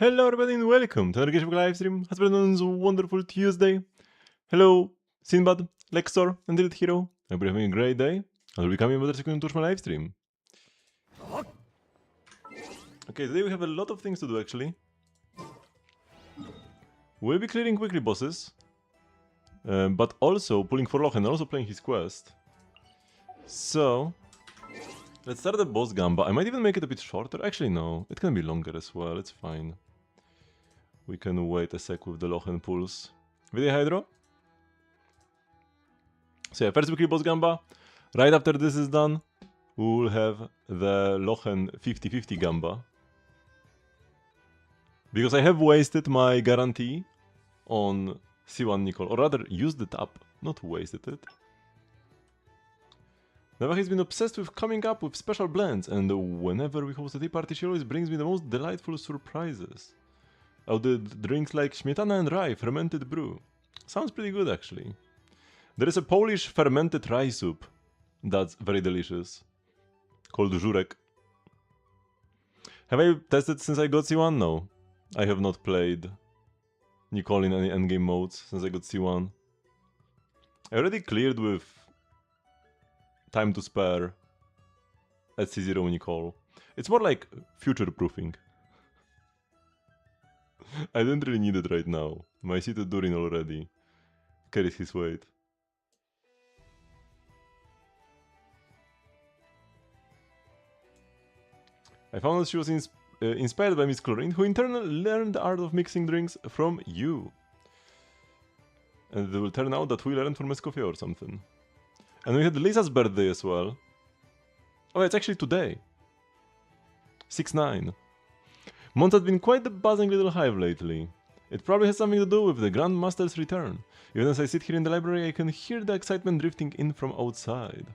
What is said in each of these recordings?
Hello everybody and welcome to another Genshin Impact livestream. Has been on this wonderful Tuesday. Hello, Sinbad, Lexor, and Elite Hero. I hope you're having a great day. I'll be coming over to touch my livestream. Okay, today we have a lot of things to do actually. We'll be clearing weekly bosses, but also pulling for Lochen and also playing his quest. So, let's start the boss Gamba. I might even make it a bit shorter. Actually, no, it can be longer as well, it's fine. We can wait a sec with the Lochen pulls. Video Hydro? So yeah, first weekly boss Gamba. Right after this is done, we will have the Lochen 50-50 Gamba. Because I have wasted my guarantee on C1 Nicole, or rather used it up, not wasted it. Neva has been obsessed with coming up with special blends, and whenever we host a tea party, she always brings me the most delightful surprises. Oh, the drinks like śmietana and rye fermented brew. Sounds pretty good actually. There is a Polish fermented rye soup that's very delicious, called żurek. Have I tested since I got C1? No. I have not played Nicole in any endgame modes since I got C1. I already cleared with time to spare at C0 Nicole. It's more like future-proofing. I don't really need it right now. My seated Durin already carries his weight. I found that she was inspired by Miss Chlorine, who in turn learned the art of mixing drinks from you. And it will turn out that we learned from Escoffier or something. And we had Lisa's birthday as well. Oh, it's actually today. 6-9. Mont had been quite the buzzing little hive lately. It probably has something to do with the Grand Master's return. Even as I sit here in the library, I can hear the excitement drifting in from outside.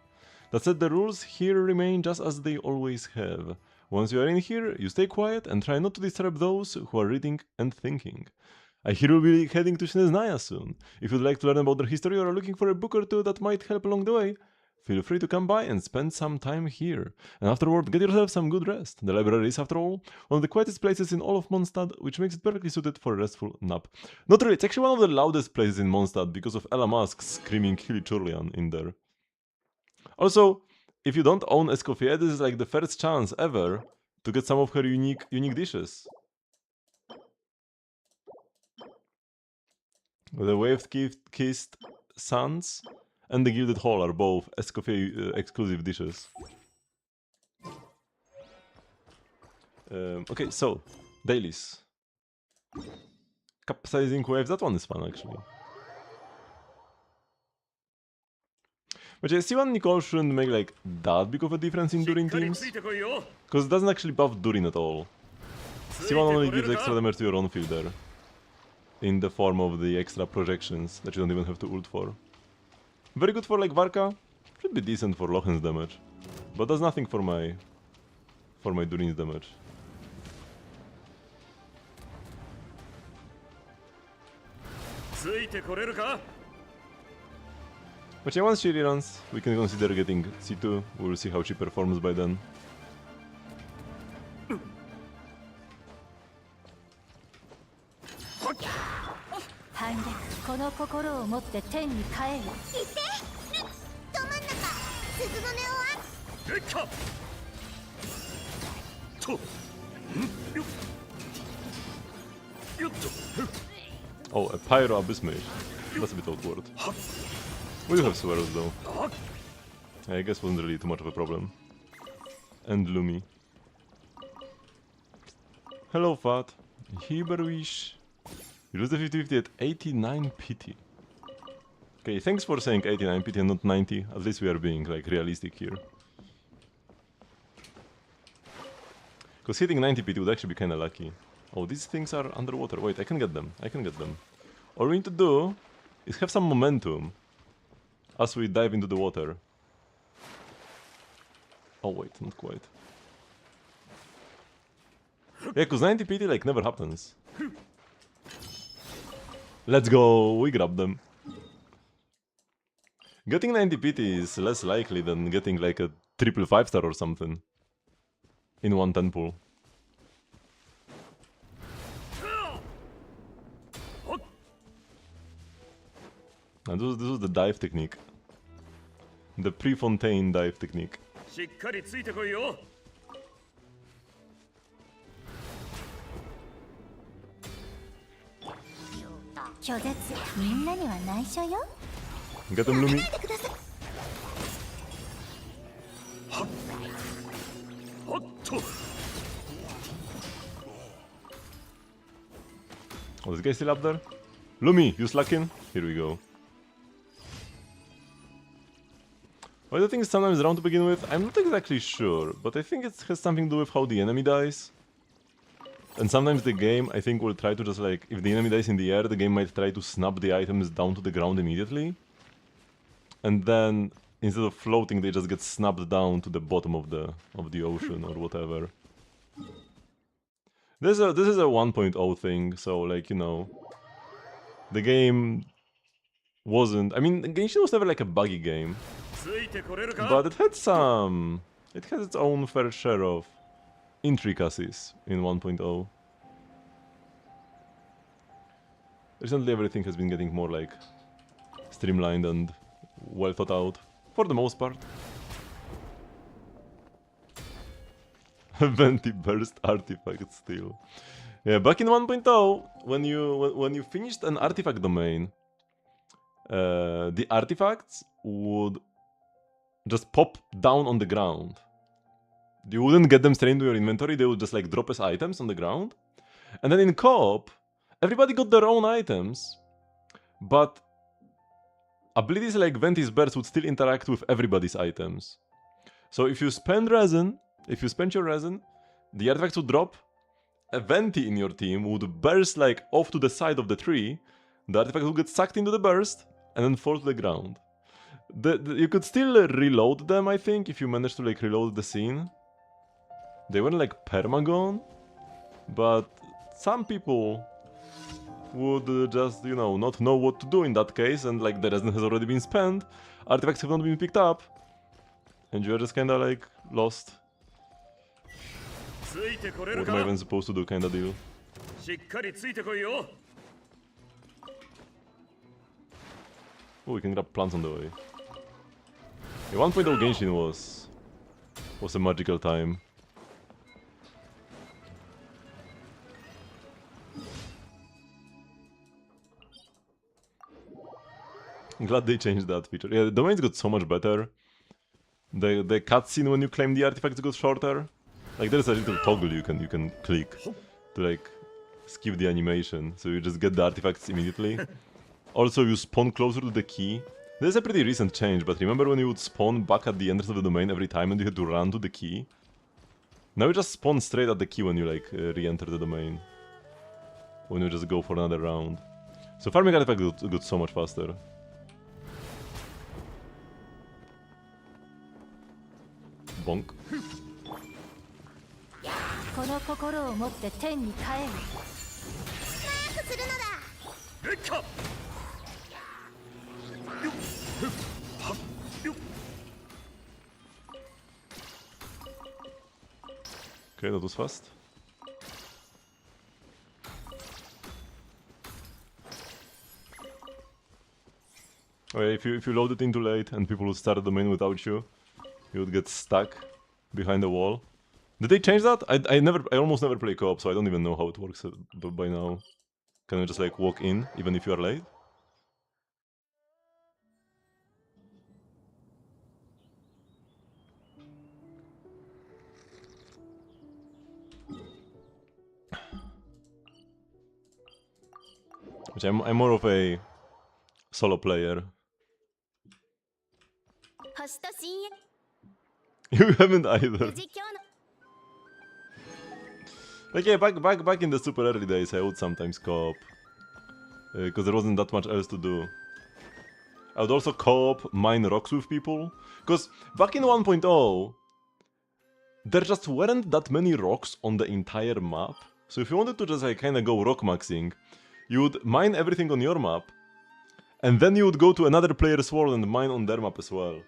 That said, the rules here remain just as they always have. Once you are in here, you stay quiet and try not to disturb those who are reading and thinking. I hear you'll be heading to Sneznaya soon. If you'd like to learn about their history or are looking for a book or two that might help along the way, feel free to come by and spend some time here. And afterward, get yourself some good rest. The library is, after all, one of the quietest places in all of Mondstadt, which makes it perfectly suited for a restful nap. Not really, it's actually one of the loudest places in Mondstadt because of Ella Musk screaming Hilly Churlian in there. Also, if you don't own Escoffier, this is like the first chance ever to get some of her unique dishes. The Waved-Kissed Suns and the Gilded Hall are both Escoffier exclusive dishes. Okay, so, dailies. Capsizing waves, that one is fun actually. But yeah, C1 Nicole shouldn't make like that big of a difference in Durin teams, because it doesn't actually buff Durin at all. C1 only gives extra damage to your own fielder, in the form of the extra projections that you don't even have to ult for. Very good for like Varka, should be decent for Lochen's damage, but does nothing for my Durin's damage. But yeah, once she reruns, we can consider getting C2, we'll see how she performs by then. Oh, a Pyro Abyss Mage. That's a bit awkward. We do have Swirls though. I guess wasn't really too much of a problem. And Lumi. Hello Fat. Hiberwish. You lose the 50-50 at 89 pity. Okay, thanks for saying 89 pity and not 90. At least we are being like realistic here. Because hitting 90 pity would actually be kinda lucky. Oh, these things are underwater. Wait, I can get them. I can get them. All we need to do is have some momentum as we dive into the water. Oh wait, not quite. Yeah, because 90 pity like never happens. Let's go, we grab them. Getting 90 pity is less likely than getting like a triple 5-star or something in one 10 pool. And this was the dive technique. The Prefontaine dive technique. しっかりついてこいよ。拒絶みんなには内緒よ。 Get him, Lumi. おっと。 Oh, this guy still up there? Lumi, you slacking? Here we go. Why do you think it's sometimes round to begin with? I'm not exactly sure, but I think it has something to do with how the enemy dies. And sometimes the game, I think, will try to just like, if the enemy dies in the air, the game might try to snap the items down to the ground immediately. And then, instead of floating, they just get snapped down to the bottom of the ocean or whatever. This is a 1.0 thing, so like, you know, the game wasn't... I mean, Genshin was never like a buggy game, but it had its own fair share of intricacies in 1.0. Recently everything has been getting more like streamlined and well thought out, for the most part. Venti burst artifact still. Yeah, back in 1.0, when you finished an artifact domain, the artifacts would just pop down on the ground. You wouldn't get them straight into your inventory, they would just like drop as items on the ground. And then in co-op, everybody got their own items, but abilities like Venti's burst would still interact with everybody's items. So if you spend your resin, the artifacts would drop, a Venti in your team would burst like off to the side of the tree, the artifact would get sucked into the burst, and then fall to the ground. You could still reload them, I think, if you managed to like reload the scene. They weren't like perma-gone, but some people would just, you know, not know what to do in that case, and like the resin has already been spent, artifacts have not been picked up, and you're just kinda like lost. What am I even supposed to do, kinda deal? Oh, we can grab plants on the way. Yeah, 1.0 Genshin was a magical time. I'm glad they changed that feature. Yeah, the domains got so much better. The cutscene when you claim the artifacts got shorter. Like there's a little toggle you can click to like skip the animation, so you just get the artifacts immediately. Also, you spawn closer to the key. This is a pretty recent change, but remember when you would spawn back at the entrance of the domain every time and you had to run to the key? Now you just spawn straight at the key when you like re-enter the domain. When you just go for another round. So farming artifacts got so much faster. Bonk. この心を持って天に帰る。マークするのだ。レッカ。Okay, that was fast. Oh yeah, if you load it in too late and people would start the domain without you, you would get stuck behind the wall. Did they change that? I almost never play co-op, so I don't even know how it works by now. Can you just like walk in even if you are late? Which I'm more of a solo player. You haven't either. Like yeah, back in the super early days, I would sometimes co-op because there wasn't that much else to do. I would also co-op mine rocks with people, because back in 1.0, there just weren't that many rocks on the entire map. So if you wanted to just like kind of go rock maxing, you would mine everything on your map, and then you would go to another player's world and mine on their map as well.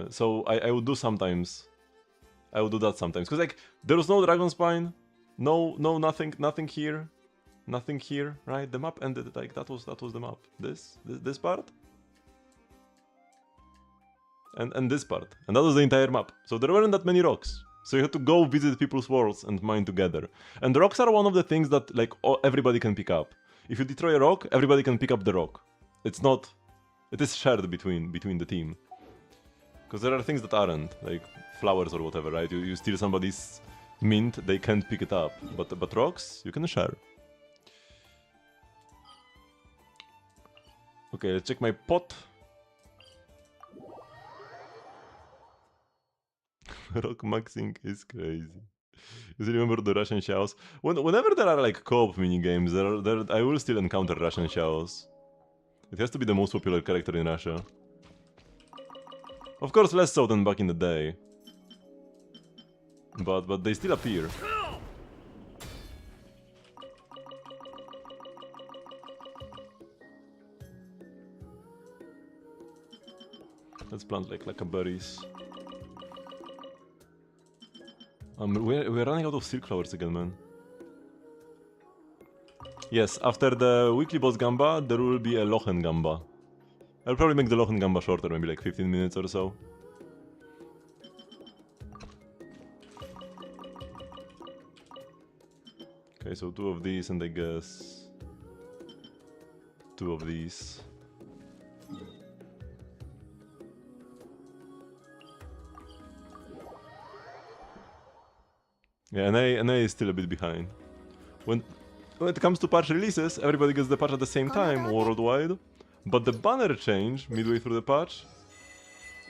So I would do sometimes. I would do that sometimes, because like there was no dragon spine, no nothing here. Nothing here, right? The map ended like that was the map. This part? And this part. And that was the entire map. So there weren't that many rocks. So you had to go visit people's worlds and mine together. And the rocks are one of the things that like everybody can pick up. If you destroy a rock, everybody can pick up the rock. It is shared between the team. Because there are things that aren't, like flowers or whatever, right? You steal somebody's mint, they can't pick it up. But rocks, you can share. Okay, let's check my pot. Rock maxing is crazy. You still remember the Russian Xiaos? Whenever there are like co-op minigames, I will still encounter Russian Xiaos. It has to be the most popular character in Russia. Of course, less so than back in the day. But they still appear. Let's plant like a berries. We're running out of silk flowers again, man. Yes, after the weekly boss Gamba, there will be a Lochen Gamba. I'll probably make the Lochen Gamba shorter, maybe like 15 minutes or so. Okay, so 2 of these and I guess 2 of these. Yeah, NA is still a bit behind. When it comes to patch releases, everybody gets the patch at the same time worldwide, but the banner change midway through the patch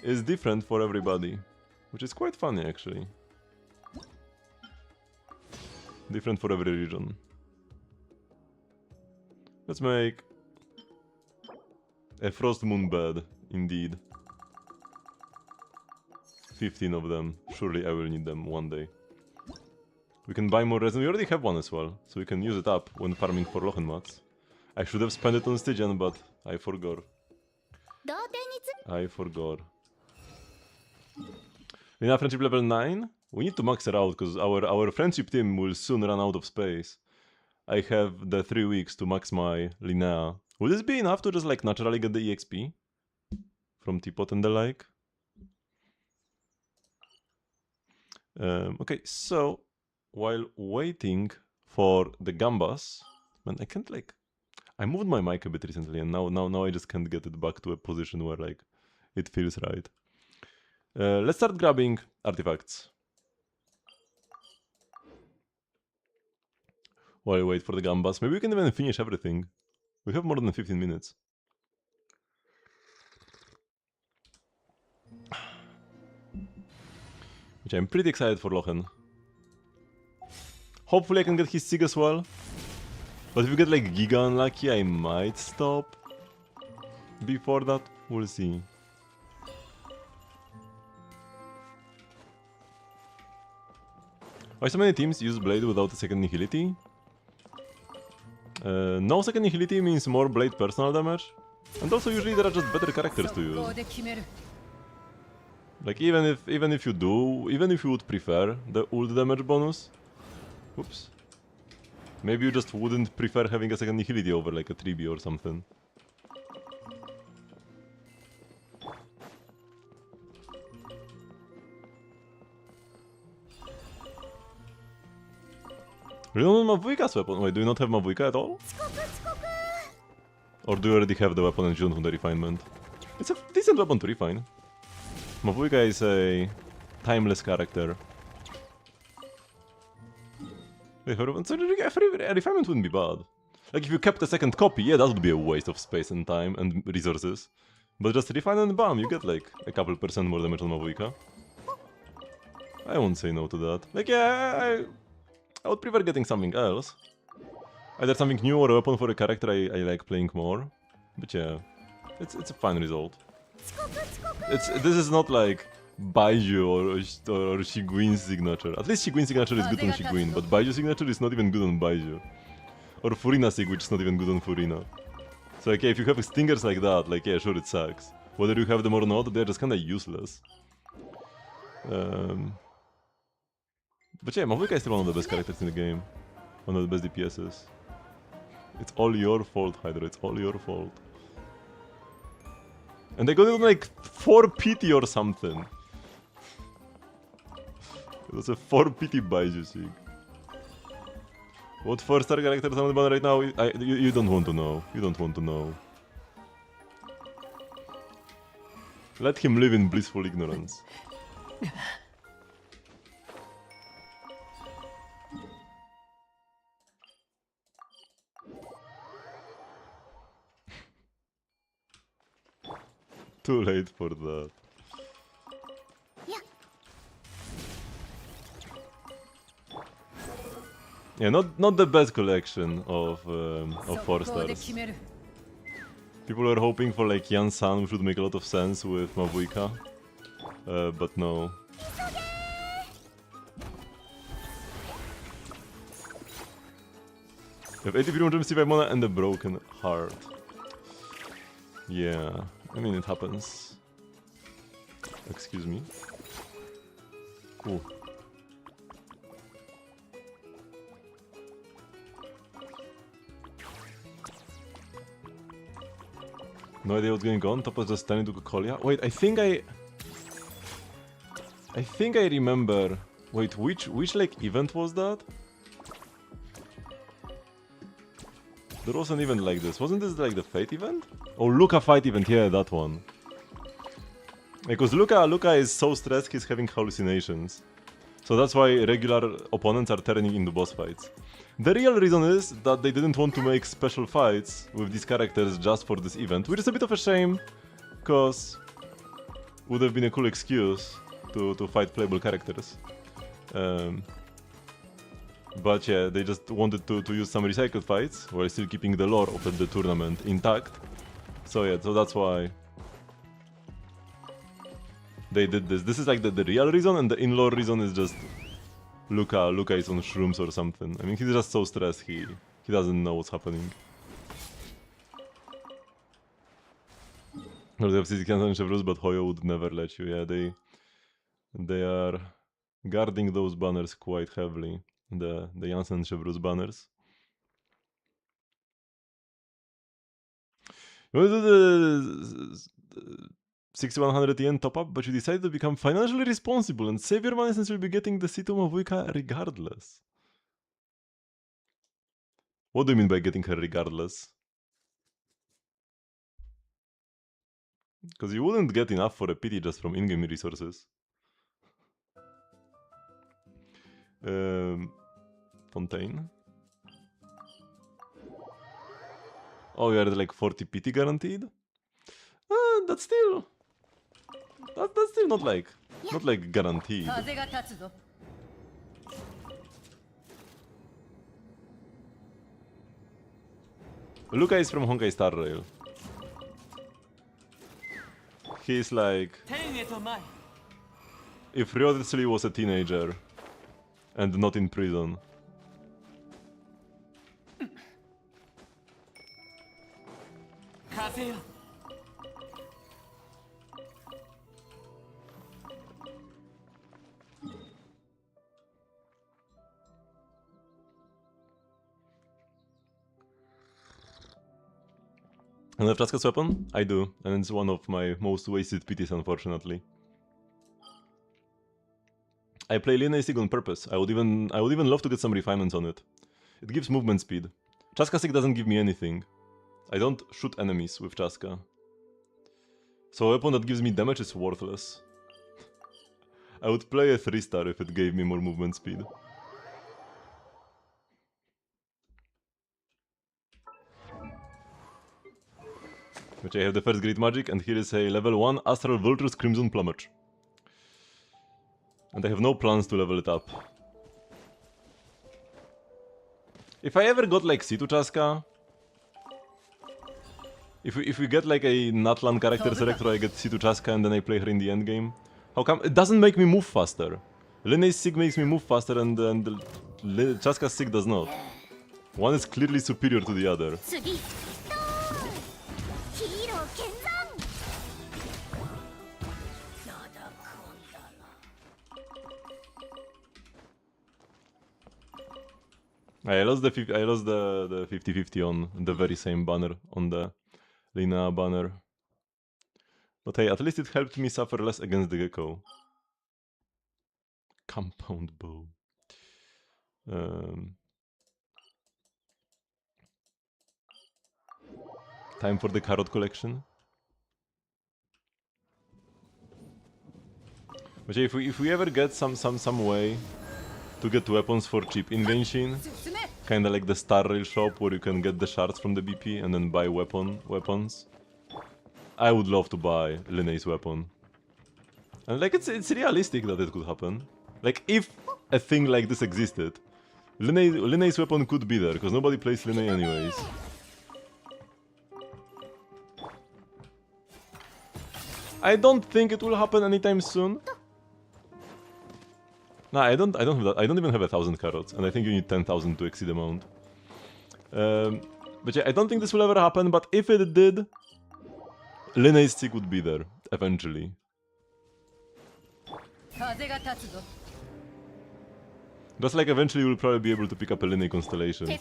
is different for everybody, which is quite funny actually. Different for every region. Let's make a Frost Moon bed, indeed. 15 of them. Surely I will need them one day. We can buy more resin. We already have one as well, so we can use it up when farming for Lochenmats. I should have spent it on Stygian, but I forgot. I forgot. We have friendship level 9. We need to max it out, because our friendship team will soon run out of space. I have the 3 weeks to max my Linnea. Will this be enough to just like naturally get the EXP? From Teapot and the like? Okay, so while waiting for the Gambas, man, I can't like... I moved my mic a bit recently and now I just can't get it back to a position where like it feels right. Let's start grabbing artifacts. While I wait for the Gambas. Maybe we can even finish everything. We have more than 15 minutes. Which I'm pretty excited for Lochen. Hopefully I can get his Sig as well. But if we get like Giga unlucky, I might stop. Before that, we'll see. Why so many teams use Blade without a second Nihility? No second Nihility means more Blade personal damage. And also usually there are just better characters to use. Like even if you would prefer the ult damage bonus. Oops. Maybe you just wouldn't prefer having a second Nihility over like a 3B or something. We don't have Mavuika's weapon. Wait, do you not have Mavuika at all? Or do you already have the weapon and Jun from the refinement? It's a decent weapon to refine. Mavuika is a timeless character. So a refinement wouldn't be bad. Like if you kept a second copy, yeah, that would be a waste of space and time and resources. But just refine and bam, you get like a couple % more damage on Mavuika. I won't say no to that. Like yeah, I would prefer getting something else. Either something new or a weapon for a character I like playing more. But yeah, it's a fine result. This is not like Baiju or Shiguin's signature. At least Shiguin's signature is good on Shiguin, but Baiju's signature is not even good on Baiju. Or Furina's sig, which is not even good on Furina. So like, yeah, if you have stingers like that, like yeah, sure it sucks. Whether you have them or not, they're just kinda useless. But yeah, Mavuika is still one of the best characters in the game. One of the best DPSs. It's all your fault, Hydra. It's all your fault. And they got it on like 4 pity or something. It was a 4 pity Baiju. What 4-star character is on the banner right now? You don't want to know. You don't want to know. Let him live in blissful ignorance. Too late for that. Yeah, not the best collection of 4 stars. People were hoping for like Yan San, which would make a lot of sense with Mavuika, but no. You have 80 premium gems, 5 mana, and a broken heart. Yeah, I mean it happens. Excuse me. Ooh. No idea what's going on. Top was just standing to Kokolia. Wait, I think I remember. Wait, which like event was that? There was an event like this. Wasn't this like the Fate event? Oh, Luca fight event. Yeah, that one. Because Luca is so stressed he's having hallucinations. So that's why regular opponents are turning into boss fights. The real reason is that they didn't want to make special fights with these characters just for this event, which is a bit of a shame, because would have been a cool excuse to fight playable characters. But yeah, they just wanted to use some recycled fights while still keeping the lore of the tournament intact. So yeah, so that's why they did this. This is like the real reason, and the in-lore reason is just Luca is on shrooms or something. I mean, he's just so stressed, he doesn't know what's happening. Or they have CC Kansas and Chevrolet, but Hoyo would never let you. Yeah, they are guarding those banners quite heavily. The Janssen Chevrolet banners. You want to do the 6100 yen top up, but you decide to become financially responsible and save your money since you'll be getting the Situ Mavuika regardless. What do you mean by getting her regardless? Because you wouldn't get enough for a pity just from in-game resources. Fontaine. Oh, you are like 40 pity guaranteed? That's still not like guaranteed. Luca is from Honkai Star Rail. He's like if Ryotsui was a teenager and not in prison. And I have Traska's weapon? I do, and it's one of my most wasted pities, unfortunately. I play Linear Sig on purpose. I would even love to get some refinements on it. It gives movement speed. Traska Sig doesn't give me anything. I don't shoot enemies with Traska. So a weapon that gives me damage is worthless. I would play a 3-star if it gave me more movement speed. Which I have the first Great Magic, and here is a level 1 Astral Vulture's Crimson Plumage. And I have no plans to level it up. If I ever got like Situ Traska, if we get like a Natlan character select or I get Situ Traska and then I play her in the endgame, how come it doesn't make me move faster? Line's Sig makes me move faster and Traska's Sig does not. One is clearly superior to the other. I lost the 50-50 on the very same banner, on the Lina banner. But hey, at least it helped me suffer less against the gecko. Compound bow. Time for the carrot collection. But yeah, if we ever get some way to get weapons for cheap in Genshin, kinda like the Star Rail shop where you can get the shards from the BP and then buy weapons, I would love to buy Linne's weapon. And like it's realistic that it could happen. Like if a thing like this existed, Linne's weapon could be there, because nobody plays Linne anyways. I don't think it will happen anytime soon. Nah, I don't even have 1,000 carrots, and I think you need 10,000 to exceed amount. But yeah, I don't think this will ever happen, but if it did, Linne's stick would be there, eventually. Just like eventually you'll probably be able to pick up a Linne constellation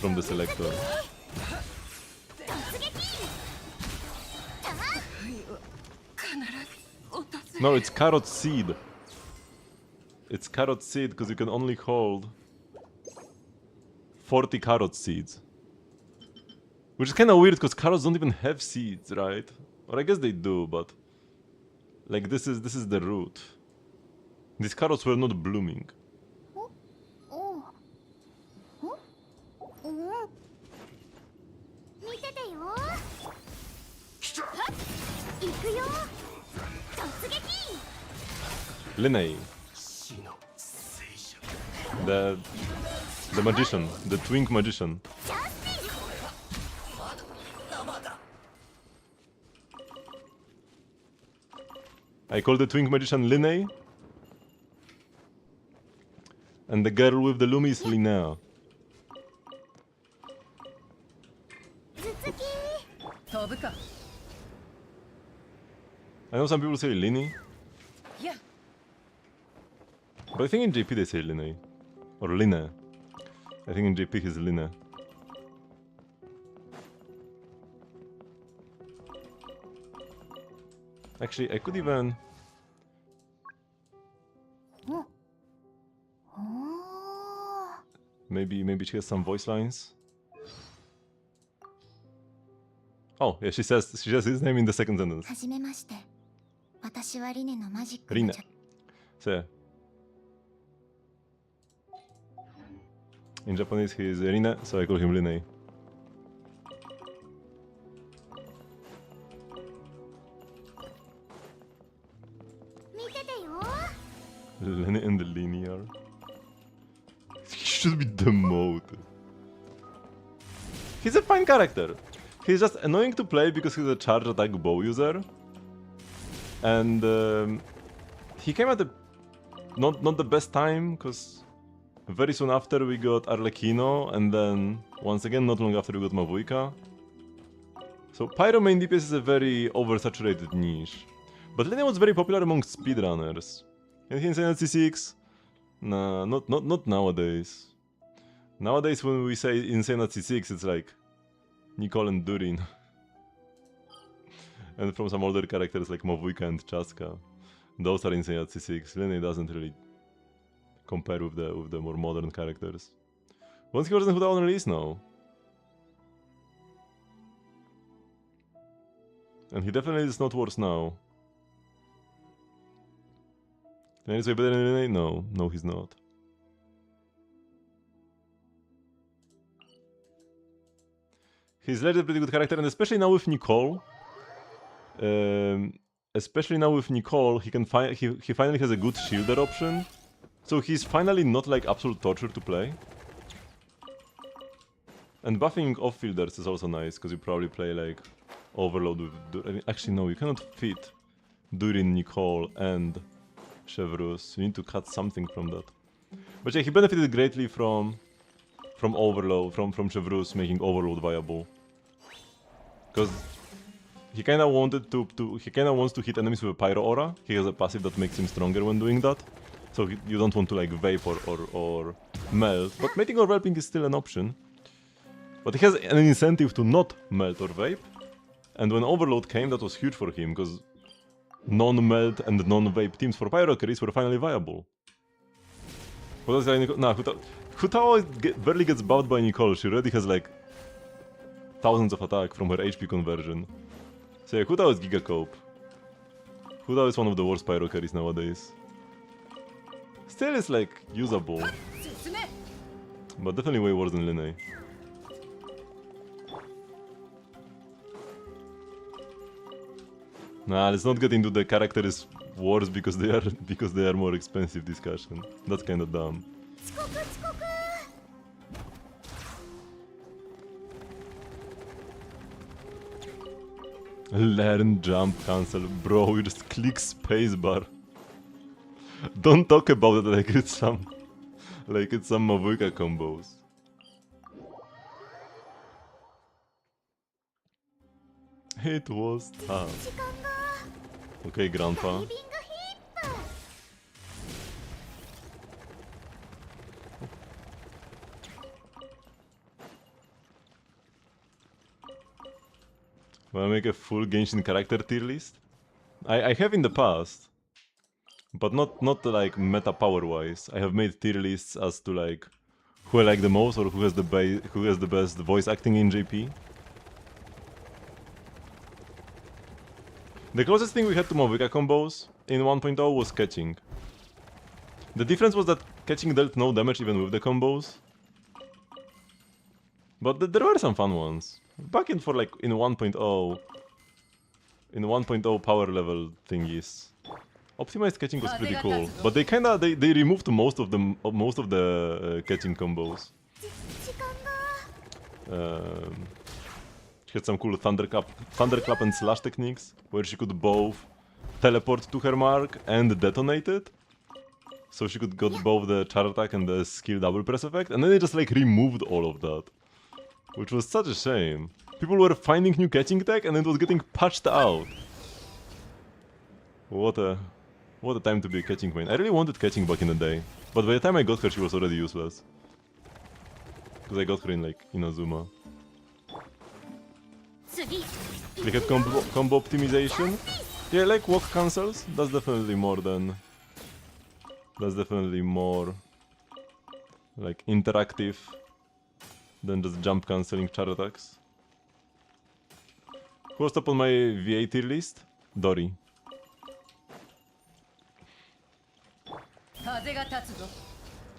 from the selector. No, it's carrot seed. It's carrot seed because you can only hold 40 carrot seeds. Which is kind of weird because carrots don't even have seeds, right? Or I guess they do, but like this is the root. These carrots were not blooming. Linne. The magician, the twink magician. I call the twink magician Linne. And the girl with the loom is Lina. I know some people say Linny. Yeah. But I think in JP they say Linne. Or Linne. I think in JP he's Linne. Actually, I could even... Maybe she has some voice lines. Oh, yeah, she says his name in the second sentence. Rina. So yeah. In Japanese he is Rina, so I call him Linne. Linne and the linear. He should be demoted. He's a fine character. He's just annoying to play because he's a charge attack bow user. And he came at the not the best time, because very soon after we got Arlecchino, and then once again not long after we got Mavuika. So Pyro main DPS is a very oversaturated niche. But Linne was very popular among speedrunners. And he Insane at C6? Nah, not nowadays. Nowadays when we say Insane at C6 it's like Nicole and Durin. And from some older characters like Mavuika and Chaska. Those are Insane at C6. Linne doesn't really compare with the more modern characters. What's he wasn't who the owner is now? And he definitely is not worse now. Can he way better than Linne? No, he's not. He's led a pretty good character, and especially now with Nicole. He can he finally has a good shielder option. So he's finally not like absolute torture to play. And buffing off-fielders is also nice, because you probably play like Overload with... Actually no, you cannot fit Durin, Nicole and Chevrus. You need to cut something from that. But yeah, he benefited greatly from Overload, from Chevrus making Overload viable. Because he kinda wanted he kinda wants to hit enemies with a Pyro Aura. He has a passive that makes him stronger when doing that. So you don't want to like vape or melt, but mating or vaping is still an option. But he has an incentive to not melt or vape, and when Overload came, that was huge for him, because non-melt and non-vape teams for Pyro carries were finally viable. What else did I... Nah, Hutao barely gets buffed by Nicole, she already has like thousands of attack from her HP conversion. So yeah, Hutao is Giga Cope. Hutao is one of the worst Pyro carries nowadays. Still is like usable, but definitely way worse than Linne. Nah, let's not get into the character is worse because they are more expensive discussion. That's kinda dumb. Learn jump cancel, bro. You just click spacebar. Don't talk about it like it's some Mavuika combos. It was tough. Okay, Grandpa. Wanna make a full Genshin character tier list? I have in the past, but not like meta power wise. I have made tier lists as to like who I like the most or who has the best voice acting in JP. The closest thing we had to Mavuika combos in 1.0 was catching. The difference was that catching dealt no damage even with the combos. But there were some fun ones. Back in for like in 1.0 power level thingies. Optimized catching was pretty cool, but they removed most of the catching combos. She had some cool thunderclap and slash techniques where she could both teleport to her mark and detonate it. So she could get both the charge attack and the skill double press effect, and then they just like removed all of that. Which was such a shame. People were finding new catching tech and it was getting patched out. What a time to be a catching main. I really wanted catching back in the day, but by the time I got her she was already useless. Because I got her in like Inazuma. They had combo optimization. Yeah, like walk cancels. That's definitely more like interactive than just jump cancelling char attacks. Who was top on my VA tier list? Dori.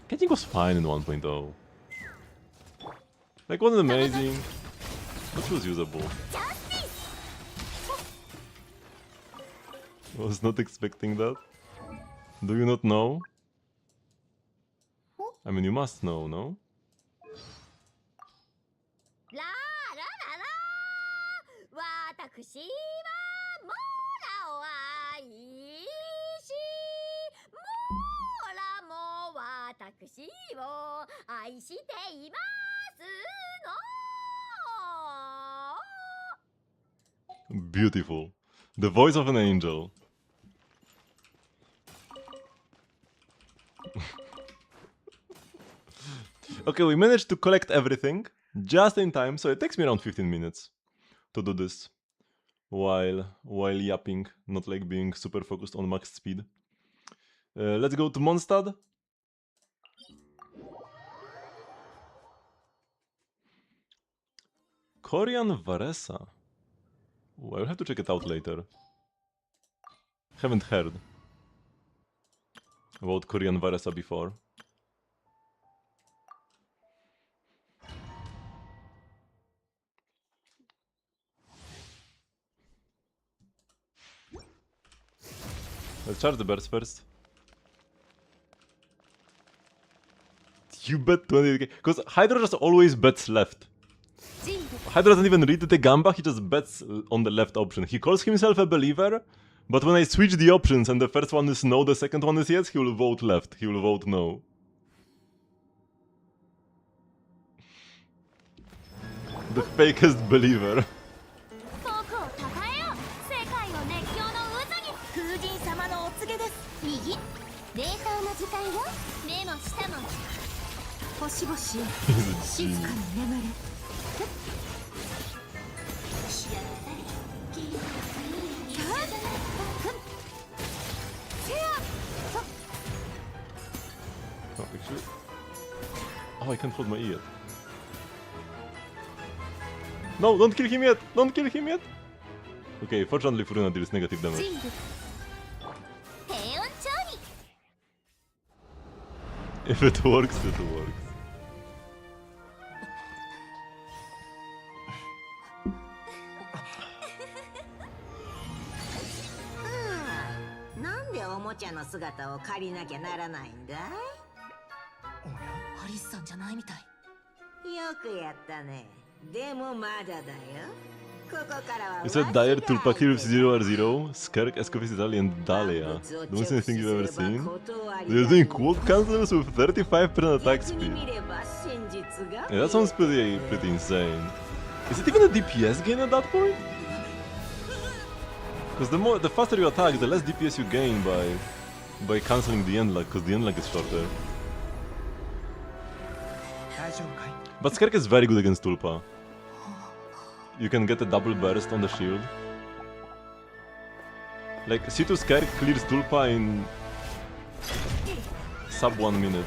Catching was fine in 1.0. Like, wasn't amazing, but she was usable. Was not expecting that. Do you not know? I mean, you must know, no? Beautiful. The voice of an angel. Okay, we managed to collect everything just in time, so it takes me around 15 minutes to do this while yapping, not like being super focused on max speed. Let's go to Mondstadt. Korean Varesa. Ooh, I'll have to check it out later. Haven't heard about Korean Varesa before. Let's charge the birds first. You bet 20k. Because Hydra just always bets left. Hydra doesn't even read the Gamba, he just bets on the left option. He calls himself a believer, but when I switch the options and the first one is no, the second one is yes, he will vote left. He will vote no. The fakest believer. 星々 He's a 静 G. かに眠れ Oh, actually. Oh, I can't hold my E yet. No, don't kill him yet! Don't kill him yet! Okay, fortunately Furuna deals negative damage. 人物平穏調理 If it works, it works. なんでおもちゃの姿を借りなきゃならないんだい？アリスさんじゃないみたいよくやったね。でもまだだよ。ここからは You said Dire, Tulpa, Kirif, 0R0, Skerk, Escoffice, Italy, and Dahlia. The most anything you've ever seen? They're doing quad cancels with 35% attack speed. Yeah, that sounds pretty insane. Is it even a DPS gain at that point? Because the faster you attack, the less DPS you gain by cancelling the end lag, because the end lag is shorter. But Skerk is very good against Tulpa. You can get a double burst on the shield. Like, C2 Skerk clears Tulpa in sub 1 minute.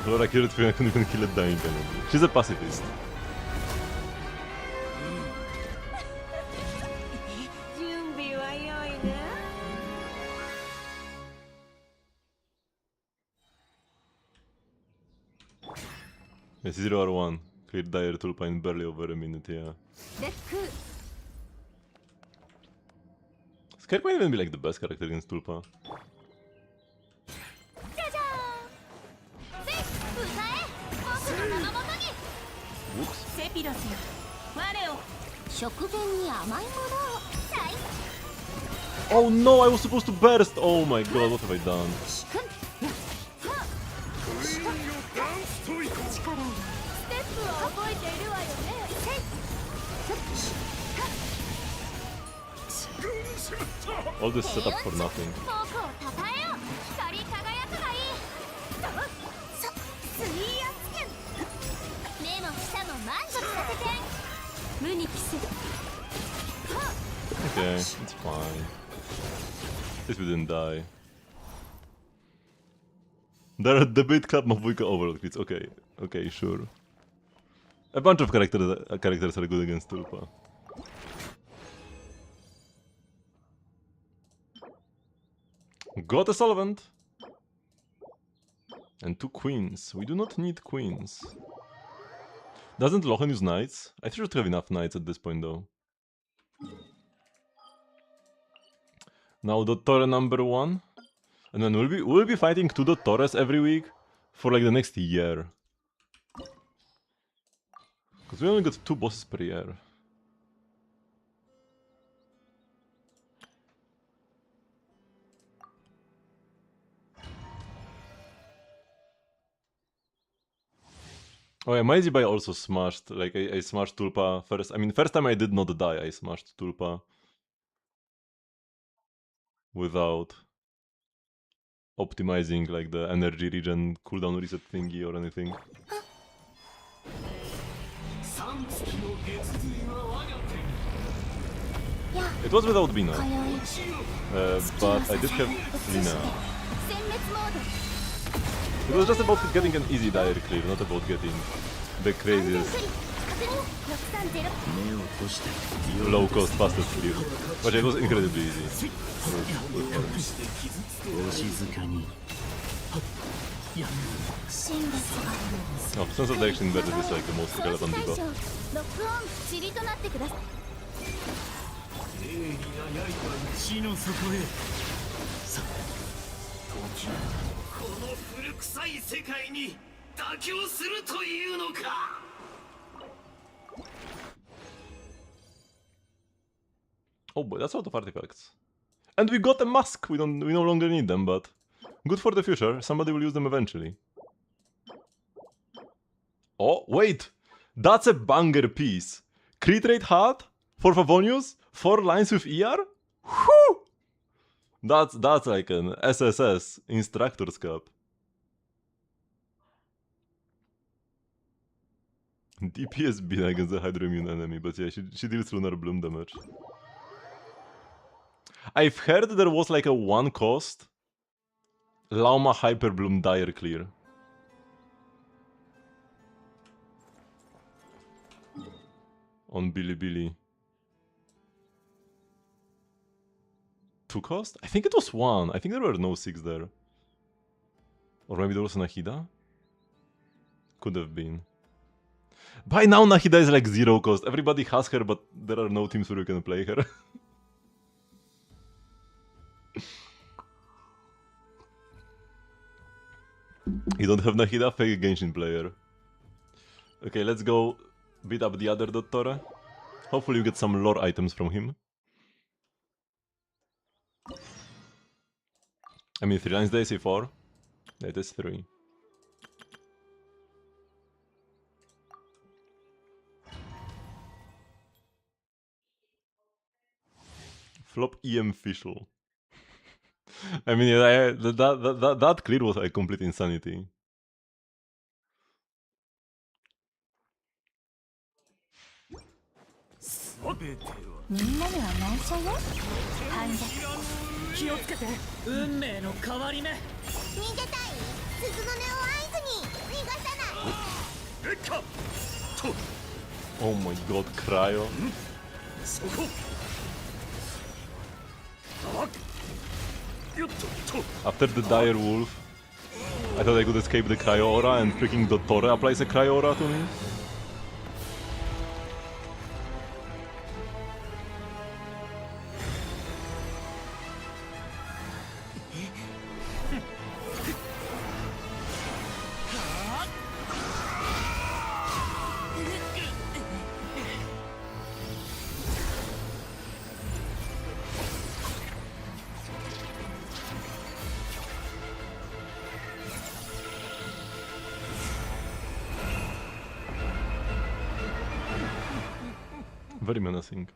Flora killed it, I couldn't even kill it dying anymore. She's a pacifist. 準備は良いな。 Yes, 0R1. Cleared Dire Tulpa in barely over a minute, yeah. レック Skerk might even be like the best character against Tulpa. じゃじゃーんせい歌え僕の名のもとに Whoops. セピロスよ我を食前に甘いものをさい Oh no, I was supposed to burst! Oh my god, what have I done? しくんやは力いるステップは覚えているわよねせい All this setup for nothing. 僕をたたえよ光り輝くがいいさ水圧剣目も舌も満足させて無に帰す Okay, it's fine. At least we didn't die. The debate club Mavuika overload crits. Okay, okay, sure. A bunch of characters are good against Tulpa. Got a solvent! And 2 queens. We do not need queens. Doesn't Lochen use knights? I should have enough knights at this point though. Now Dottore number 1. And then we'll be fighting 2 Dottores every week for like the next year. Because we only got 2 bosses per year. Oh yeah, Maizibai also smashed, like I smashed Tulpa first. I mean, first time I did not die, I smashed Tulpa. Without optimizing like the energy regen cooldown reset thingy or anything. It was without Bina, but I did have Lina. 殲滅モード It was just about getting an easy dire clear, not about getting the craziest 630 low cost fastest clear. But it was incredibly easy. Oh, sense of direction better is like the most relevant debuff. ロックオンチリとなってください地の底へさ時はこの古臭い世界に妥協するというのか Oh boy, that's a lot of artifacts. And we got a mask! We no longer need them, but good for the future. Somebody will use them eventually. Oh, wait! That's a banger piece! Crit rate hat for Favonius, 4 lines with ER? Whew! That's like an SSS Instructor's Cup. DPS beat against the Hydro Immune enemy, but yeah, she deals Lunar Bloom damage. I've heard there was like a 1 cost Lauma Hyper Bloom Dire clear. On Bilibili. 2 cost? I think it was 1. I think there were no 6 there. Or maybe there was Nahida? Could have been. By now Nahida is like 0 cost. Everybody has her, but there are no teams where you can play her. You don't have Nahida? Fake Genshin player. Okay, let's go beat up the other Dottore. Hopefully you get some lore items from him. I mean, 3 lines day, say 4. That is 3. Flop EM Fischl. I mean, yeah, that clear was a complete insanity. Oh my god, Cryo. After the Dire Wolf, I thought I could escape the Cryo Aura and freaking Dottore applies a Cryo Aura to me. Very menacing.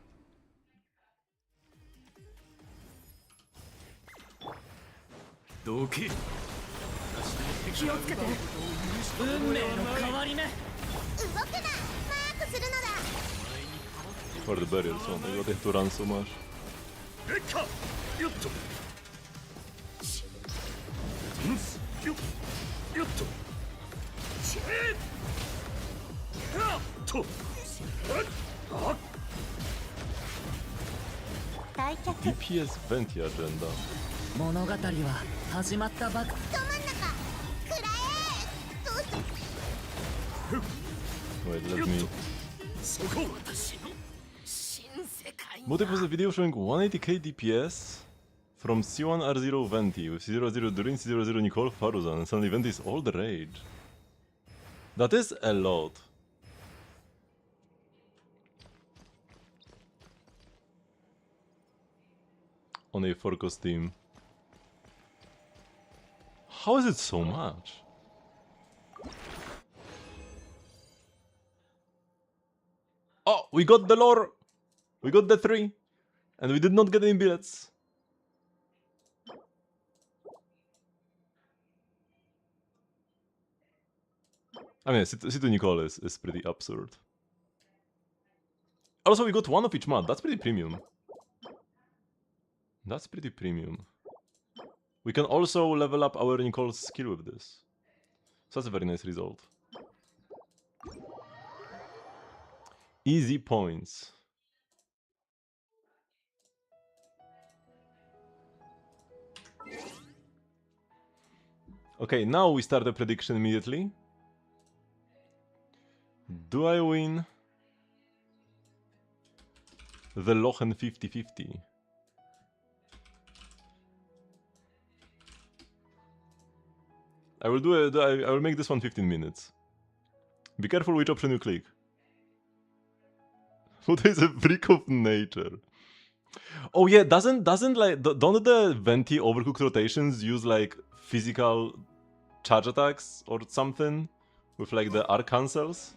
For the barriers, oh my god, they have to run so much. DPS Venti agenda. Wait, let me... Motive was a video showing 180k DPS from C1 R0 Venti with C00 Durin, C00 Nicole Faruzan, and suddenly Venti is all the rage. That is a lot. On a 4 cost team. How is it so much? Oh, we got the lore! We got the 3! And we did not get any billets. I mean, C2 Nicole is pretty absurd. Also, we got 1 of each mod. That's pretty premium. That's pretty premium. We can also level up our Nicole's skill with this. So that's a very nice result. Easy points. Okay, now we start the prediction immediately. Do I win the Lochen 50-50? I will make this one 15 minutes. Be careful which option you click. What is a freak of nature? Oh yeah, don't the Venti overcooked rotations use like physical charge attacks or something with like the arc cancels?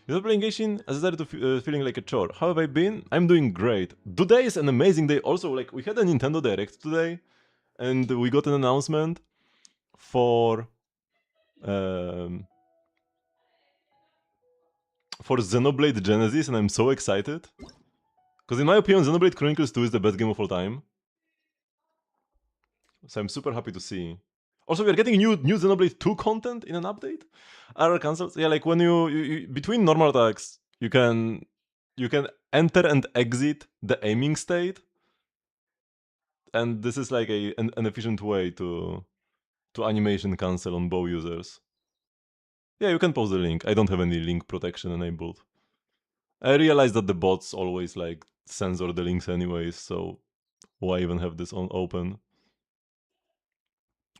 Without playing Genshin, I started to feeling like a chore. How have I been? I'm doing great. Today is an amazing day. Also, like, we had a Nintendo Direct today, and we got an announcement for Xenoblade Genesis, and I'm so excited. Because in my opinion, Xenoblade Chronicles 2 is the best game of all time. So I'm super happy to see. Also, we are getting new Xenoblade 2 content in an update. Are cancels? Yeah, like when you between normal attacks, you can enter and exit the aiming state, and this is like an efficient way to animation cancel on bow users. Yeah, you can post the link. I don't have any link protection enabled. I realize that the bots always like censor the links anyways, so why even have this on open?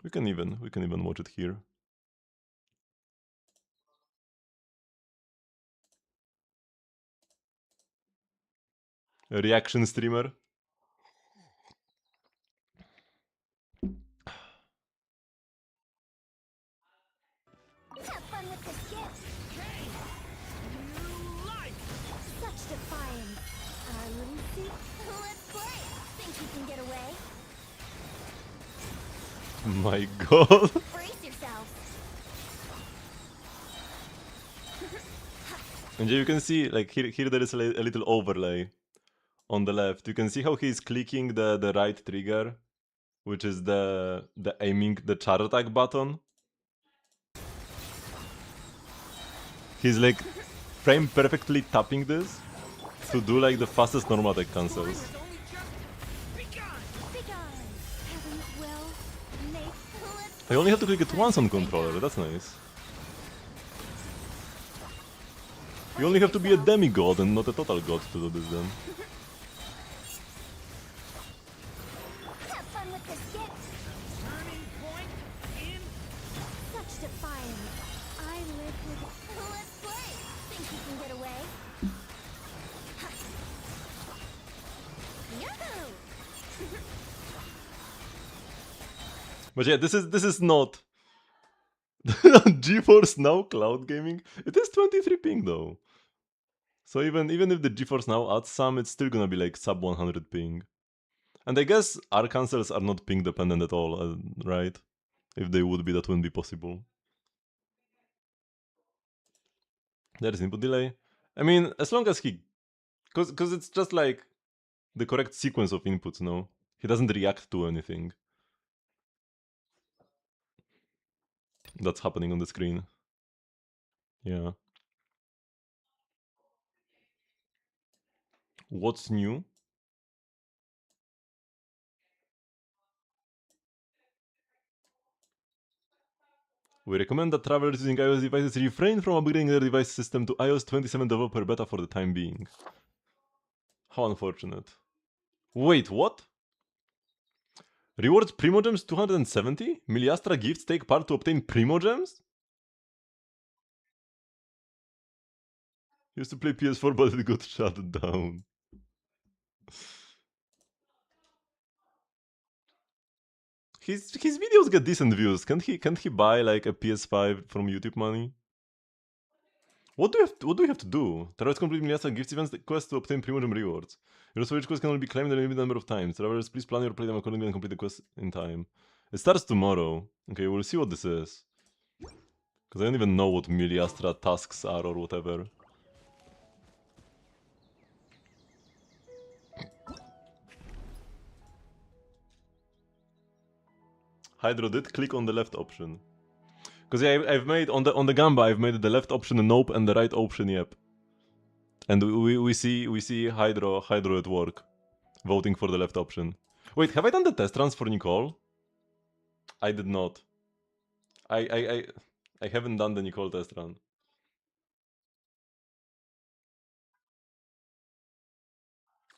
We can even watch it here. A reaction streamer. Have fun with this gift. You like Such defiance. Lucy. Let's play. Think you can get away? My god. Brace yourself. And you can see, like, here there is a little overlay on the left. You can see how he's clicking the right trigger, which is the aiming, the char attack button. He's like frame perfectly tapping this to do like the fastest normal attack cancels. was only just begun. Begone. Heaven's will. Make. Let's I only have to click it once on controller, that's nice. You only have to be a demigod and not a total god to do this then. have fun with this gift. Turning point in Such defiance. I live with. Let's play. Think you can get away? Yahoo! But yeah, this is not GeForce Now cloud gaming. It is 23 ping though. So even if the GeForce Now adds some, it's still gonna be like sub 100 ping. And I guess R cancels are not ping dependent at all, right? If they would be, that wouldn't be possible. There is input delay. I mean, as long as he, because it's just like the correct sequence of inputs, no? He doesn't react to anything that's happening on the screen. Yeah. What's new? We recommend that travelers using iOS devices refrain from upgrading their device system to iOS 27 developer beta for the time being. How unfortunate. Wait, what? Rewards Primogems 270? Miliastra gifts take part to obtain Primogems? Used to play PS4 but it got shut down. His videos get decent views. Can't he buy like a PS5 from YouTube money? What do you have to do? Travelers complete Miliastra gifts events quest to obtain Primogem rewards. Your each quest can only be claimed a limited number of times. Travelers, please plan your playtime accordingly and complete the quest in time. It starts tomorrow. Okay, we'll see what this is. Because I don't even know what Miliastra tasks are or whatever. Hydro did click on the left option. Because yeah, I've made on the Gamba, I've made the left option a nope and the right option yep. And we see Hydro at work, voting for the left option. Wait, have I done the test runs for Nicole? I did not. I haven't done the Nicole test run.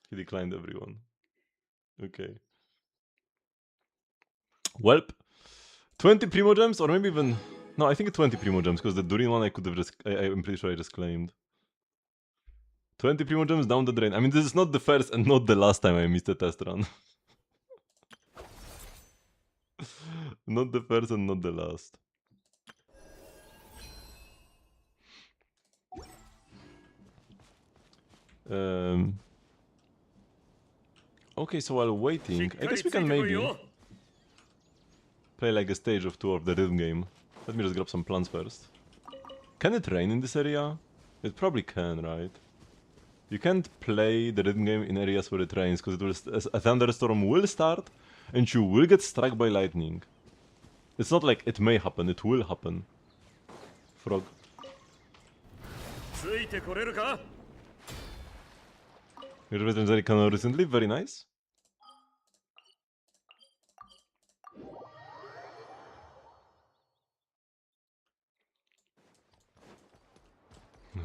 He declined everyone. Okay. Welp. 20 Primogems, or maybe even... No, I think 20 Primogems, because the Durin one I could have just... I'm pretty sure I just claimed. 20 Primogems down the drain. I mean, this is not the first and not the last time I missed a test run. Not the first and not the last. Okay, so while waiting, I guess we can maybe play like a stage of 2 of the rhythm game. Let me just grab some plants first. Can it rain in this area? It probably can, right? You can't play the rhythm game in areas where it rains, because a thunderstorm will start, and you will get struck by lightning. It's not like it may happen, it will happen. Frog. Your veterinary canal recently, very nice.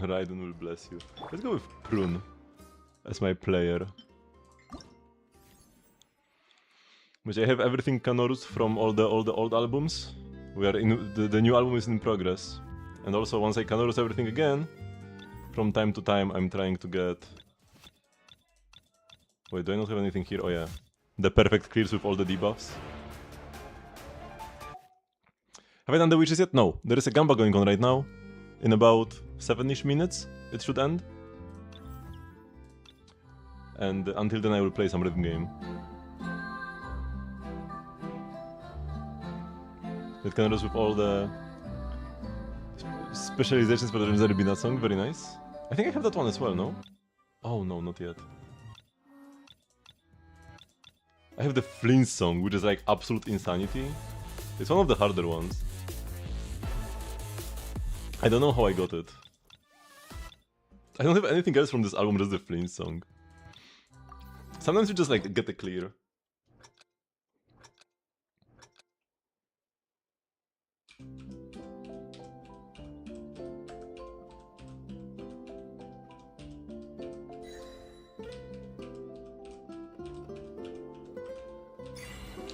Raiden will bless you. Let's go with Prune as my player. Which I have everything Canorus from all the old albums. We are in the new album is in progress. And also once I Canorus everything again, from time to time I'm trying to get... Wait, do I not have anything here? Oh yeah. The perfect clears with all the debuffs. Have I done the witches yet? No. There is a Gamba going on right now. In about 7-ish minutes, it should end. And until then I will play some rhythm game. It can with all the specializations for the legendary Binat song, very nice. I think I have that one as well, no? Oh no, not yet. I have the Flint song, which is like absolute insanity. It's one of the harder ones. I don't know how I got it. I don't have anything else from this album, just the Flint song. Sometimes you just like get a clear.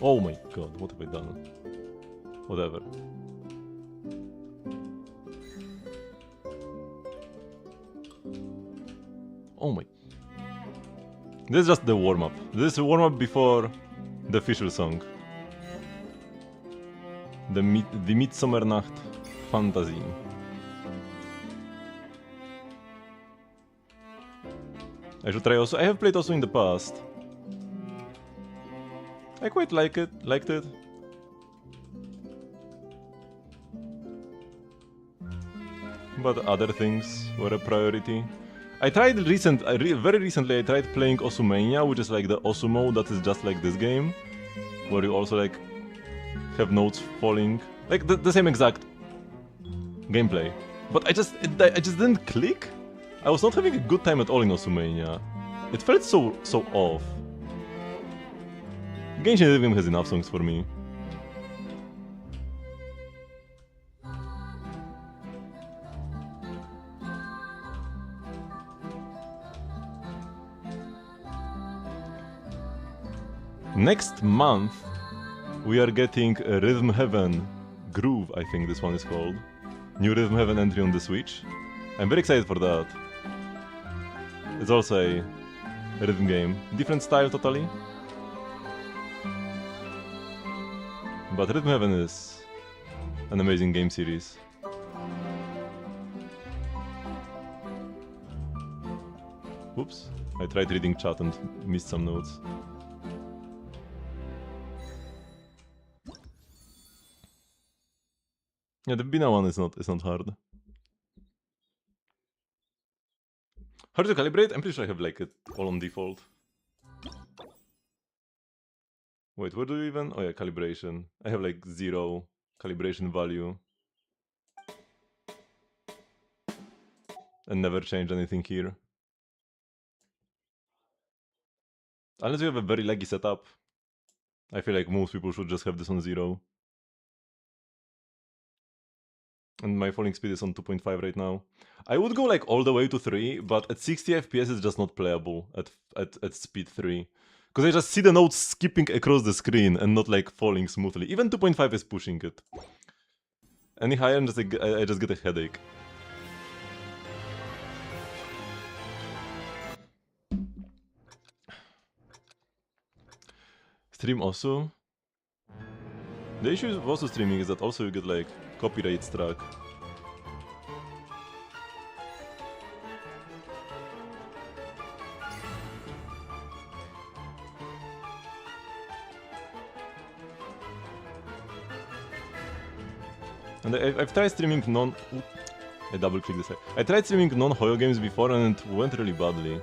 Oh my god, what have I done? Whatever. Oh my... This is just the warm-up. This is a warm-up before the official song. The Midsommernacht Fantasy. I should try also... I have played also in the past. I quite liked it. But other things were a priority. I tried very recently I tried playing Osumania, which is like the Osumo that is just like this game. Where you also like have notes falling. Like the same exact gameplay. But I just didn't click. I was not having a good time at all in Osumania. It felt so off. Genshin Impact has enough songs for me. Next month, we are getting a Rhythm Heaven Groove, I think this one is called. New Rhythm Heaven entry on the Switch. I'm very excited for that. It's also a rhythm game. Different style totally. But Rhythm Heaven is an amazing game series. Oops, I tried reading chat and missed some notes. Yeah, the Bina one is not hard. How do you calibrate? I'm pretty sure I have like it all on default. Wait, where do you even? Oh yeah, calibration. I have like 0 calibration value. And never change anything here. Unless you have a very laggy setup. I feel like most people should just have this on 0. And my falling speed is on 2.5 right now. I would go like all the way to 3, but at 60 FPS it's just not playable at speed 3. Because I just see the notes skipping across the screen and not like falling smoothly. Even 2.5 is pushing it. Any higher and I just get a headache. Stream also. The issue with also streaming is that also you get like copyright struck. And I've tried streaming I double click this. I tried streaming non-Hoyo games before and it went really badly.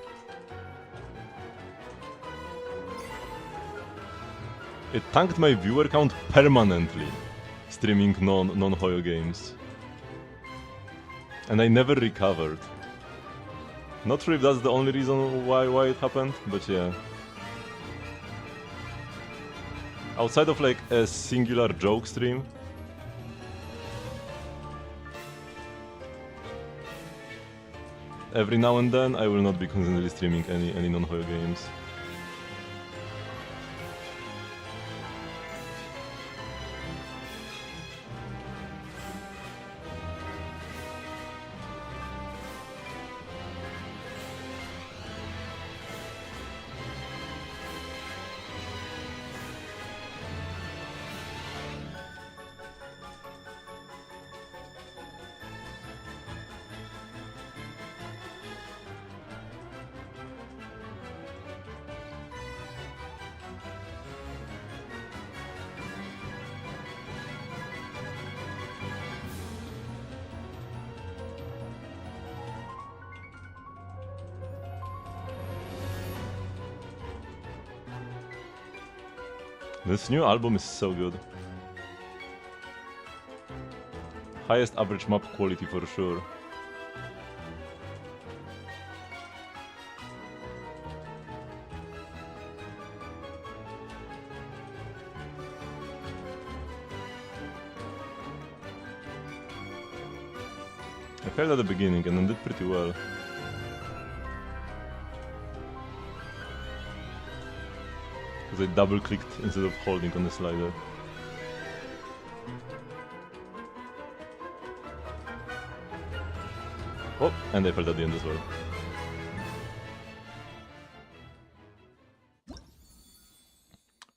It tanked my viewer count permanently, streaming non-Hoyo games. And I never recovered. Not sure if that's the only reason why it happened, but yeah. Outside of like a singular joke stream, every now and then I will not be constantly streaming any non-Hoyo games. This new album is so good. Highest average map quality for sure. I failed at the beginning and I did pretty well. Because I double clicked instead of holding on the slider. Oh, and I fell at the end as well.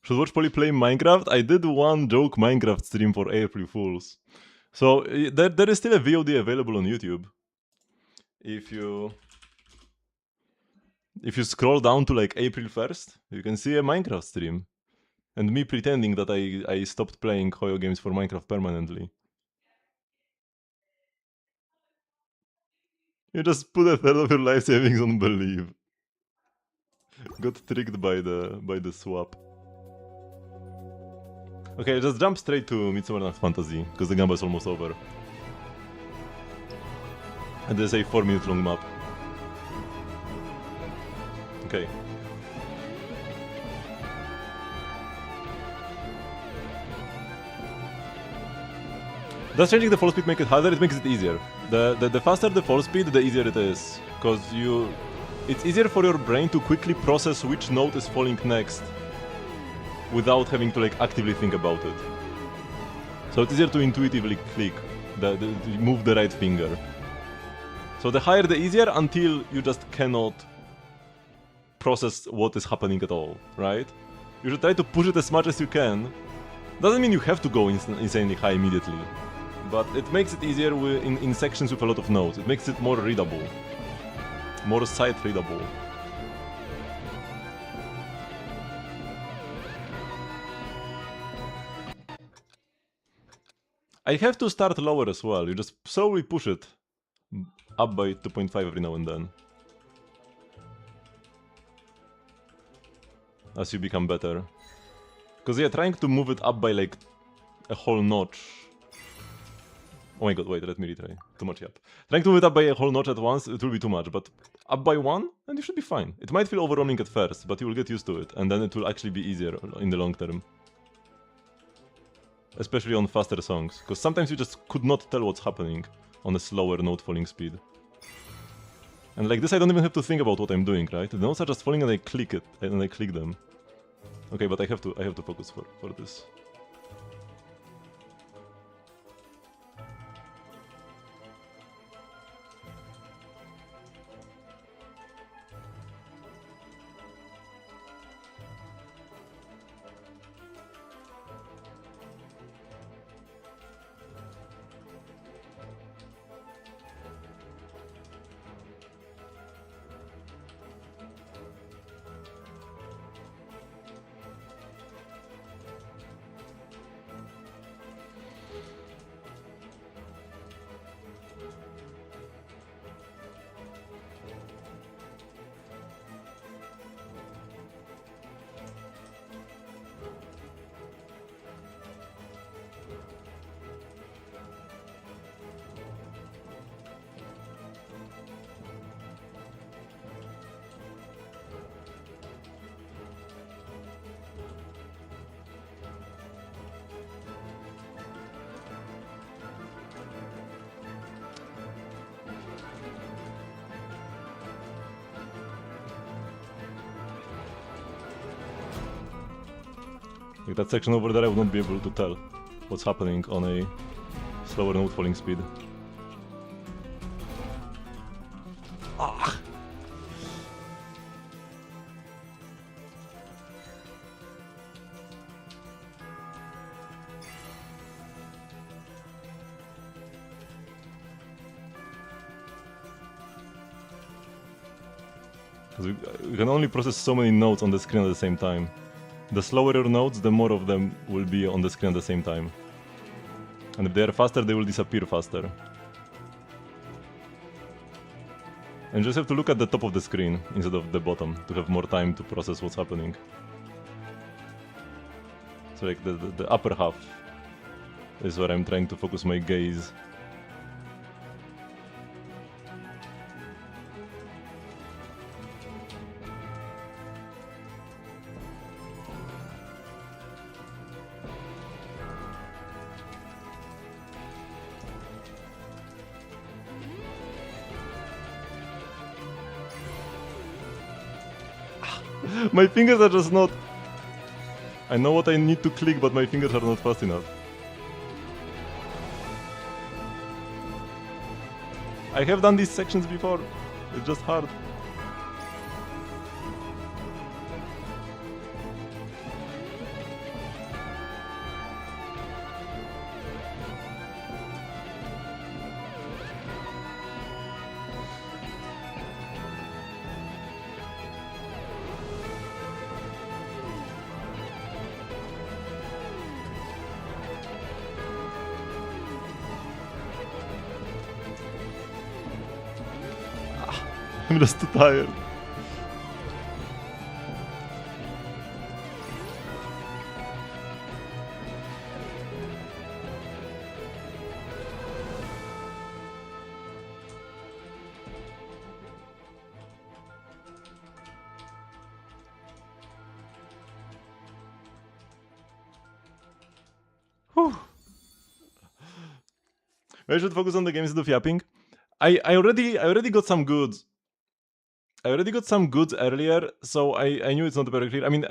Should watch Polly play Minecraft? I did one joke Minecraft stream for April Fools. So there is still a VOD available on YouTube. If you scroll down to like April 1st, you can see a Minecraft stream. And me pretending that I stopped playing Hoyo games for Minecraft permanently. You just put a third of your life savings on Believe. Got tricked by the swap. Okay, just jump straight to Midsummer Night's Fantasy, because the gamble is almost over. And there's a 4-minute long map. Okay. Does changing the fall speed make it harder? It makes it easier. The faster the fall speed, the easier it is. Because it's easier for your brain to quickly process which node is falling next without having to like actively think about it. So it's easier to intuitively click, move the right finger. So the higher the easier until you just cannot process what is happening at all, right? You should try to push it as much as you can. Doesn't mean you have to go insanely high immediately, but it makes it easier in sections with a lot of nodes. It makes it more readable, more sight readable. I have to start lower as well. You just slowly push it up by 2.5 every now and then. As you become better. Because yeah, trying to move it up by like a whole notch. Oh my god, wait, let me retry. Too much up. Trying to move it up by a whole notch at once, it will be too much, but up by one, and you should be fine. It might feel overwhelming at first, but you will get used to it, and then it will actually be easier in the long term. Especially on faster songs, because sometimes you just could not tell what's happening on a slower note falling speed. And like this I don't even have to think about what I'm doing, right? The notes are just falling and I click it, and I click them. Okay, but I have to focus for this. Like that section over there, I would not be able to tell what's happening on a slower node falling speed. Ah! We can only process so many nodes on the screen at the same time. The slower your nodes, the more of them will be on the screen at the same time. And if they are faster, they will disappear faster. And you just have to look at the top of the screen instead of the bottom to have more time to process what's happening. So like the upper half is where I'm trying to focus my gaze. My fingers are just not... I know what I need to click, but my fingers are not fast enough. I have done these sections before. It's just hard. I'm just too tired. Whew. I should focus on the game instead of yapping. I already got some goods. I already got some goods earlier, so I knew it's not very clear. I mean,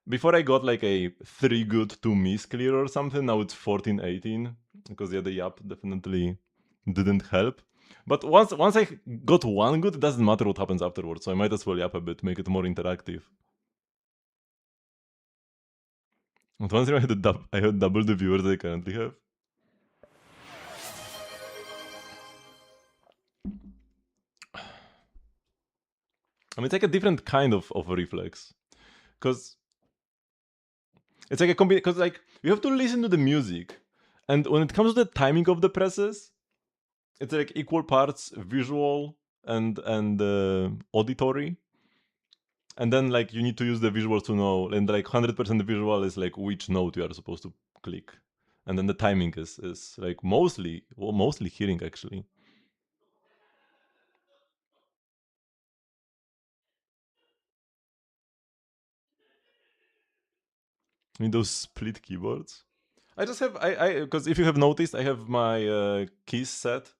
before I got like a 3 good 2 miss clear or something, now it's 14-18. Because yeah, the yap definitely didn't help. But once I got 1 good, it doesn't matter what happens afterwards, so I might as well yap a bit, make it more interactive. But once I had double the viewers I currently have. I mean, it's like a different kind of reflex. Because it's like a combination, because like, you have to listen to the music. And when it comes to the timing of the presses, it's like equal parts visual and auditory. And then like you need to use the visuals to know, and like 100% visual is like which note you are supposed to click. And then the timing is like mostly hearing actually. I mean those split keyboards. I just have because if you have noticed, I have my keys set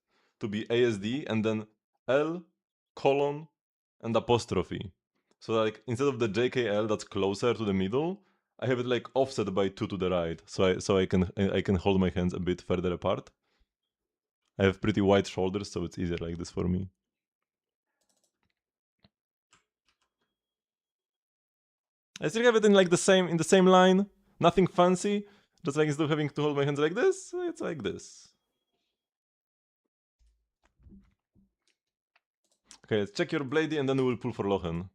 to be ASD and then L, colon, and apostrophe. So like instead of the JKL that's closer to the middle, I have it like offset by 2 to the right, so I can hold my hands a bit further apart. I have pretty wide shoulders, so it's easier like this for me. I still have it in like the same line, nothing fancy. Just like instead of having to hold my hands like this, it's like this. Okay, let's check your Blady and then we will pull for Lochen.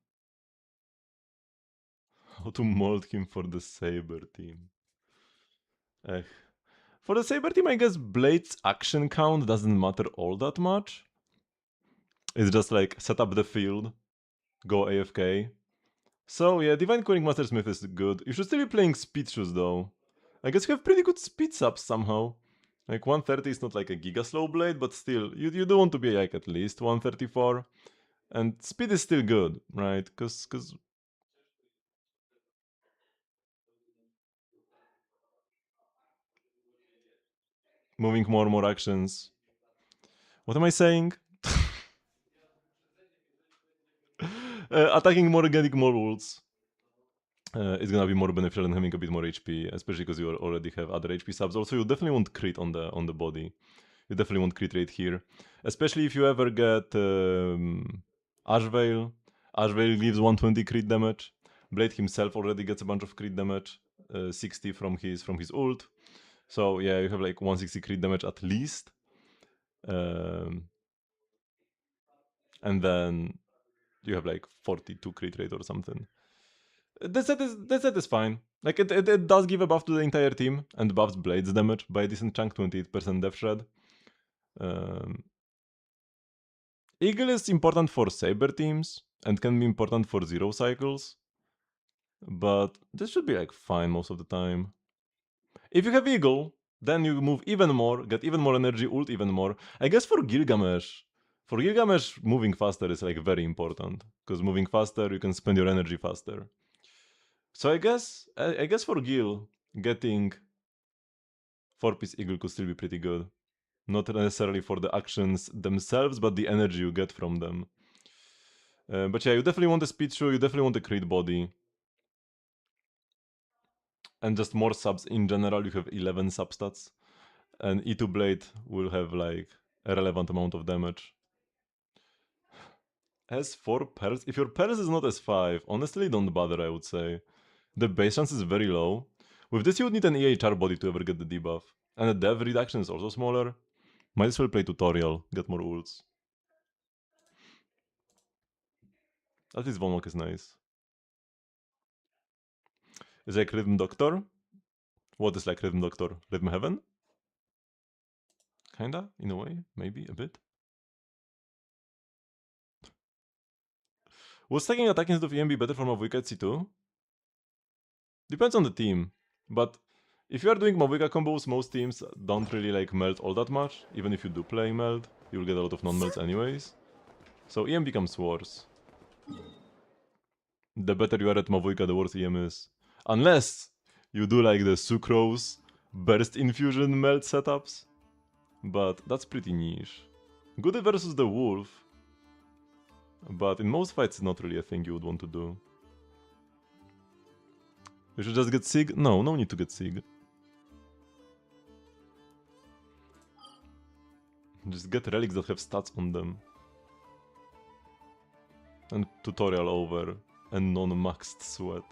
How to mold him for the Saber team. For the Saber team, I guess Blade's action count doesn't matter all that much. It's just like set up the field, go AFK. So yeah, Divine Querying Master Smith is good. You should still be playing Speed Shoes though. I guess you have pretty good speed subs somehow. Like 130 is not like a giga slow blade, but still, you do want to be like at least 134. And speed is still good, right? Cause moving more actions. What am I saying? Attacking more organic modules. it's gonna be more beneficial than having a bit more HP, especially because you already have other HP subs. Also, you definitely want crit on the body. You definitely want crit rate here, especially if you ever get Ash Veil. Ash Veil gives 120 crit damage. Blade himself already gets a bunch of crit damage, 60 from his ult. So yeah, you have like 160 crit damage at least. And then you have like 42 crit rate or something. That set is fine. Like it does give a buff to the entire team and buffs Blade's damage by a decent chunk, 28% death shred. Eagle is important for Saber teams and can be important for zero cycles. But this should be like fine most of the time. If you have Eagle, then you move even more, get even more energy, ult even more. I guess for Gilgamesh, moving faster is like very important. Because moving faster, you can spend your energy faster. So I guess for Gil, getting 4-piece Eagle could still be pretty good. Not necessarily for the actions themselves, but the energy you get from them. But yeah, you definitely want a speed shoe, you definitely want a crit body. And just more subs in general, you have 11 substats. And E2 Blade will have like a relevant amount of damage. S4 Pulse, if your Pulse is not S5, honestly don't bother, I would say. The base chance is very low. With this you would need an EHR body to ever get the debuff. And the dev reduction is also smaller. Might as well play tutorial, get more ults. At least Vonok is nice. Is like Rhythm Doctor? What is like Rhythm Doctor? Rhythm Heaven? Kinda, in a way, maybe, a bit. Was stacking attack instead of EMB better for Mavuika at C2? Depends on the team, but if you are doing Mavuika combos, most teams don't really like meld all that much. Even if you do play meld, you'll get a lot of non-melds anyways. So EM becomes worse. The better you are at Mavuika, the worse EM is. Unless you do like the Sucrose burst infusion meld setups. But that's pretty niche. Good versus the Wolf. But in most fights, it's not really a thing you would want to do. You should just get Sig? No, no need to get Sig. Just get relics that have stats on them. And tutorial over. And non-maxed sweat.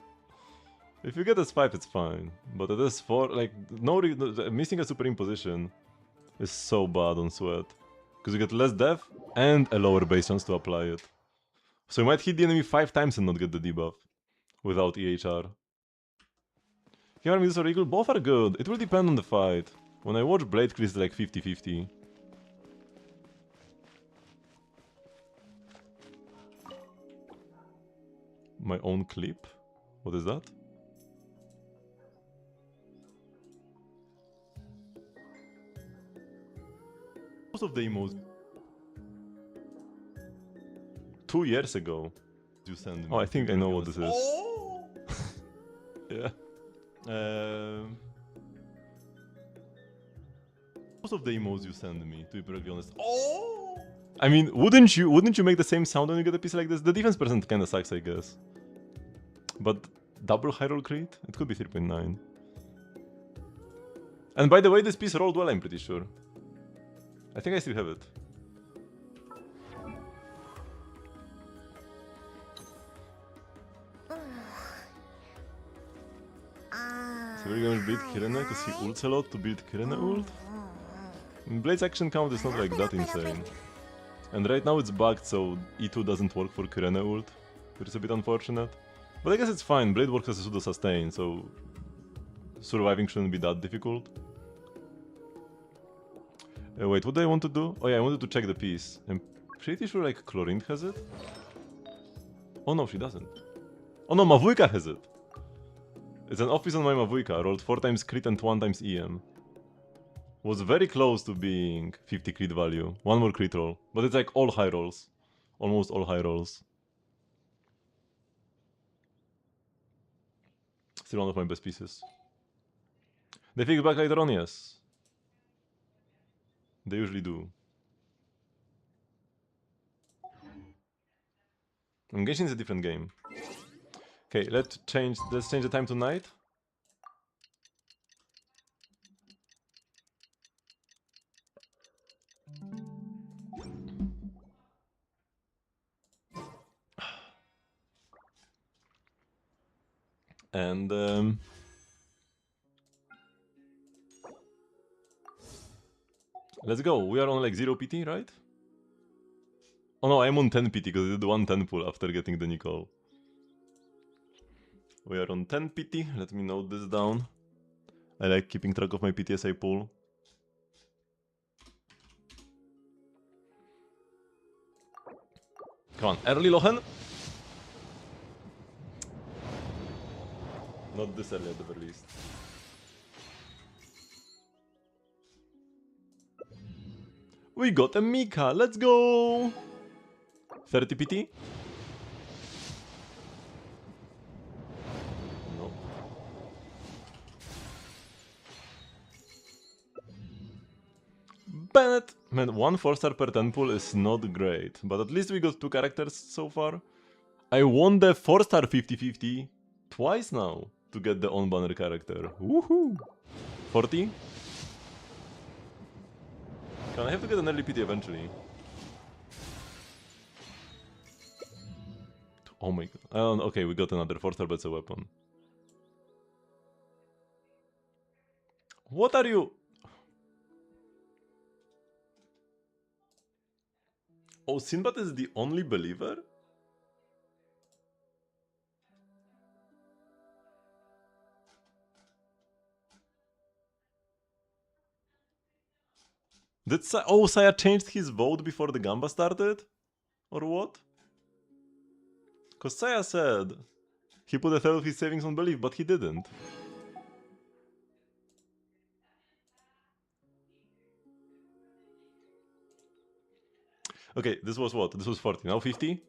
If you get S5, it's fine. But at S4, like, missing a superimposition is so bad on sweat. Because you get less death and a lower base chance to apply it. So you might hit the enemy 5 times and not get the debuff. Without EHR. Here, Midas or Eagle, both are good. It will depend on the fight. When I watch Blade Chris, it's like 50-50. My own clip? What is that? Most of the emotes 2 years ago. You send me. Oh, I think I know what this is. Oh! Yeah. Most of the emotes you send me, to be perfectly honest. Oh! I mean, wouldn't you make the same sound when you get a piece like this? The defense percent kinda sucks, I guess. But double high roll crit? It could be 3.9. And by the way, this piece rolled well, I'm pretty sure. I think I still have it. So we're gonna beat Kirene because he ults a lot to build Kirene ult? Blade's action count is not like that insane. And right now it's bugged, so E2 doesn't work for Kirene ult, which is a bit unfortunate. But I guess it's fine, Blade works as a pseudo sustain, so surviving shouldn't be that difficult. Wait, what do I want to do? Oh yeah, I wanted to check the piece. I'm pretty sure like Chlorine has it. Oh no, she doesn't. Oh no, Mavuika has it! It's an off piece on my Mavuika, rolled 4 times crit and 1 times EM. Was very close to being 50 crit value. 1 more crit roll. But it's like all high rolls. Almost all high rolls. Still one of my best pieces. They fix back later on, yes. They usually do. And Genshin is a different game. Okay, let's change the time to night. And let's go. We are on like 0 PT, right? Oh no, I'm on 10 PT because I did one 10 pull after getting the Nicole. We are on 10 PT. Let me note this down. I like keeping track of my PT as I pull. Come on, early Lochen? Not this early at the very least. We got a Mika, let's go! 30 PT? No. Bennett! Man, 1 4-star per 10 pull is not great, but at least we got 2 characters so far. I won the 4-star 50-50 twice now to get the on-banner character. Woohoo! 40? Can I have to get an early PT eventually? Oh my god. Okay, we got another 4-star, but it's a weapon. What are you? Oh, Sinbad is the only believer? Did Saya changed his vote before the Gamba started? Or what? Cause Saya said he put a third of his savings on belief, but he didn't. Okay, this was what? This was 40, now 50?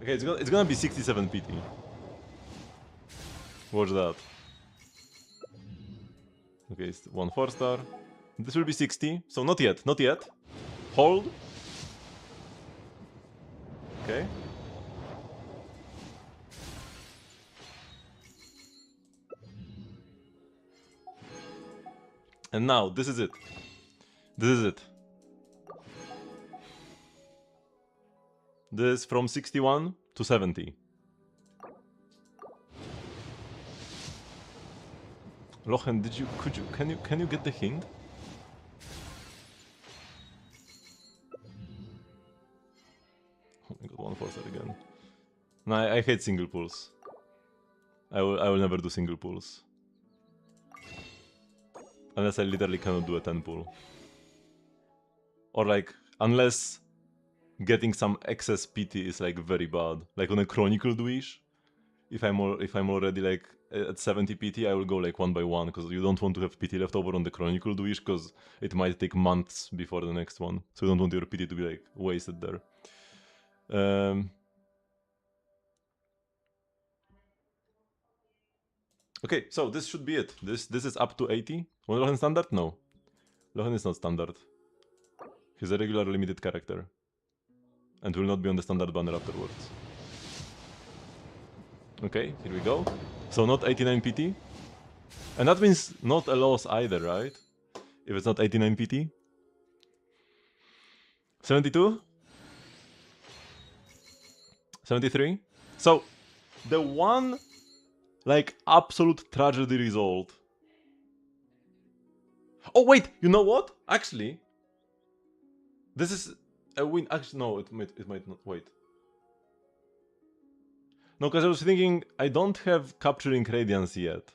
Okay, it's gonna be 67 PT. Watch that. Okay, it's 1 4-star. This will be 60, so not yet, not yet. Hold. Okay. And now, this is it. This is it. This from 61 to 70. Lochen, can you get the hint? Oh my god, 1 4-star again. No, I hate single pulls. I will never do single pulls. Unless I literally cannot do a 10 pull. Or like, unless getting some excess PT is like very bad. Like on a Chronicle Duish, if I'm already like at 70 PT, I will go like 1 by 1 because you don't want to have PT left over on the Chronicle Duish because it might take months before the next one. So you don't want your PT to be like wasted there. Okay, so this should be it. This is up to 80. Was Lohen standard? No. Lohen is not standard. He's a regular limited character. And will not be on the standard banner afterwards. Okay, here we go. So not 89 PT. And that means not a loss either, right? If it's not 89 PT. 72? 73? So, the one, like, absolute tragedy result. Oh wait, you know what? Actually, this is a win. Actually, no, it might not. Wait. No, because I was thinking I don't have capturing Radiance yet.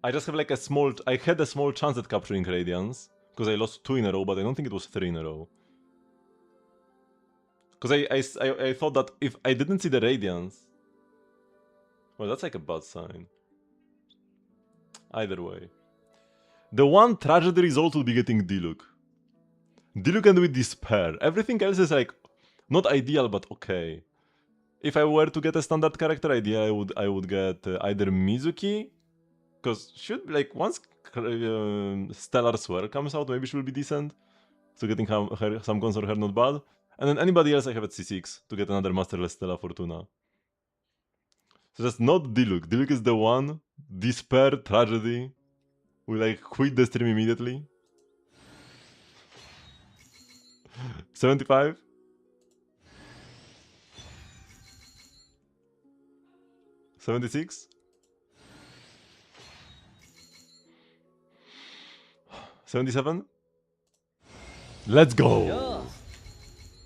I just have like a small... I had a small chance at capturing Radiance. Because I lost 2 in a row, but I don't think it was 3 in a row. Because I thought that if I didn't see the Radiance... Well, that's like a bad sign. Either way. The one tragedy result will be getting Diluc. Diluc and with Despair. Everything else is like... Not ideal, but okay. If I were to get a standard character idea, I would get either Mizuki, because should like once Stellar Swear comes out, maybe she will be decent. So getting some cons for her not bad. And then anybody else I have at C6 to get another Masterless Stella Fortuna. So that's not Diluc. Diluc is the one. Despair, tragedy. We like quit the stream immediately. 75? $76? 77? Let's go! よう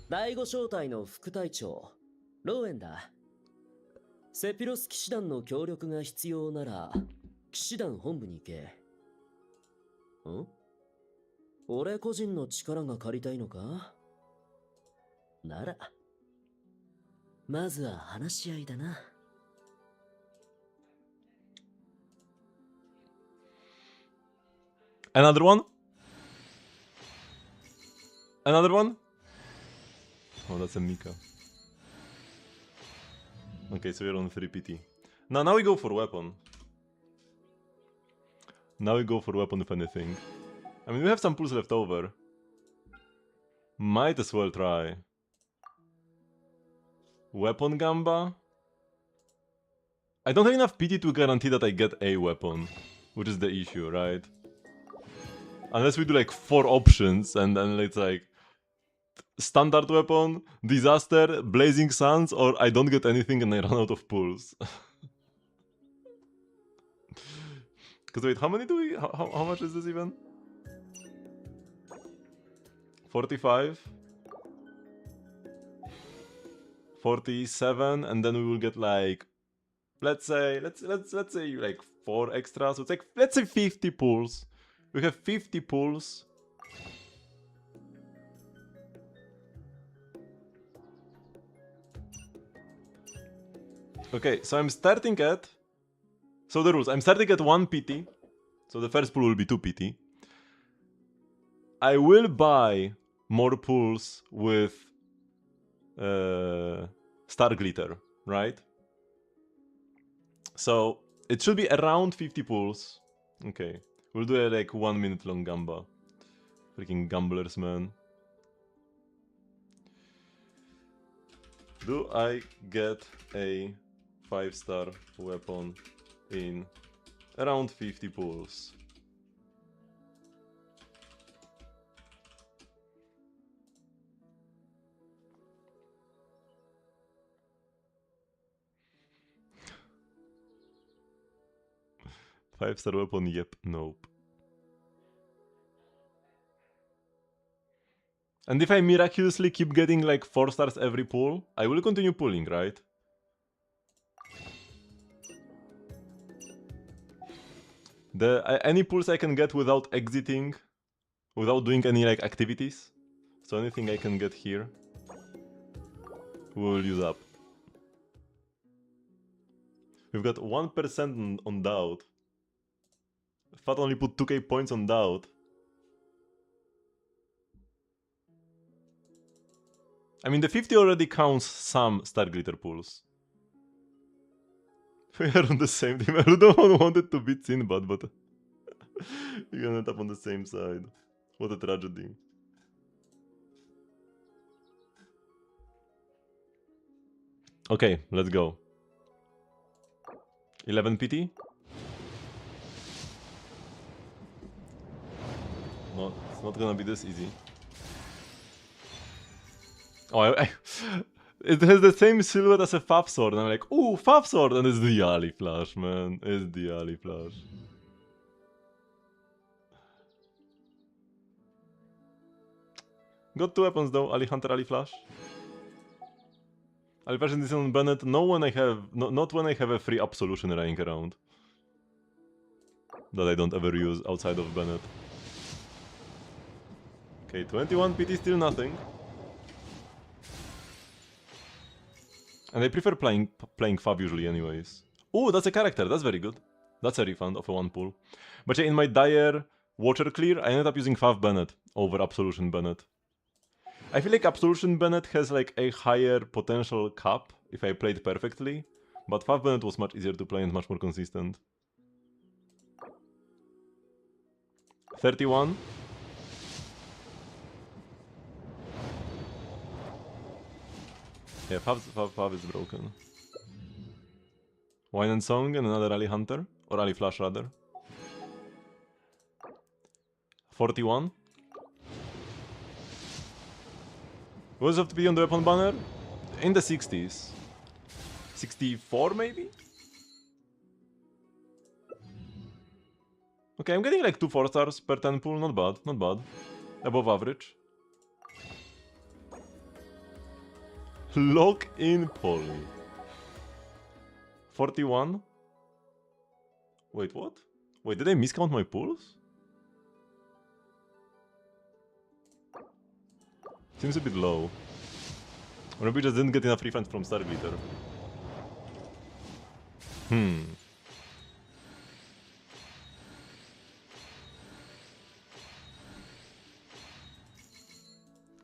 第五小隊の副隊長ローエンだ。セピロス騎士団の協力が必要なら騎士団本部に行け。ん？俺個人の力が借りたいのか？ならまずは話し合いだな。Another one? Another one? Oh, that's a Mika. Okay, so we're on 3 PT. Now we go for weapon. Now we go for weapon if anything. I mean, we have some pulls left over. Might as well try. Weapon Gamba? I don't have enough PT to guarantee that I get a weapon. Which is the issue, right? Unless we do like 4 options and then it's like standard weapon, disaster, blazing suns, or I don't get anything and I run out of pulls. Cause wait, how many do we? How much is this even? 45, 47, and then we will get like, let's say like 4 extra. So it's like, let's say 50 pulls. We have 50 pulls. Okay, so I'm starting at... So the rules, I'm starting at 1 PT. So the first pull will be 2 PT. I will buy more pulls with Star Glitter, right? So it should be around 50 pulls. Okay, we'll do a like 1 minute long gamba. Freaking gamblers, man. Do I get a 5-star weapon in around 50 pulls? Five-star weapon, yep, nope. And if I miraculously keep getting like 4 stars every pull, I will continue pulling, right? Any pulls I can get without exiting, without doing any like activities. So anything I can get here, we will use up. We've got 1% on doubt. Fat only put 2k points on doubt. I mean, the 50 already counts some Star Glitter pulls. We are on the same team. I don't want it to beat Sinbad, but we're gonna end up on the same side. What a tragedy. Okay, let's go. 11 PT? No, it's not gonna be this easy. Oh, it has the same silhouette as a Fab Sword, and I'm like, ooh, Fab Sword, and it's the Ali Flash, man. It's the Ali Flash. Got 2 weapons though, Ali Hunter, Ali Flash. Ali Flash is on Bennett, not when I have a free Absolution lying around. That I don't ever use outside of Bennett. Okay, 21 PT, still nothing. And I prefer playing Fab usually anyways. Oh, that's a character, that's very good. That's a refund of a 1 pull. But yeah, in my dire Watcher clear, I ended up using Fab Bennett over Absolution Bennett. I feel like Absolution Bennett has like a higher potential cap if I played perfectly, but Fab Bennett was much easier to play and much more consistent. 31. Yeah, Fav is broken. Wine and Song and another Rally Hunter. Or Rally Flash rather. 41. What does it have to be on the weapon banner? In the 60s. 64 maybe? Okay, I'm getting like 2 4-stars per 10 pull, not bad, not bad. Above average. Lock in Poly. 41. Wait, what? Wait, did I miscount my pulls? Seems a bit low. Or maybe just didn't get enough refunds from Star Glitter.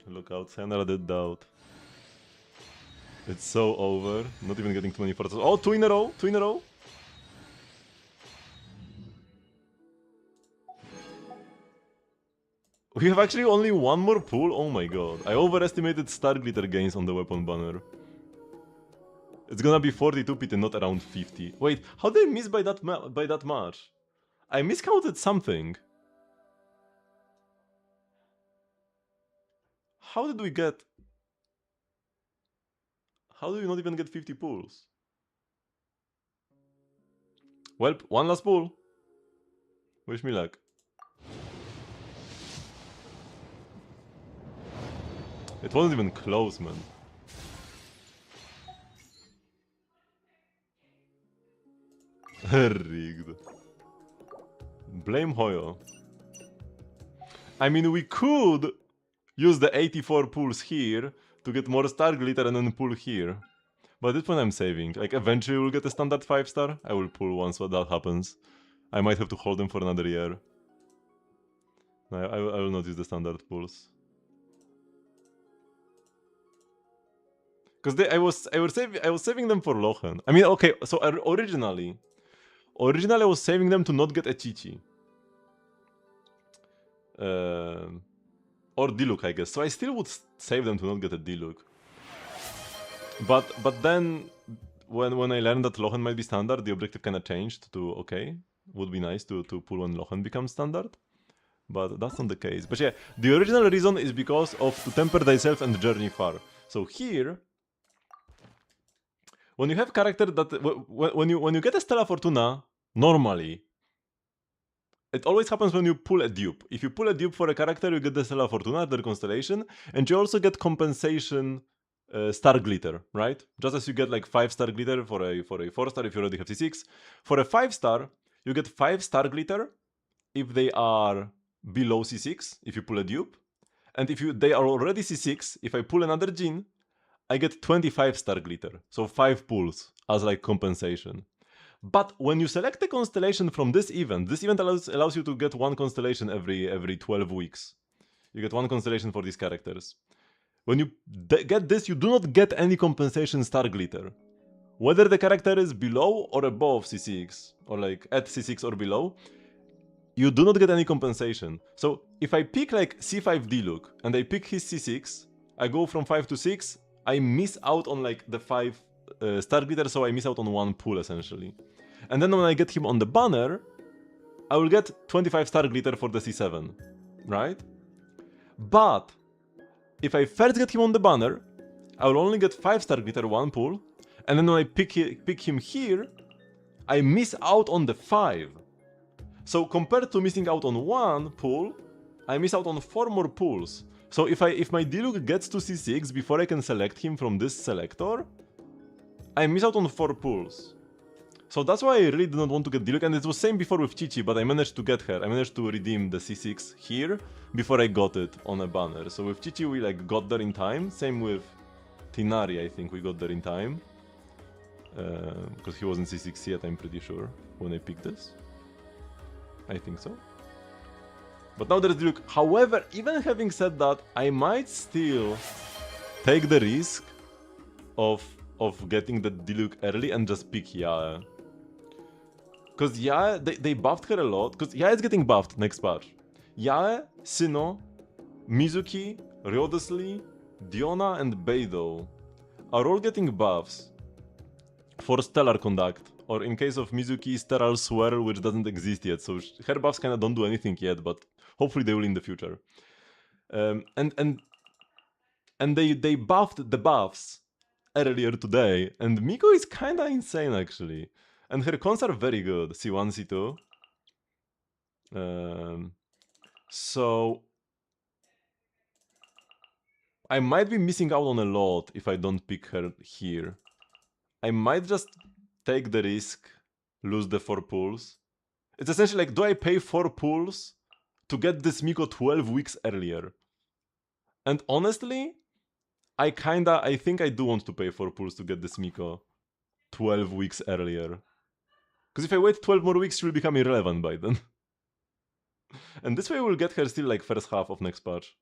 Look out, Senra did doubt. It's so over. Not even getting too many forces. Oh, 2 in a row! 2 in a row! We have actually only 1 more pull? Oh my god. I overestimated Star Glitter gains on the weapon banner. It's gonna be 42 PT, not around 50. Wait, how did I miss by that much? I miscounted something. How did we get... How do you not even get 50 pulls? Well, 1 last pull. Wish me luck. It wasn't even close, man. Rigged. Blame Hoyo. I mean, we could use the 84 pulls here to get more Star Glitter and then pull here. But at this point I'm saving. Like, eventually we'll get a standard 5-star. I will pull once that happens. I might have to hold them for another year. No, I will not use the standard pulls. Because I was saving them for Lochen. I mean, okay, so originally I was saving them to not get a Chichi. Or Diluc, I guess. So I still would save them to not get a Diluc. But then, when I learned that Lochen might be standard, the objective kinda changed to, okay, would be nice to pull when Lochen becomes standard. But that's not the case. But yeah, the original reason is because of to temper thyself and journey far. So here, when you have character that when you get a Stella Fortuna, normally, it always happens when you pull a dupe. If you pull a dupe for a character, you get the Stella Fortuna, their constellation, and you also get compensation Star Glitter, right? Just as you get like 5-star glitter for a 4-star if you already have C6. For a 5-star, you get 5-star glitter if they are below C6, if you pull a dupe. And if they are already C6, if I pull another Jin, I get 25-star glitter. So 5 pulls as like compensation. But when you select a constellation from this event allows you to get 1 constellation every 12 weeks. You get 1 constellation for these characters. When you get this, you do not get any compensation Star Glitter. Whether the character is below or above C6, or like at C6 or below, you do not get any compensation. So if I pick like C5 Diluc and I pick his C6, I go from 5 to 6, I miss out on like the 5 Star Glitter, so I miss out on 1 pull essentially. And then when I get him on the banner, I will get 25 Star Glitter for the C7, right? But if I first get him on the banner, I will only get 5-star glitter 1 pull, and then when I pick him here, I miss out on the 5. So compared to missing out on 1 pull, I miss out on 4 more pulls. So if my Diluc gets to C6 before I can select him from this selector, I miss out on 4 pulls. So that's why I really did not want to get Diluc, and it was same before with Chichi, but I managed to get her. I managed to redeem the C6 here before I got it on a banner. So with Chichi we like got there in time. Same with Tinari, I think we got there in time. Because he wasn't C6 yet, I'm pretty sure, when I picked this. I think so. But now there's Diluc. However, even having said that, I might still take the risk of getting the Diluc early and just pick Yae. Because Yae, they buffed her a lot. Because Yae is getting buffed next patch. Yae, Sinnoh, Mizuki, Ryodosley, Diona, and Beidou are all getting buffs for Stellar Conduct, or in case of Mizuki, Sterile Swirl, which doesn't exist yet, so her buffs kinda don't do anything yet, but hopefully they will in the future. And they buffed the buffs earlier today, and Miko is kinda insane actually. And her cons are very good, C1, C2. So I might be missing out on a lot if I don't pick her here. I might just take the risk, lose the 4 pulls. It's essentially like, do I pay 4 pulls to get this Miko 12 weeks earlier? And honestly, I think I do want to pay 4 pulls to get this Miko 12 weeks earlier. Because if I wait 12 more weeks, she will become irrelevant by then. And this way we'll get her still like first half of next patch.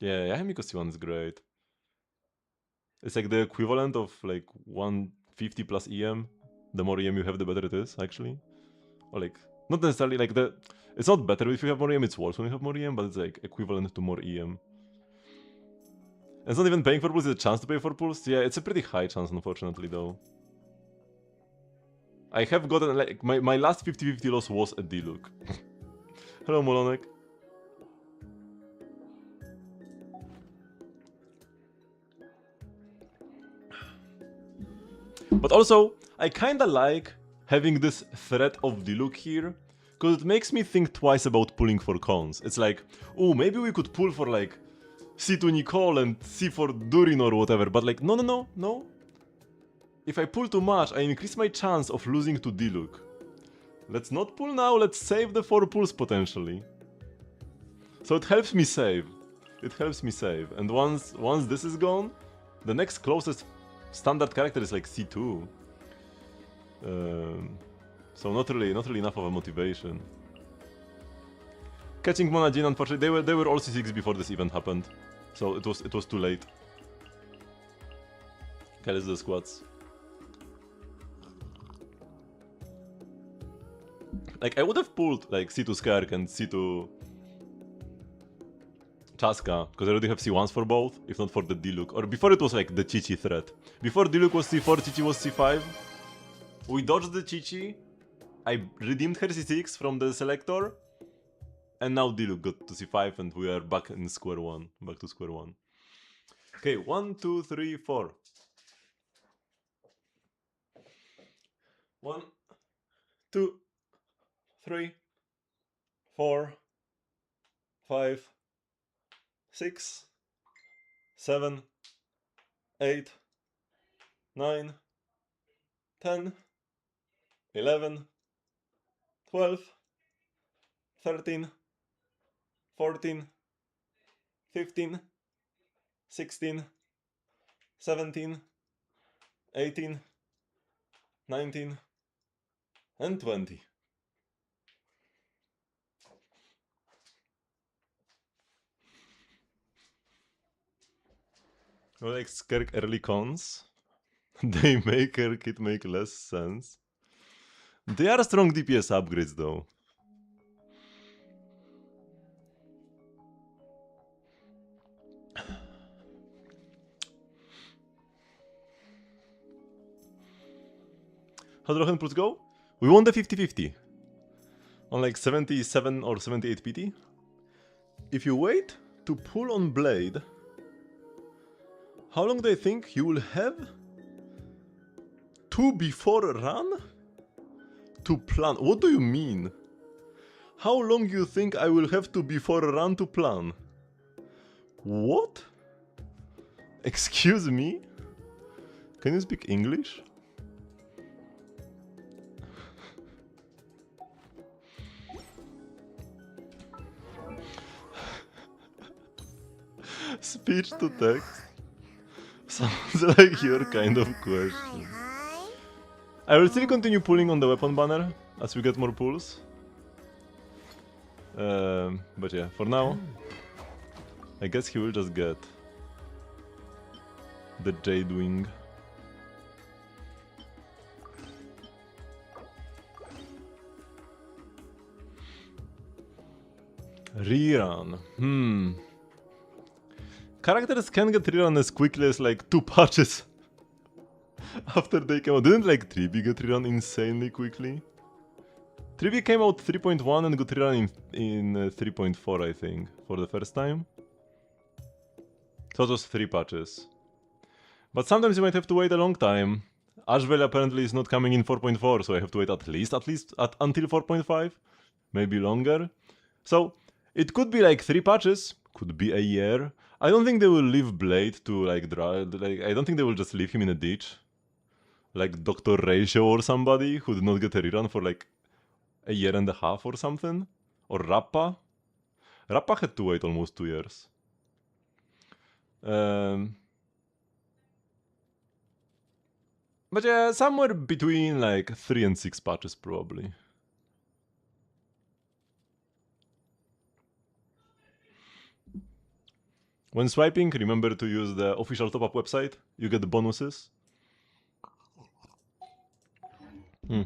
Yeah, Miko C1 is great. It's like the equivalent of like 150 plus EM. The more EM you have, the better it is, actually. Or like, not necessarily like the... It's not better if you have more EM, it's worse when you have more EM, but it's like equivalent to more EM. And it's not even paying for pulls, it's a chance to pay for pulls. Yeah, it's a pretty high chance, unfortunately, though. I have gotten, like, my last 50-50 loss was a D-Look. Hello, Molonek. But also, I kinda like having this threat of D-Look here, because it makes me think twice about pulling for cons. It's like, oh, maybe we could pull for like C to Nicole and C for Durin or whatever, but like, no. If I pull too much, I increase my chance of losing to D-Look. Let's not pull now, let's save the 4 pulls potentially. So it helps me save. And once this is gone, the next closest standard character is like C2. So not really enough of a motivation. Catching Monajin, unfortunately, they were all C6 before this event happened. So it was too late. Okay, let's do the squats. Like, I would have pulled like C2 Skerk and C2 Chaska, because I already have C1s for both, if not for the D-Look. Or before it was like the Chichi threat. Before D-Look was C4, Chichi was C5. We dodged the Chichi. I redeemed her C6 from the selector. And now D-Look got to C5 and we are back in square one. Back to square one. Okay, 1, 2, 3, 4. 1, 2, 3, 4, 5, 6, 7, 8, 9, 10, 11, 12, 13, 14, 15, 16, 17, 18, 19, and 20. Well, like Skerk early cons, they make her kit make less sense. They are strong DPS upgrades though. How do Rohan pulls go? We won the 50-50. On like 77 or 78 PT. If you wait to pull on Blade, how long do I think you will have to before run to plan? What do you mean? How long you think I will have to before run to plan? What? Excuse me? Can you speak English? Speech to text? Sounds like your kind of question. I will still continue pulling on the weapon banner as we get more pulls. But yeah, for now, I guess he will just get the Jade Wing. Rerun. characters can get rerun as quickly as like 2 patches after they came out. Didn't like 3B get rerun insanely quickly? 3B came out 3.1 and got rerun in 3.4, I think, for the first time. So it was 3 patches. But sometimes you might have to wait a long time. Ashvale apparently is not coming in 4.4, so I have to wait at least until 4.5, maybe longer. So it could be like 3 patches, could be a year. I don't think they will leave Blade to like I don't think they will just leave him in a ditch, like Dr. Ratio or somebody who did not get a rerun for like a year and a half or something, or Rappa. Rappa had to wait almost 2 years. But yeah, somewhere between like 3 and 6 patches probably. When swiping, remember to use the official top-up website. You get the bonuses.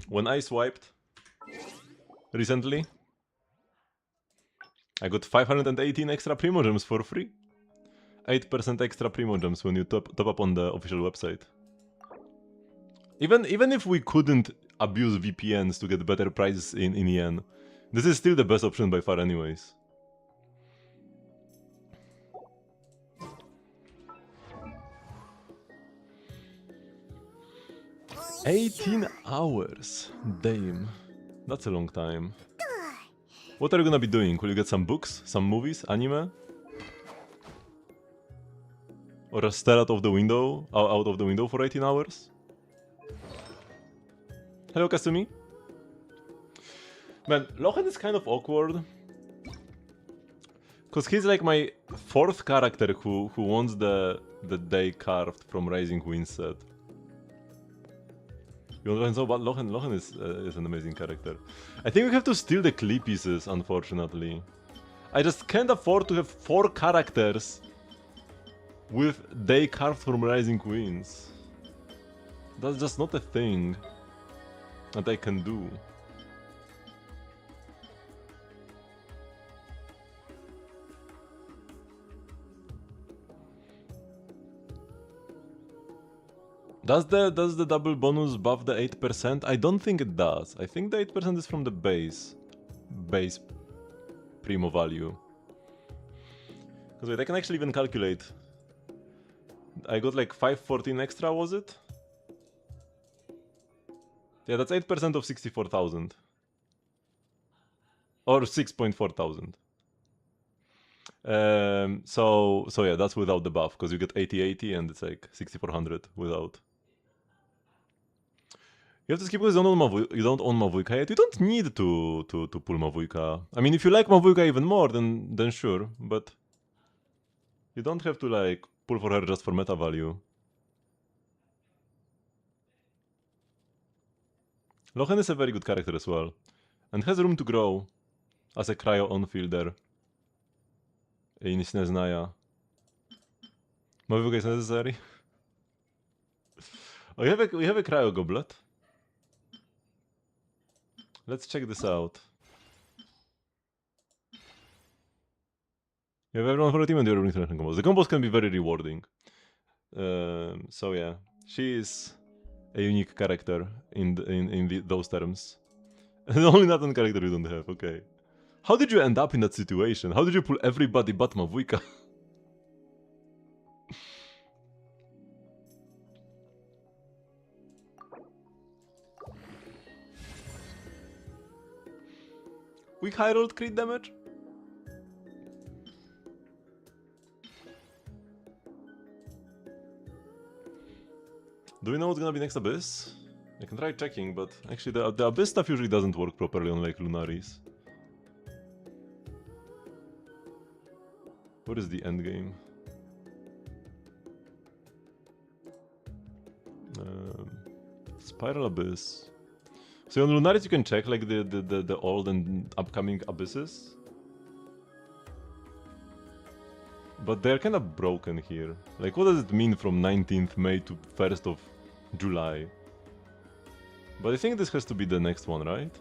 When I swiped recently, I got 518 extra Primogems for free. 8% extra Primogems when you top up on the official website. Even if we couldn't abuse VPNs to get better prices in yen, this is still the best option by far anyways. $18 hours. Damn. That's a long time. What are you gonna be doing? Will you get some books? Some movies? Anime? Or a stare out of the window for 18 hours? Hello, Kasumi. Man, Lochen is kind of awkward. Cause he's like my 4th character who wants the day carved from Rising Wind set. You want Lochen so bad? Lochen is an amazing character. I think we have to steal the Klee pieces, unfortunately. I just can't afford to have 4 characters with day carved from Rising Winds. That's just not a thing that I can do. Does the double bonus buff the 8%? I don't think it does. I think the 8% is from the base primo value. Because wait, I can actually even calculate. I got like 514 extra, was it? Yeah, that's 8% of 64,000. Or 6.4 thousand. So yeah, that's without the buff, because you get 80/80 and it's like 6400 without. You have to skip because you don't own Mavujka yet. You don't need to pull Mavujka. I mean, if you like Mavujka even more, then sure, but you don't have to like pull for her just for meta value. Lochen is a very good character as well, and has room to grow as a cryo on-fielder. I nic nie znaja. Mavujka is necessary. Oh, we have a cryo goblet. Let's check this out. You have everyone for a team and you're international combos. The combos can be very rewarding. So yeah, she is a unique character in those terms. And only Nathan character you don't have, okay. How did you end up in that situation? How did you pull everybody but Mavujka? Weak high rolled crit damage? Do we know what's gonna be next Abyss? I can try checking, but actually the Abyss stuff usually doesn't work properly on like Lunaris. What is the end game? Spiral Abyss. So on Lunaris you can check like the old and upcoming abysses. But they're kind of broken here. Like what does it mean from 19th May to 1st of July? But I think this has to be the next one, right?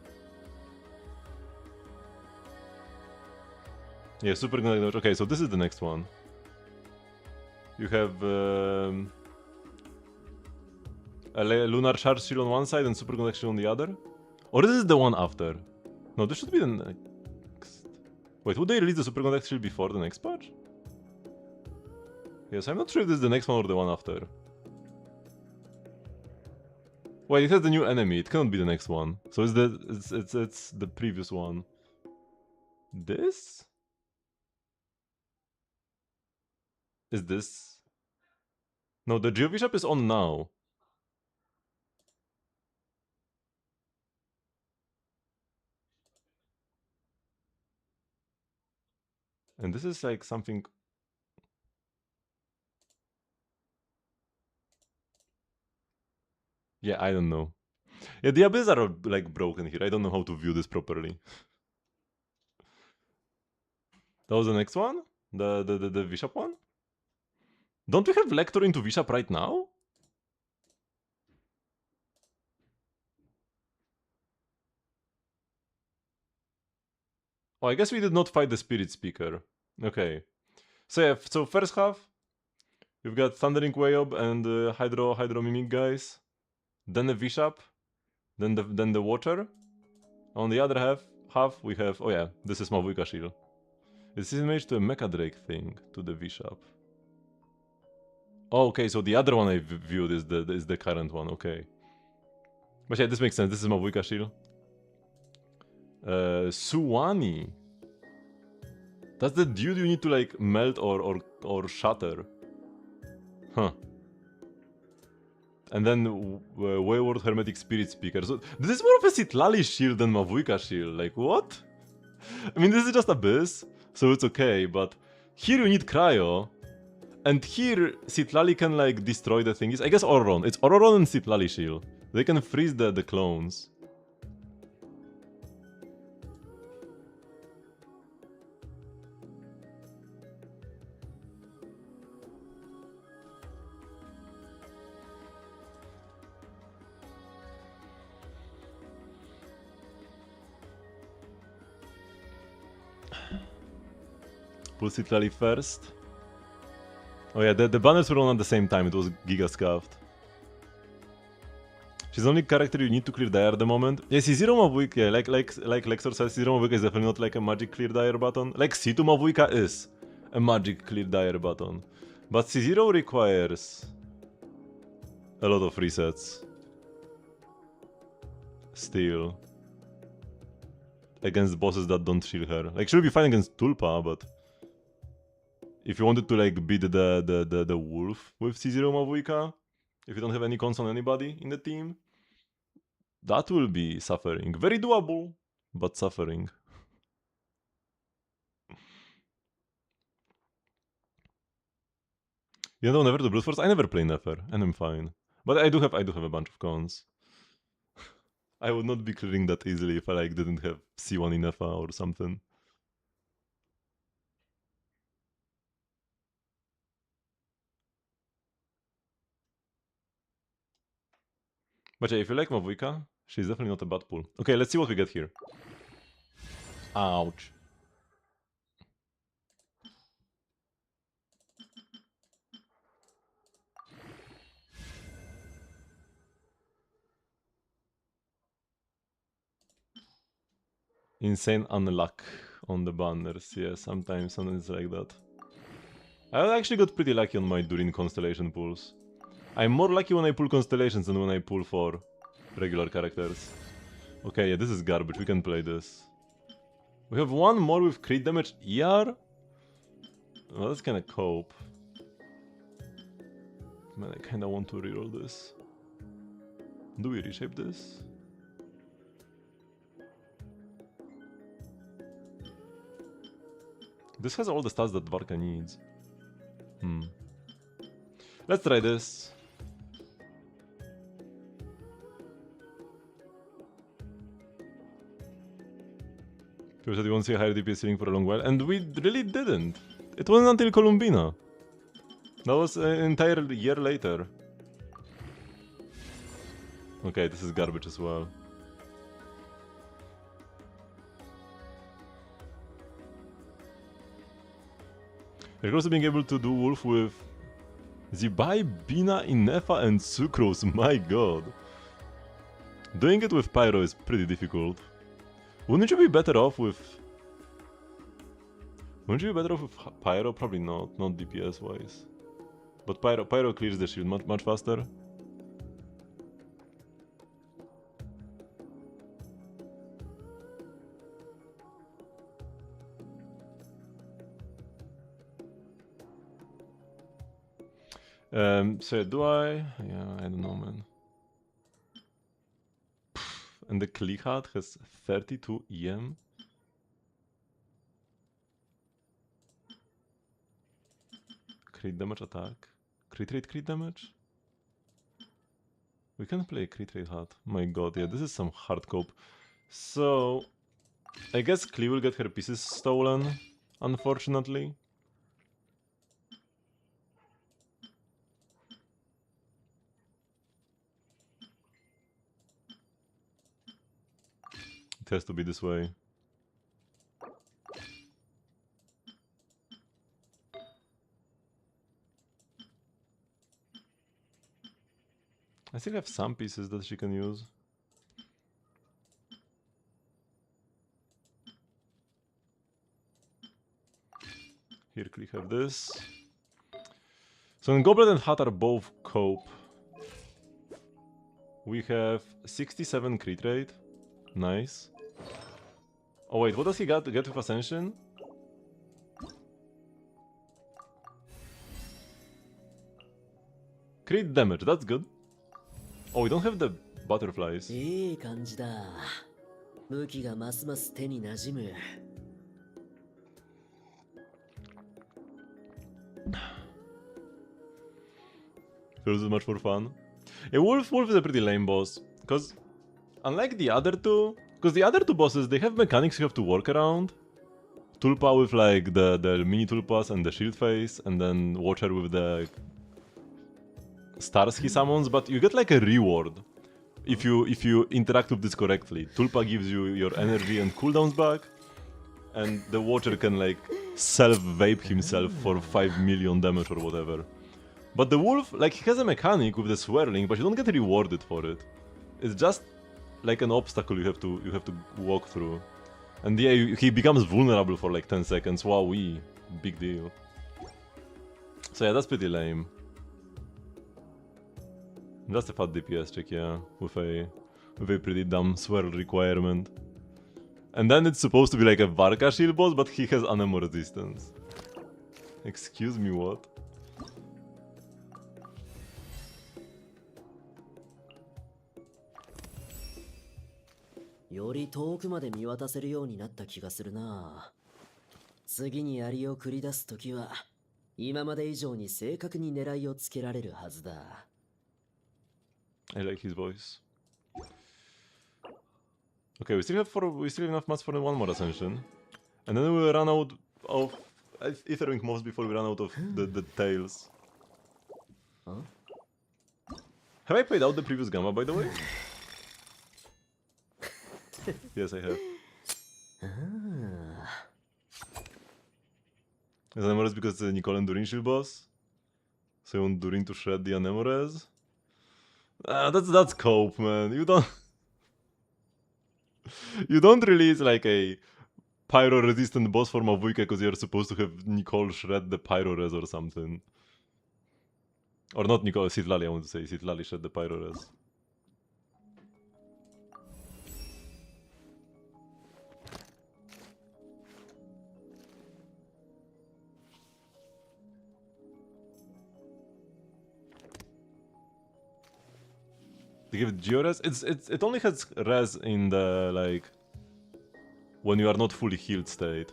Yeah, super good. Okay, so this is the next one. You have a lunar charge shield on one side and super conduction on the other? Or this is the one after? No, this should be the next. Wait, would they release the super conduction shield before the next patch? Yes, I'm not sure if this is the next one or the one after. Wait, it has the new enemy. It cannot be the next one. So it's the previous one. This? Is this? No, the GOV shop is on now. And this is like something. Yeah, I don't know. Yeah, the abyss are like broken here. I don't know how to view this properly. That was the next one? The Bishop one? Don't we have Lector into Bishop right now? Oh, I guess we did not fight the Spirit Speaker. Okay. So yeah, so first half, we've got Thundering Wayob and Hydro Mimic guys. Then the Bishop. Then the Watcher. On the other half we have, oh yeah, this is Mavuika Shield. This is image to a Mecha Drake thing, to the Bishop. Oh, okay, so the other one I viewed is the current one, okay. But yeah, this makes sense, this is Mavuika Shield. Suwani. That's the dude you need to like melt or shatter. Huh. And then Wayward Hermetic Spirit Speaker. So this is more of a Sitlali shield than Mavuika shield. Like what? I mean, this is just Abyss, so it's okay, but here you need Cryo. And here Sitlali can like destroy the thingies. I guess Ororon. It's Ororon and Sitlali shield. They can freeze the clones. Pull Sitlali first. Oh yeah, the banners were on at the same time, it was Giga Scuffed. She's the only character you need to clear dire at the moment. Yeah, C0 Mavuika, yeah, like Lexor says, C0 Mavuika is definitely not like a magic clear dire button. Like C2 Mavuika is a magic clear dire button. But C0 requires a lot of resets. Still. Against bosses that don't shield her. Like she'll be fine against Tulpa, but if you wanted to like beat the wolf with C0 Mavuika, if you don't have any cons on anybody in the team, that will be suffering. Very doable, but suffering. You know, never do brute force. I never play Nefer, and I'm fine. But I do have a bunch of cons. I would not be clearing that easily if I like didn't have C1 in Nefa or something. But yeah, if you like Mavuika, she's definitely not a bad pull. Okay, let's see what we get here. Ouch. Insane unluck on the banners. Yeah, sometimes it's like that. I actually got pretty lucky on my Durin Constellation pulls. I'm more lucky when I pull Constellations than when I pull for regular characters. Okay, yeah, this is garbage. We can play this. We have one more with crit damage ER? Well, that's kinda cope. Man, I kinda want to reroll this. Do we reshape this? This has all the stats that Varka needs. Let's try this. People said we won't see a higher DPS ceiling for a long while, and we really didn't. It wasn't until Columbina. That was an entire year later. Okay, this is garbage as well. We're also being able to do Wolf with Zibai, Bina, Inefa, and Sucrose, my god. Doing it with Pyro is pretty difficult. Wouldn't you be better off with... Wouldn't you be better off with Pyro? Probably not DPS wise. But Pyro clears the shield much faster. So do I? Yeah, I don't know, man. And the Klihat has 32 EM. Crit damage attack. Crit rate damage? We can play crit rate hat. My god, yeah, this is some hard cope. So, I guess Klee will get her pieces stolen, unfortunately. It has to be this way. I still have some pieces that she can use. Here, click have this. So when Goblet and Hat are both cope, we have 67 crit rate. Nice. Oh wait, what does he get with Ascension? Crit damage, that's good. Oh, we don't have the butterflies. いい感じだ。武器がますます手に馴染む。Feels much more fun. Yeah, Wolf is a pretty lame boss. Because, unlike the other two... Because the other two bosses, they have mechanics you have to work around. Tulpa with like the mini Tulpas and the shield face. And then Watcher with the stars he summons. But you get like a reward if you interact with this correctly. Tulpa gives you your energy and cooldowns back. And the Watcher can like self-vape himself for 5 million damage or whatever. But the Wolf, like, he has a mechanic with the swirling, but you don't get rewarded for it. It's just like an obstacle you have to walk through. And yeah, he becomes vulnerable for like 10 seconds. Wowee, big deal. So yeah, that's pretty lame. Just a fat DPS check, yeah, with a pretty dumb swirl requirement. And then it's supposed to be like a Varka shield boss, but he has Anemo resistance. Excuse me, what?より遠くまで見渡せるようになった気がするな。次に槍を繰り出すときは、今まで以上に正確に狙いをつけられるはずだ。I like his voice. Okay, we still have enough mats for one more ascension. And then we will run out of Ethering mobs before we run out of the tails. Huh? Have I played out the previous Gamma, by the way? Yes, I have. Is Anemores because it's a Nicole and Durin shield boss? So you want Durin to shred the Anemores? That's cope, man. You don't release like a pyro resistant boss form of Wicca because you're supposed to have Nicole shred the pyro res or something. Or not Nicole, Citlali, I want to say. Citlali shred the pyro res. They give it Geo res? It only has res in the like when you are not fully healed state.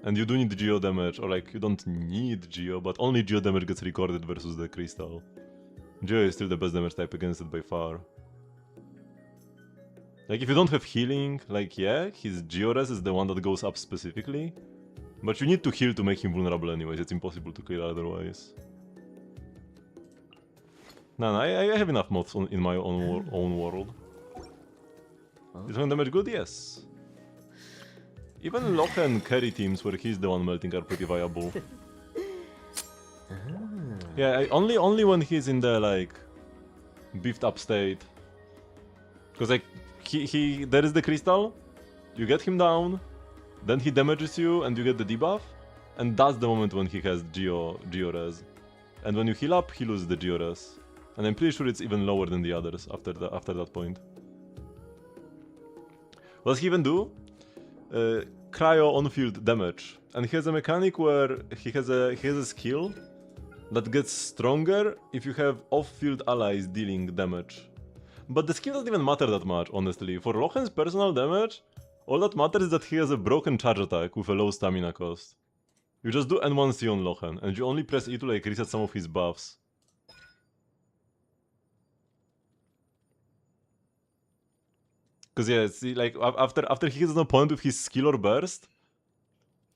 And you do need Geo damage, or like you don't need Geo, but only Geo damage gets recorded versus the crystal. Geo is still the best damage type against it by far. Like if you don't have healing, like yeah, his Geo res is the one that goes up specifically. But you need to heal to make him vulnerable anyways, it's impossible to clear otherwise. No, I have enough mods in my own world. Is one damage good? Yes. Even Loche and carry teams where he's the one melting are pretty viable. Yeah, only when he's in the like beefed up state. Because like he there is the crystal, you get him down, then he damages you and you get the debuff, and that's the moment when he has Geo res. And when you heal up, he loses the Geo res. And I'm pretty sure it's even lower than the others after that point. What does he even do? Cryo on-field damage. And he has a mechanic where he has a skill that gets stronger if you have off-field allies dealing damage. But the skill doesn't even matter that much, honestly. For Lochen's personal damage, all that matters is that he has a broken charge attack with a low stamina cost. You just do N1C on Lochen, and you only press E to like reset some of his buffs. Cause yeah, see, like after he hits an opponent with his skill or burst,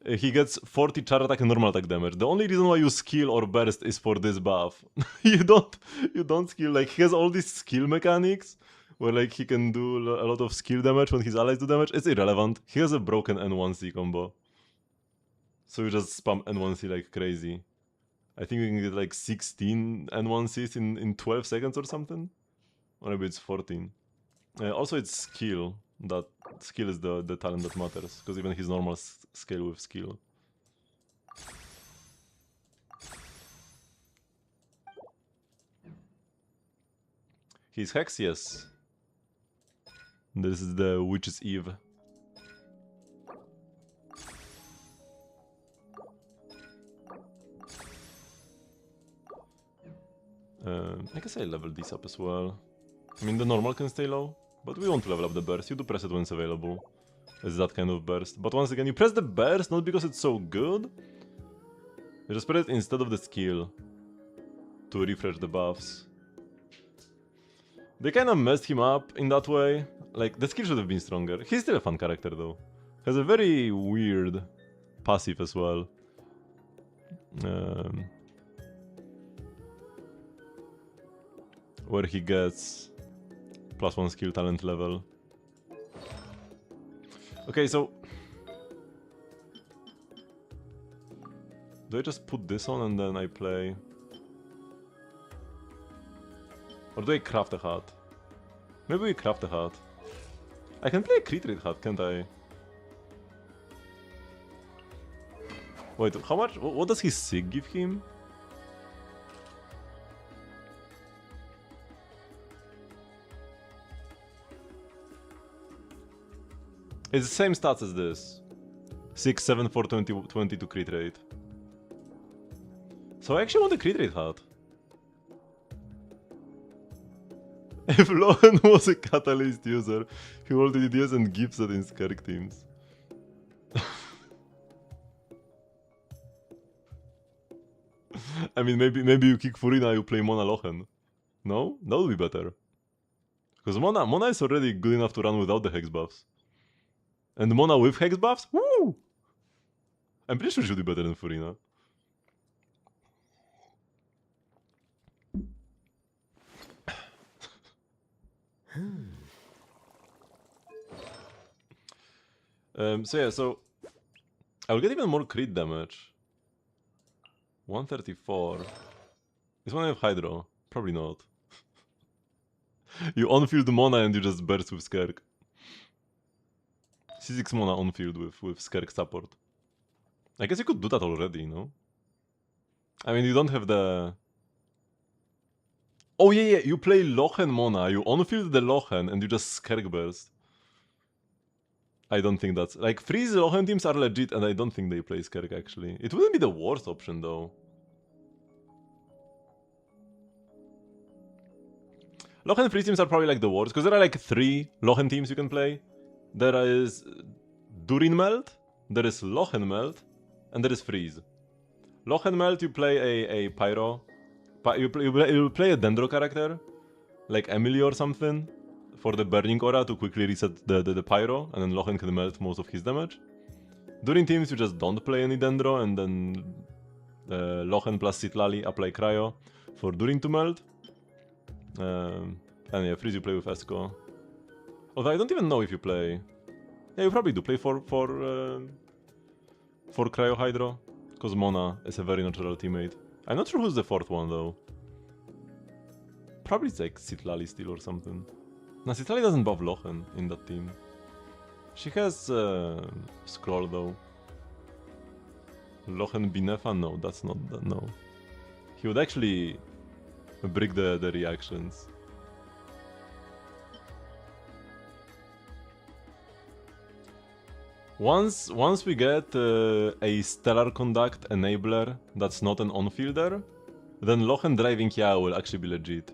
he gets 40 charge attack and normal attack damage. The only reason why you skill or burst is for this buff. you don't skill. Like he has all these skill mechanics where like he can do a lot of skill damage when his allies do damage. It's irrelevant. He has a broken N1C combo, so you just spam N1C like crazy. I think you can get like 16 N1Cs in 12 seconds or something, or maybe it's 14. Also, it's skill. That skill is the talent that matters, because even his normal scale with skill. He's Hex, yes. This is the Witch's Eve. I guess I leveled these up as well. I mean, the normal can stay low, but we want to level up the burst. You do press it when it's available. It's that kind of burst. But once again, you press the burst not because it's so good. You just press it instead of the skill to refresh the buffs. They kind of messed him up in that way. Like, the skill should have been stronger. He's still a fun character though. Has a very weird passive as well. Where he gets +1 skill talent level. Okay, so do I just put this on and then I play? Or do I craft a hat? Maybe we craft a hat. I can play a crit rate hat, can't I? Wait, how much? What does his Sig give him? It's the same stats as this. 6, 7, 4, 20, 22 crit rate. So I actually want a crit rate hat. If Lohen was a Catalyst user, he rolled DDS and gives it in Skark teams. I mean, maybe you kick Furina, you play Mona Lohen. No? That would be better. Because Mona is already good enough to run without the Hex buffs. And Mona with Hex buffs? Woo! I'm pretty sure she'll do better than Furina. So yeah, so I will get even more crit damage. 134. Is one have Hydro? Probably not. You on-field Mona and you just burst with Skark. C6 Mona on-field with Skark support. I guess you could do that already, no? I mean, you don't have the... Oh yeah, you play Lochen Mona, you on-field the Lochen and you just Skark burst. I don't think that's... Like, Freeze Lochen teams are legit and I don't think they play Skark actually. It wouldn't be the worst option though. Lochen Freeze teams are probably like the worst, because there are like 3 Lochen teams you can play. There is Durin Melt, there is Lochen Melt, and there is Freeze. Lochen Melt, you play a Pyro. You play a Dendro character, like Emily or something, for the Burning Aura to quickly reset the Pyro, and then Lochen can melt most of his damage. During teams, you just don't play any Dendro, and then Lochen plus Sitlali apply Cryo for Durin to melt. And yeah, Freeze you play with Esco. Although I don't even know if you play... Yeah, you probably do play for Cryo Hydro, because Mona is a very natural teammate. I'm not sure who's the fourth one though. Probably it's like Citlali still or something. No, Citlali doesn't buff Lochen in that team. She has Scroll though. Lochen Binefa? No, that's not that. No. He would actually break the reactions. Once we get a Stellar Conduct enabler that's not an on-fielder, then Lochen driving Yao will actually be legit.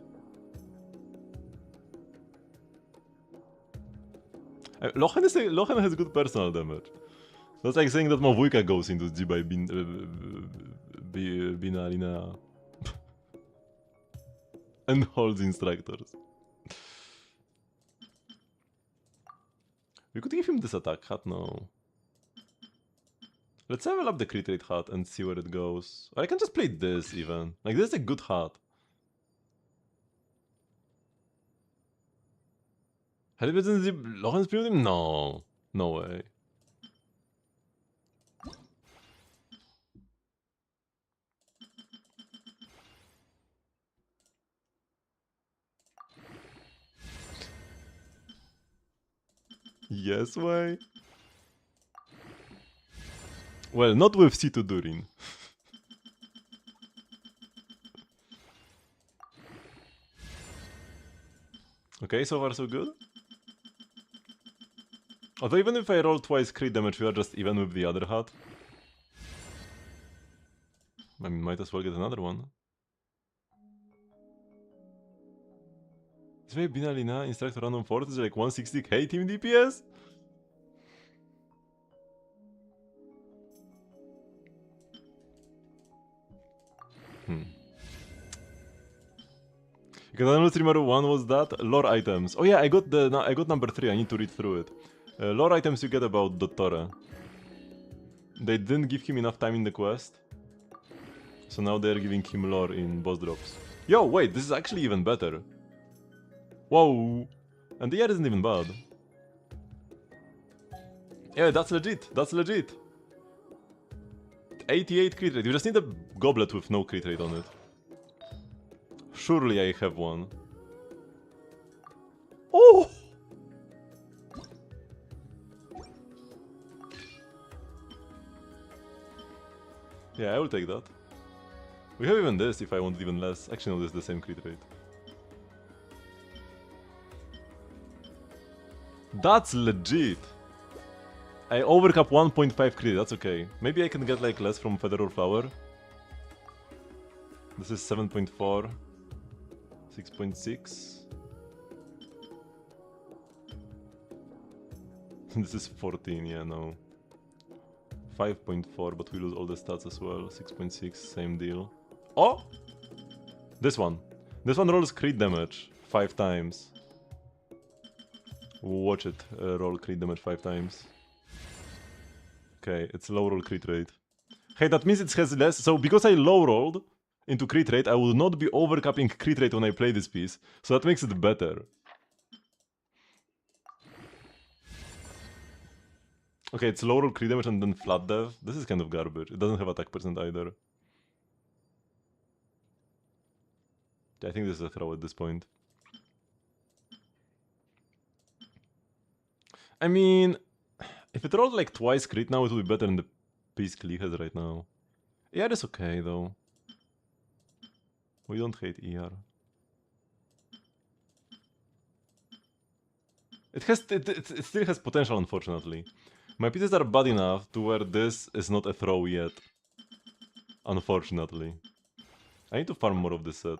Lochen has good personal damage. That's like saying that Mawuika goes into G by Binalina and holds instructors. We could give him this attack hat now. Let's level up the crit rate hat and see where it goes. Or I can just play this even. Like this is a good hat. Had it been the Lochen's build him? No. No way. Yes way. Well, not with C2 Durin. Okay, so far so good. Although even if I roll twice crit damage, we are just even with the other hat. I mean, might as well get another one. This way Binalina, Instructor Random Force is like 160k team DPS? Because Streamer 1 was that? Lore items. Oh yeah, I got number 3, I need to read through it. Lore items you get about Dottore. They didn't give him enough time in the quest. So now they're giving him lore in boss drops. Yo, wait, this is actually even better. Whoa! And the air isn't even bad. Yeah, that's legit, that's legit. 88 crit rate, you just need a goblet with no crit rate on it. Surely I have one. Oh! Yeah, I will take that. We have even this if I want even less. Actually, no, this is the same crit rate. That's legit! I overcap 1.5 crit, that's okay. Maybe I can get like less from Feather or Flower. This is 7.4. 6.6. This is 14, yeah, no. 5.4, but we lose all the stats as well. 6.6, same deal. Oh! This one. This one rolls crit damage 5 times. Watch it roll crit damage 5 times. Okay, it's low roll crit rate. Hey, that means it has less. So because I low rolled into crit rate, I will not be overcapping crit rate when I play this piece. So that makes it better. Okay, it's low roll crit damage and then flat dev. This is kind of garbage. It doesn't have attack percent either. I think this is a throw at this point. I mean, if it rolled like twice crit now, it would be better than the piece Klee has right now. ER is okay though. We don't hate ER. It still has potential, unfortunately. My pieces are bad enough to where this is not a throw yet. Unfortunately. I need to farm more of this set.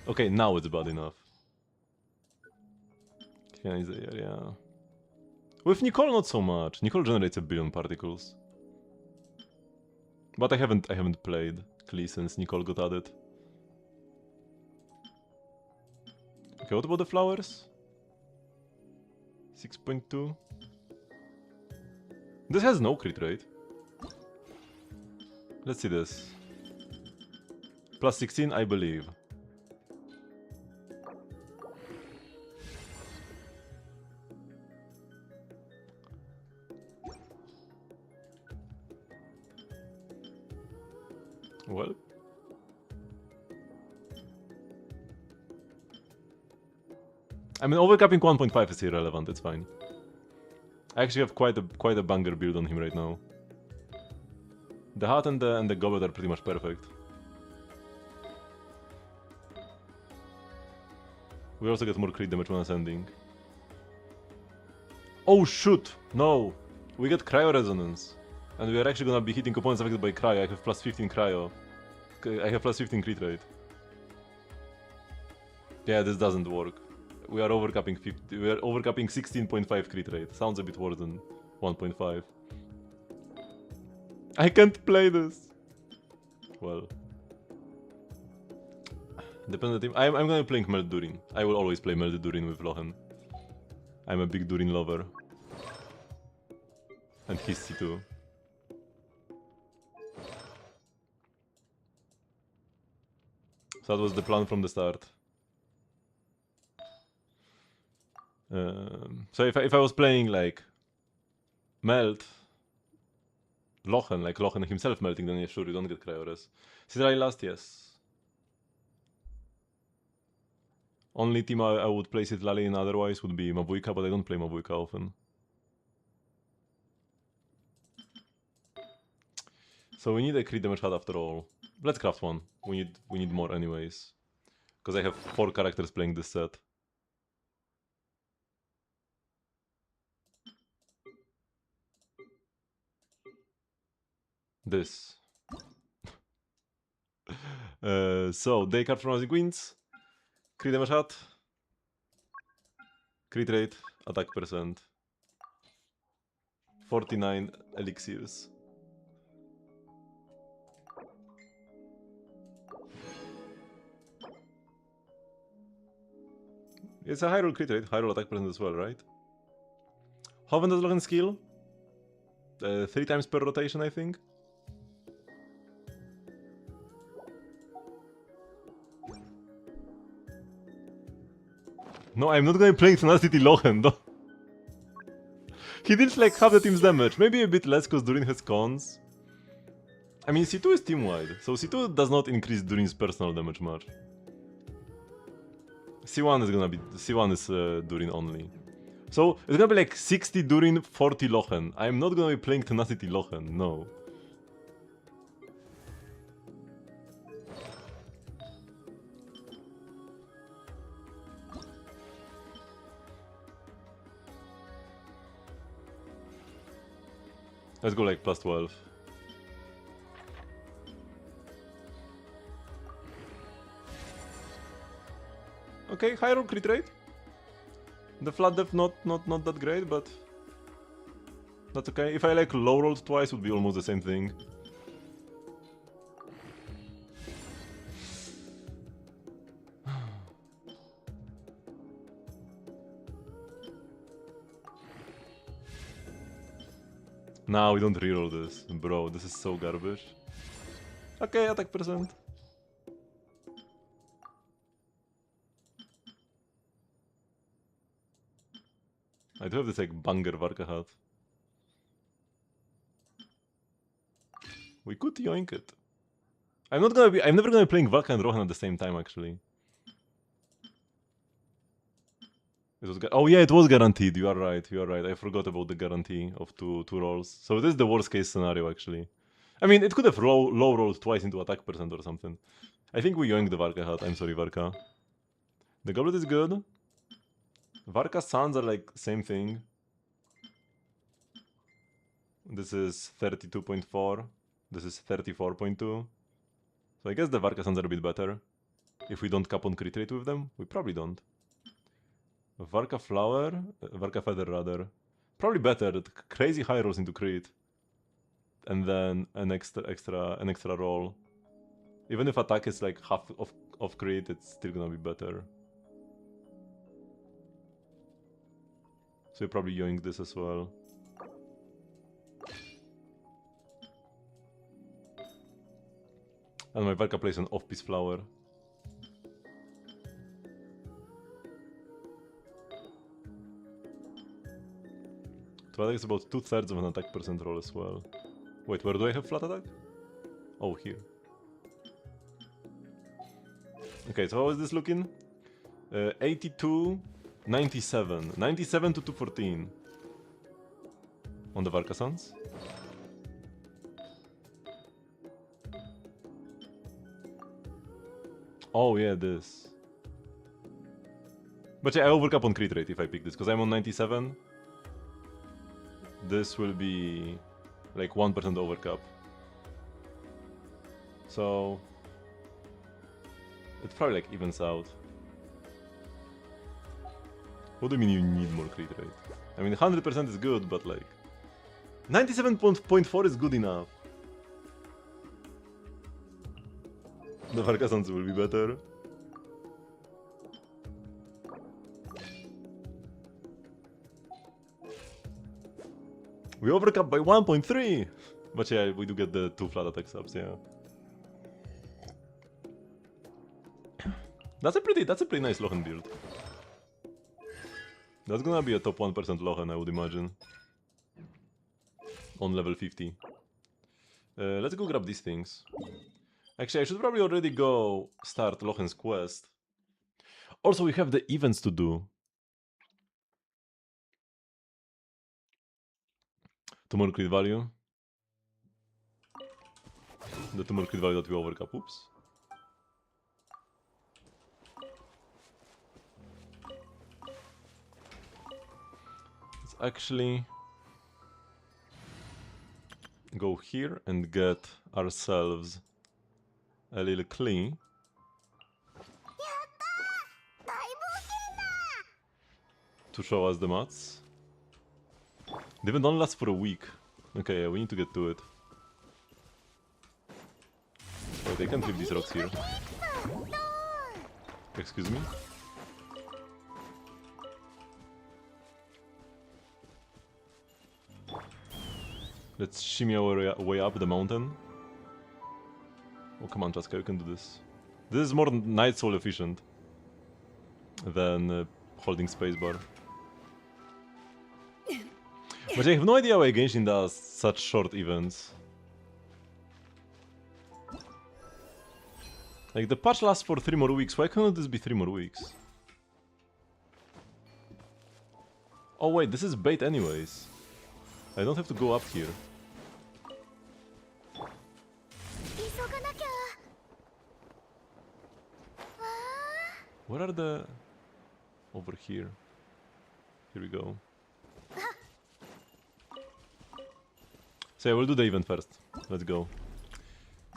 Okay, now it's bad enough. Yeah. With Nicole, not so much. Nicole generates 1 billion particles. But I haven't played Klee since Nicole got added. Okay, what about the flowers? 6.2. This has no crit rate. Let's see this. Plus 16, I believe. Well. I mean, overcapping 1.5 is irrelevant, it's fine. I actually have quite a banger build on him right now. The hat and the goblet are pretty much perfect. We also get more crit damage when ascending. Oh shoot! No! We get cryo resonance. And we are actually gonna be hitting opponents affected by cryo. I have plus 15 cryo. I have plus 15 crit rate. Yeah, this doesn't work. We are overcapping 50. We are overcapping 16.5 crit rate. Sounds a bit worse than 1.5. I can't play this. Well, depends on the team. I'm gonna be playing Meld Durin. I will always play Meld Durin with Lohen. I'm a big Durin lover. And Hissy too. So that was the plan from the start. So if I was playing like Meld, Lochen, like Lochen himself melting, then yeah, sure, you don't get Cryores. Citadel last, yes. Only team I would play Citadel in otherwise would be Mavuika, but I don't play Mavuika often. So we need a crit damage hat after all. Let's craft one. We need more anyways. Because I have 4 characters playing this set. This. So, day card from Rising Winds. Crit damage hat. Crit rate. Attack percent. 49 elixirs. It's a high roll crit rate, high roll attack percent as well, right? How often does Logan skill? 3 times per rotation, I think. No, I'm not going to play Tenacity Lohen, though. He deals like half the team's damage, maybe a bit less because Durin has cons. I mean, C2 is team-wide, so C2 does not increase Durin's personal damage much. C1 is gonna be... C1 is Durin only. So, it's gonna be like 60 Durin, 40 Lohen. I'm not gonna be playing Tenacity Lohen, no. Let's go like plus 12. Okay, high roll crit rate. The flat depth not that great, but that's okay. If I like low rolled twice, would be almost the same thing. Nah, we don't reroll this, bro. This is so garbage. Okay, attack percent. I do have this like banger Varka hat. We could yoink it. I'm never gonna be playing Varka and Rohan at the same time actually. It was oh yeah, it was guaranteed. You are right. I forgot about the guarantee of two rolls. So this is the worst case scenario actually. I mean, it could have low rolled twice into attack percent or something. I think we yoinked the Varka hat. I'm sorry, Varka. The goblet is good. Varka Suns are like same thing. This is 32.4. This is 34.2. So I guess the Varka Suns are a bit better. If we don't cap on crit rate with them, we probably don't. Varka Flower, Varka Feather rather. Probably better. Crazy high rolls into crit, and then an extra roll. Even if attack is like half of crit, it's still gonna be better. So we probably yoink this as well. And my Varka plays an off-piece flower. To attack is about 2/3 of an attack percent roll as well. Wait, where do I have flat attack? Oh, here. Okay, so how is this looking? 82, 97. 97 to 214. On the Varkasans. Oh yeah, this. But yeah, I overcap on crit rate if I pick this, because I'm on 97. This will be like 1% overcap. So it probably like evens out. What do you mean you need more crit rate? I mean 100% is good, but like 97.4 is good enough. The Varkasans will be better. We overcap by 1.3! But yeah, we do get the 2 flat attack subs, yeah. That's a pretty nice Lochen build. That's gonna be a top 1% Lochen, I would imagine. On level 50. Let's go grab these things. Actually, I should probably already go start Lochen's quest. Also, we have the events to do. 2 more crit value. The 2 more crit value that we overcap, oops. Let's actually go here and get ourselves a little Klee. To show us the mats. The event only lasts for a week. Okay, yeah, we need to get to it. Wait, I can't leave these rocks here. Excuse me? Let's shimmy our way up the mountain. Oh, come on, Chaska, you can do this. This is more Night Soul efficient than holding spacebar. But I have no idea why Genshin does such short events. Like, the patch lasts for 3 more weeks, why can't this be 3 more weeks? Oh wait, this is bait anyways. I don't have to go up here. Where are the... Over here. Here we go. So yeah, we'll do the event first. Let's go.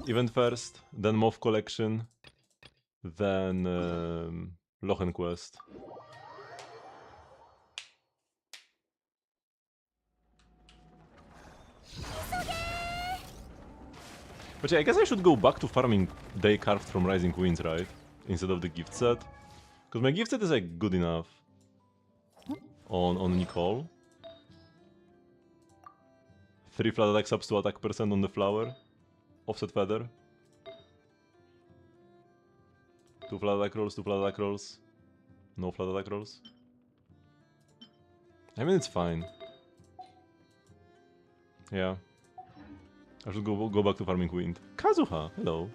Event first, then MOV collection, then Lochen quest. But yeah, I guess I should go back to farming Day Carved from Rising Winds, right? Instead of the gift set. Because my gift set is like good enough. On Nicole. 3 flat attack subs to attack percent on the flower. Offset feather. 2 flat attack rolls, 2 flat attack rolls. No flat attack rolls. I mean, it's fine. Yeah. I should go back to farming wind. Kazuha, hello.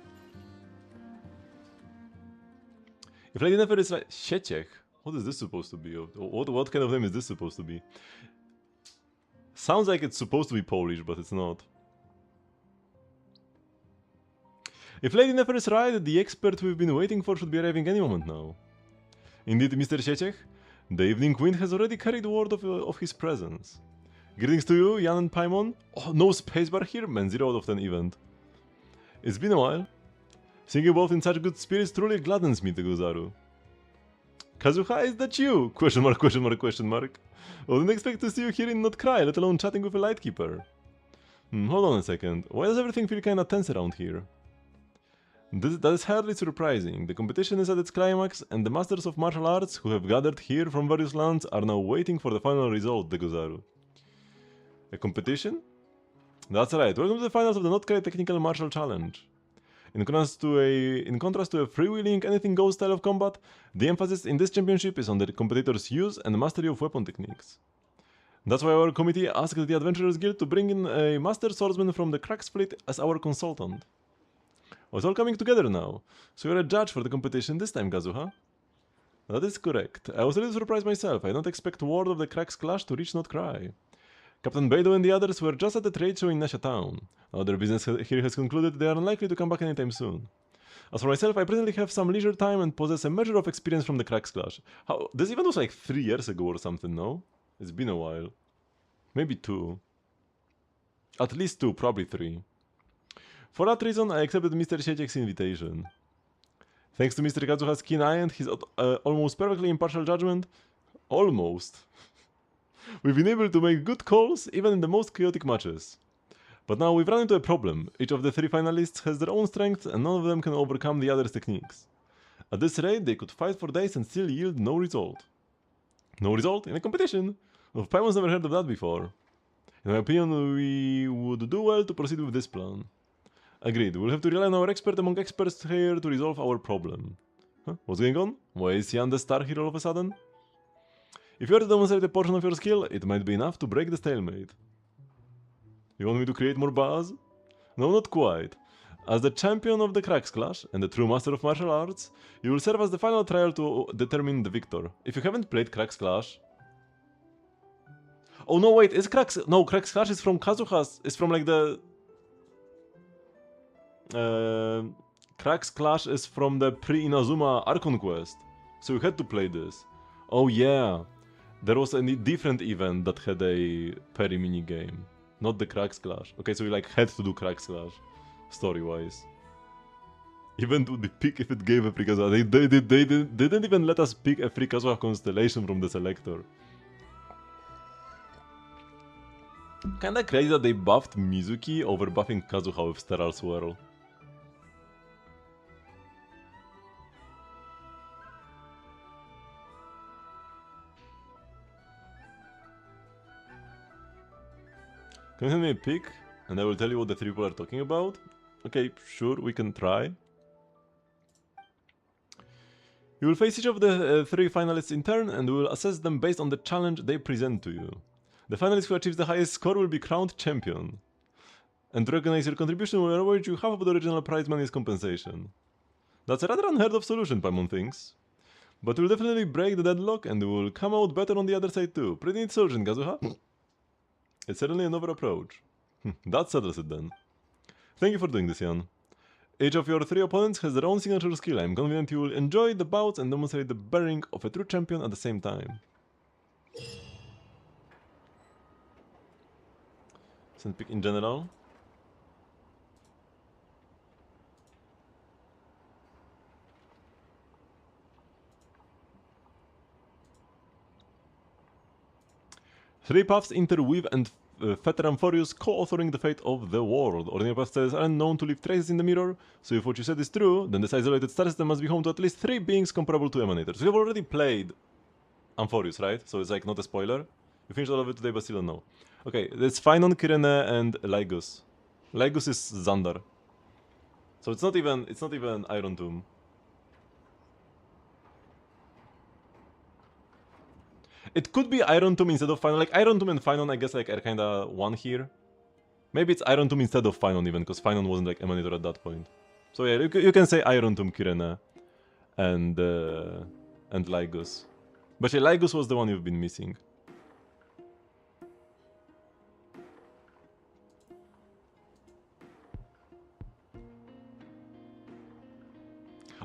If Lady Nefer is right... Sieciech? What is this supposed to be? What kind of name is this supposed to be? Sounds like it's supposed to be Polish, but it's not. If Lady Nefer is right, the expert we've been waiting for should be arriving any moment now. Indeed, Mr. Sieciech, the evening wind has already carried word of his presence. Greetings to you, Jan and Paimon. Oh, no spacebar here? Man, 0 out of 10 event. It's been a while. Seeing you both in such good spirits truly gladdens me, Tegozaru. Kazuha, is that you? Question mark, question mark, question mark. I wouldn't expect to see you here and not cry, let alone chatting with a lightkeeper. Hold on a second. Why does everything feel kinda tense around here? That is hardly surprising. The competition is at its climax, and the masters of martial arts who have gathered here from various lands are now waiting for the final result, Tegozaru. A competition? That's right, welcome to the finals of the Not-Quite Technical Martial Challenge. In contrast to a freewheeling anything-goes style of combat, the emphasis in this championship is on the competitor's use and mastery of weapon techniques. That's why our committee asked the Adventurers Guild to bring in a master swordsman from the Cracks Fleet as our consultant. Oh, it's all coming together now. So you're a judge for the competition this time, Kazuha? That is correct. I was a little surprised myself. I don't expect word of the Cracks Clash to reach Not Cry. Captain Beidou and the others were just at the trade show in Nasha Town. Now their business here has concluded they are unlikely to come back anytime soon. As for myself, I presently have some leisure time and possess a measure of experience from the Cracks Clash. How, this event was like 3 years ago or something, no? It's been a while. Maybe 2. At least 2, probably 3. For that reason, I accepted Mr. Sieciek's invitation. Thanks to Mr. Kazuha's keen eye and his almost perfectly impartial judgment, we've been able to make good calls even in the most chaotic matches. But now we've run into a problem. Each of the 3 finalists has their own strengths and none of them can overcome the other's techniques. At this rate, they could fight for days and still yield no result. No result in a competition? Well, Paimon's never heard of that before. In my opinion, we would do well to proceed with this plan. Agreed, we'll have to rely on our expert among experts here to resolve our problem. Huh? What's going on? Why is Jan the star here all of a sudden? If you were to demonstrate a portion of your skill, it might be enough to break the stalemate. You want me to create more buzz? No, not quite. As the champion of the Cracks Clash and the true master of martial arts, you will serve as the final trial to determine the victor. If you haven't played Cracks Clash... Oh no, wait, is Cracks... No, Cracks Clash is from Kazuha's... It's from like the... Cracks Clash is from the pre-Inazuma Archon quest. So you had to play this. Oh yeah. There was a different event that had a parry minigame. Not the Cracks Clash. Okay, so you like had to do Cracks Clash. Story-wise. Event would be pick if it gave a free Kazuha. They didn't even let us pick a free Kazuha constellation from the selector. Kinda crazy that they buffed Mizuki over buffing Kazuha with Sterile Swirl. Can you send me a pic? And I will tell you what the 3 people are talking about? Okay, sure, we can try. You will face each of the 3 finalists in turn and we will assess them based on the challenge they present to you. The finalist who achieves the highest score will be crowned champion. And to recognize your contribution will award you half of the original prize money as compensation. That's a rather unheard of solution, Paimon thinks. But we'll definitely break the deadlock and we will come out better on the other side too. Pretty intelligent, Kazuha? It's certainly a novel approach. That settles it then. Thank you for doing this, Jan. Each of your 3 opponents has their own signature skill. I'm confident you will enjoy the bouts and demonstrate the bearing of a true champion at the same time. Send pick in general. Three paths interweave and Veteran Furious co-authoring the fate of the world. Ordinary paths are known to leave traces in the mirror, so if what you said is true, then this isolated star system must be home to at least 3 beings comparable to Emanators. We've already played Amphorius, right? So it's like not a spoiler. You finished all of it today, but still don't know. Okay, it's Phynon, Kyrene, and Lygus. Lygus is Xandar. So it's not even Iron Tomb. It could be Iron Tomb instead of Phynon. Like Iron Tomb and Phynon, I guess, like are kinda one here. Maybe it's Iron Tomb instead of Phynon even, because Phynon wasn't like Emanator at that point. So yeah, you can say Iron Tomb, Kyrene, and Lygus. But yeah, Lygus was the one you've been missing.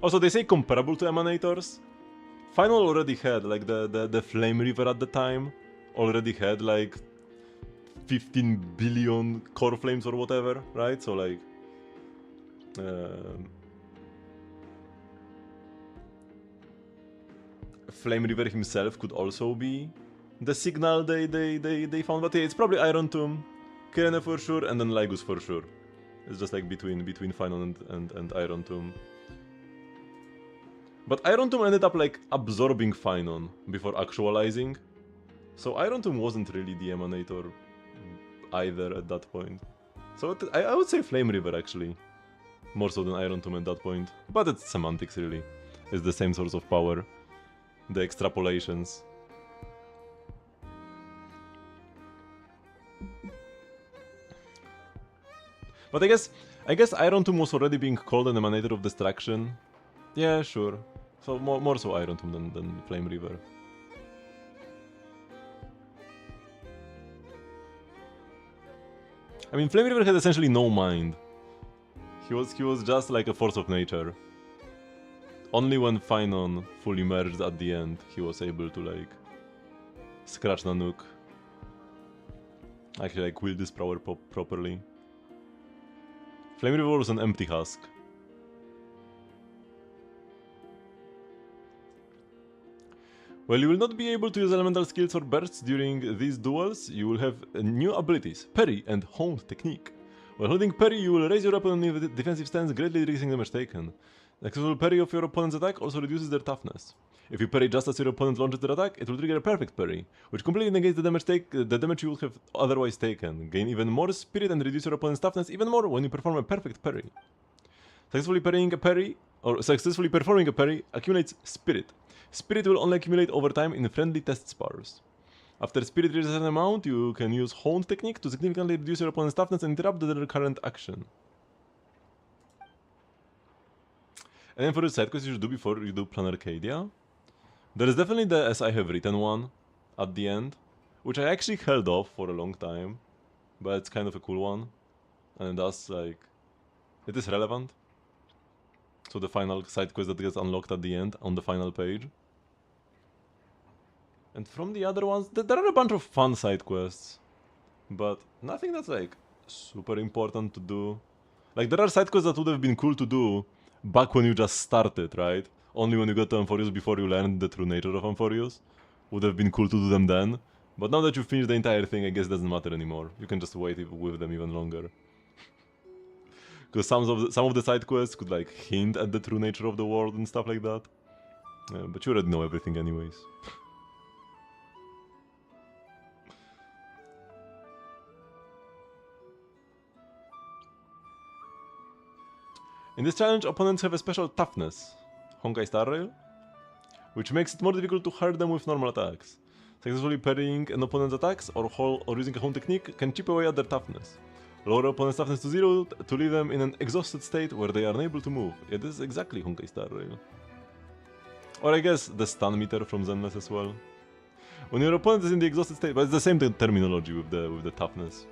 Also, they say comparable to Emanators. Final already had, like, the Flame River at the time already had, like, 15 billion core flames or whatever, right? So, like... Flame River himself could also be the signal they found, but yeah, it's probably Iron Tomb, Kyrene for sure, and then Lygus for sure. It's just like between Phynon and Iron Tomb. But Iron Tomb ended up like absorbing Phynon before actualizing. So Iron Tomb wasn't really the Emanator either at that point. So I would say Flame River actually. More so than Iron Tomb at that point. But it's semantics really. It's the same source of power. The extrapolations. But I guess I guess Iron Tomb was already being called an emanator of destruction. Yeah, sure. So more so Iron Tomb than Flame River. I mean, Flame River had essentially no mind. He was just like a force of nature. Only when Finon fully merged at the end, he was able to like scratch Nanook. Actually, like wield this power properly. Flame River was an empty husk. While you will not be able to use elemental skills or bursts during these duels, you will have new abilities, Parry and Honed Technique. While holding Parry, you will raise your weapon in a defensive stance, greatly reducing damage taken. The successful parry of your opponent's attack also reduces their toughness. If you parry just as your opponent launches their attack, it will trigger a perfect parry, which completely negates the damage you would have otherwise taken. Gain even more spirit and reduce your opponent's toughness even more when you perform a perfect parry. Successfully performing a parry accumulates spirit. Spirit will only accumulate over time in friendly test spars. After spirit reaches a certain amount, you can use Honed Technique to significantly reduce your opponent's toughness and interrupt their current action. And then for the side quest you should do before you do Plan Arcadia, there is definitely the As I Have Written one at the end, which I actually held off for a long time, but it's kind of a cool one, and thus like, it is relevant. So the final side quest that gets unlocked at the end on the final page. And from the other ones, there are a bunch of fun side quests, but nothing that's like super important to do. Like there are side quests that would have been cool to do back when you just started, right? Only when you got to Amphorius before you learned the true nature of Amphorius. Would have been cool to do them then. But now that you've finished the entire thing, I guess it doesn't matter anymore. You can just wait with them even longer. Because some of the side quests could like hint at the true nature of the world and stuff like that. But you already know everything anyways. In this challenge, opponents have a special toughness, Honkai Star Rail, which makes it more difficult to hurt them with normal attacks. Successfully parrying an opponent's attacks or using a Honed Technique can chip away at their toughness. Lower opponent's toughness to 0 to leave them in an exhausted state where they are unable to move. Yeah, this is exactly Honkai Star Rail. Or I guess the stun meter from Zenless as well. When your opponent is in the exhausted state, but it's the same terminology with the toughness.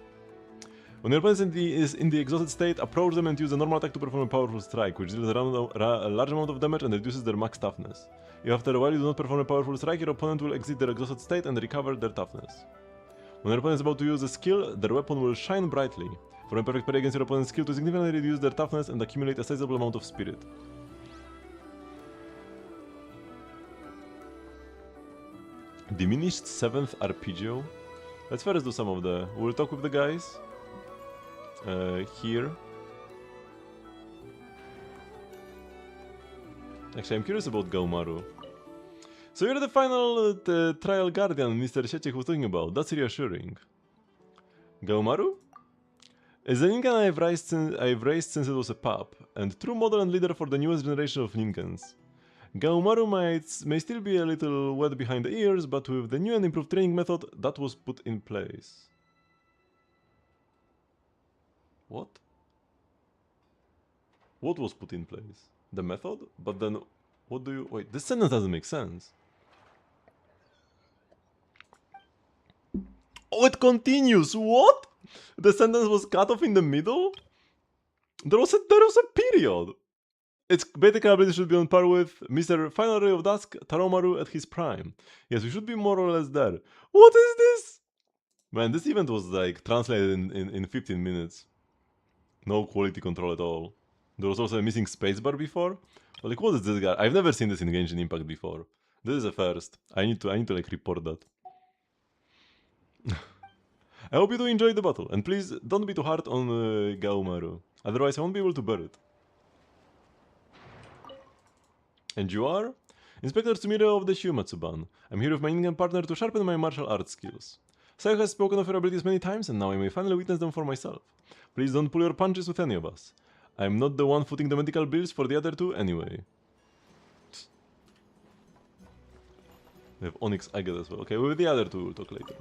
When your opponent is in the exhausted state, approach them and use a normal attack to perform a powerful strike, which deals a large amount of damage and reduces their max toughness. If after a while you do not perform a powerful strike, your opponent will exit their exhausted state and recover their toughness. When your opponent is about to use a skill, their weapon will shine brightly. For a perfect parry against your opponent's skill to significantly reduce their toughness and accumulate a sizable amount of spirit. Diminished 7th Arpeggio. Let's first do some of the... We'll talk with the guys. Here. Actually, I'm curious about Gaumaru. So you're the final trial guardian Mr. Sieciech was talking about. That's reassuring. Gaumaru? Is a ninja I've raised since it was a pup, and true model and leader for the newest generation of ninjas. Gaumaru may still be a little wet behind the ears, but with the new and improved training method, that was put in place. What? What was put in place? The method? But then, what do you... Wait, this sentence doesn't make sense. Oh, it continues! What? The sentence was cut off in the middle? There was a period! Its beta capability should be on par with Mr. Final Ray of Dusk, Taromaru at his prime. Yes, we should be more or less there. What is this? Man, this event was like translated in 15 minutes. No quality control at all. There was also a missing spacebar before. But like, what is this guy? I've never seen this in Genshin Impact before. This is a first. I need to like report that. I hope you do enjoy the battle, and please don't be too hard on Gaumaru. Otherwise I won't be able to bear it. And you are? Inspector Tsumire of the Shumatsuban. I'm here with my Indian partner to sharpen my martial arts skills. Sayo has spoken of your abilities many times, and now I may finally witness them for myself. Please don't pull your punches with any of us. I'm not the one footing the medical bills for the other two anyway. We have Onyx Agate as well. Okay, with the other two we'll talk later.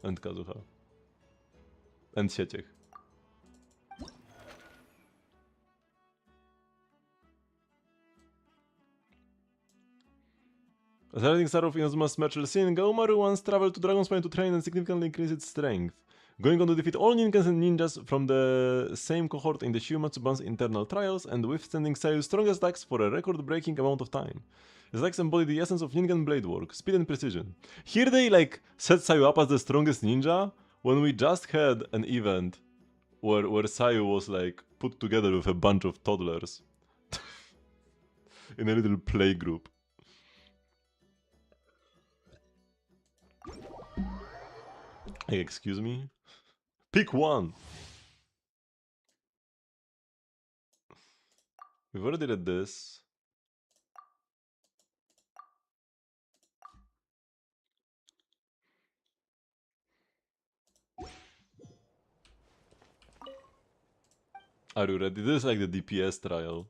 And Kazuha. And Sieciech. As a rising star of Inazuma's martial scene, Gaomaru once traveled to Dragonspine to train and significantly increase its strength. Going on to defeat all Ninkans and ninjas from the same cohort in the Shiumatsuban's internal trials and withstanding Sayu's strongest attacks for a record-breaking amount of time. His attacks embody the essence of Ninkan blade work, speed and precision. Here they like set Sayu up as the strongest ninja when we just had an event where Sayu was like put together with a bunch of toddlers in a little play group. Hey, excuse me? Pick one! We've already read this. Are you ready? This is like the DPS trial.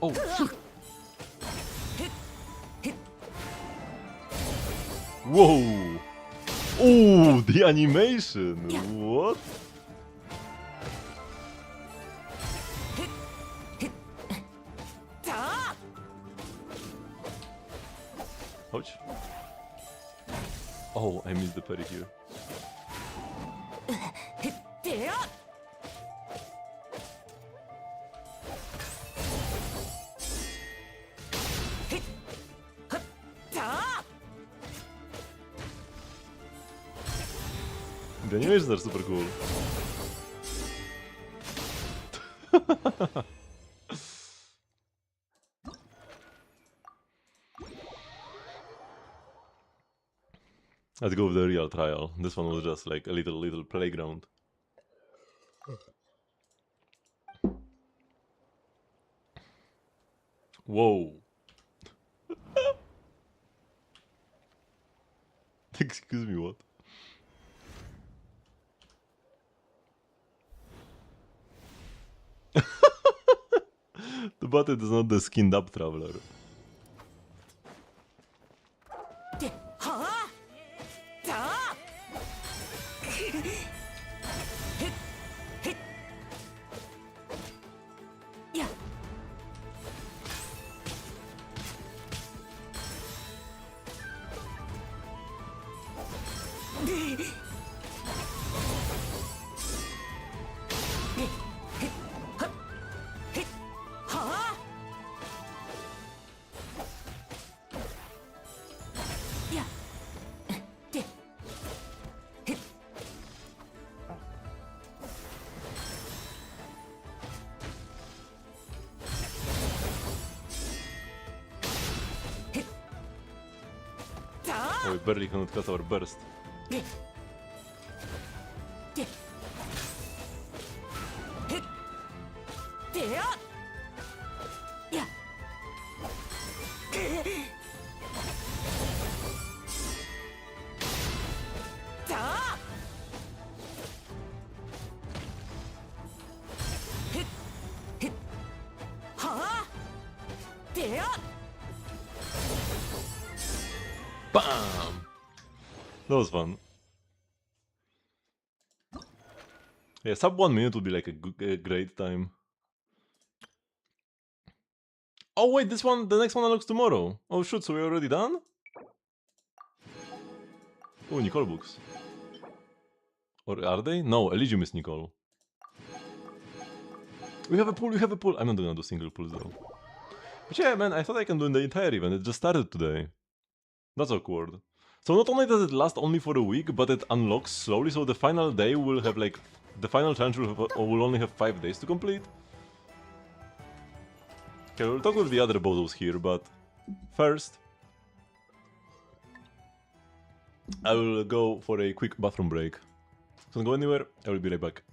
Oh, shit. Whoa! Oh, the animation! What? Ouch. Oh, I missed the parry here. The animations are super cool. Let's go with the real trial. This one was just like a little playground. Whoa. Excuse me, what? The button is not the skinned up traveler. Oh, we barely cannot cut our burst. Bam! That was fun. Yeah, sub 1 minute would be like a great time. Oh wait, this one, the next one unlocks tomorrow. Oh shoot, so we're already done? Oh, Nicole books. Or are they? No, Elysium is Nicole. We have a pool. I'm not gonna do single pools though. But yeah, man, I thought I can do the entire event. It just started today. That's awkward. So not only does it last only for a week, but it unlocks slowly, so the final day will have like... The final challenge will only have 5 days to complete. Okay, we'll talk with the other bozos here, but... First... I will go for a quick bathroom break. Don't go anywhere, I will be right back.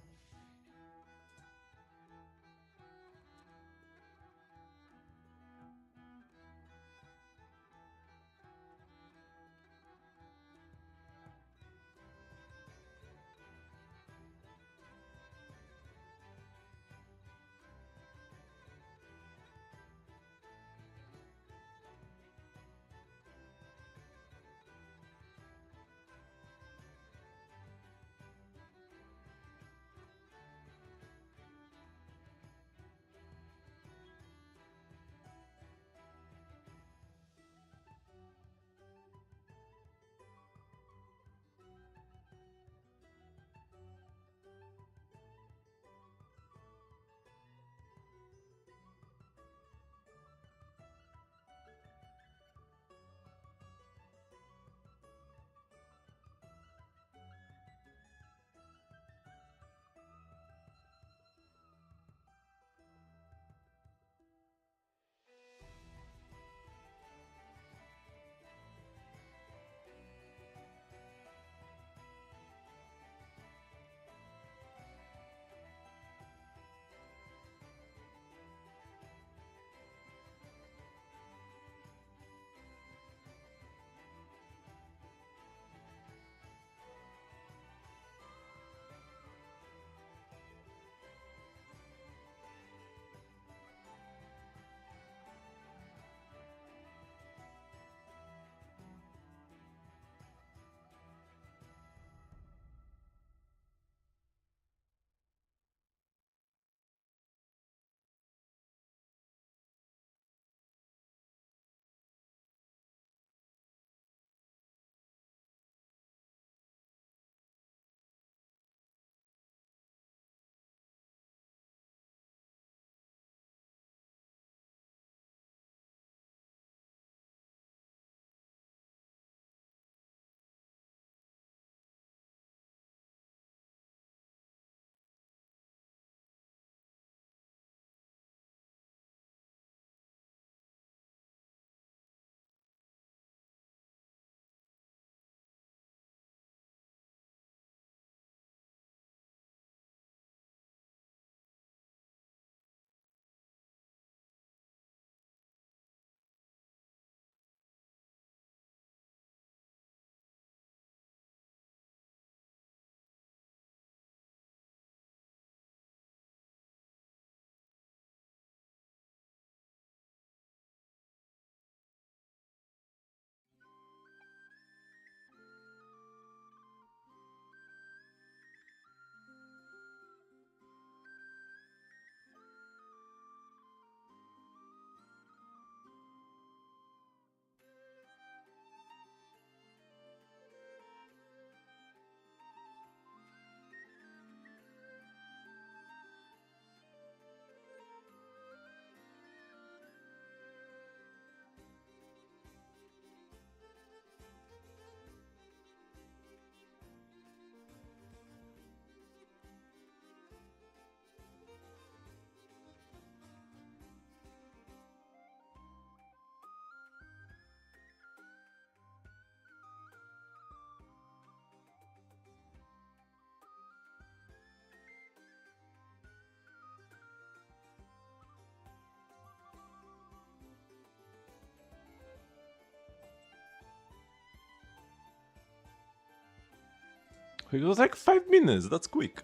It was like 5 minutes, that's quick.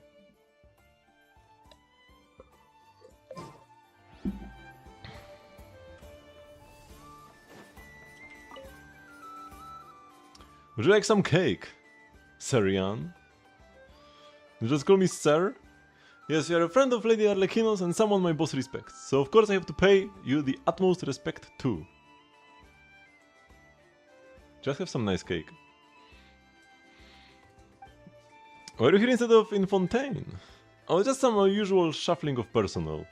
Would you like some cake, Sarian? You just call me Sir? Yes, you are a friend of Lady Arlecchino's and someone my boss respects, so of course I have to pay you the utmost respect too. Just have some nice cake. Why are you here instead of in Fontaine? Oh, just some usual shuffling of personnel.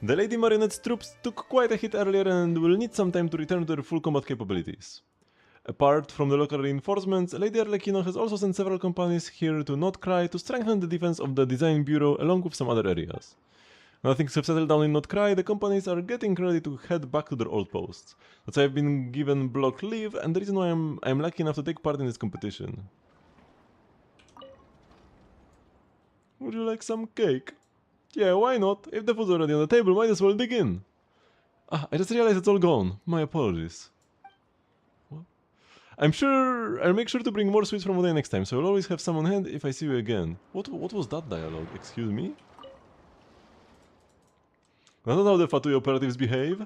The Lady Marionette's troops took quite a hit earlier and will need some time to return to their full combat capabilities. Apart from the local reinforcements, Lady Arlecchino has also sent several companies here to Notcry to strengthen the defense of the Design Bureau along with some other areas. Now things have settled down in Notcry, the companies are getting ready to head back to their old posts. That's why I've been given block leave and the reason why I'm lucky enough to take part in this competition. Would you like some cake? Yeah, why not? If the food's already on the table, might as well dig in. Ah, I just realized it's all gone. My apologies. What? I'll make sure to bring more sweets from Oday next time, so I'll always have some on hand if I see you again. What was that dialogue? Excuse me? That's not how the Fatui operatives behave.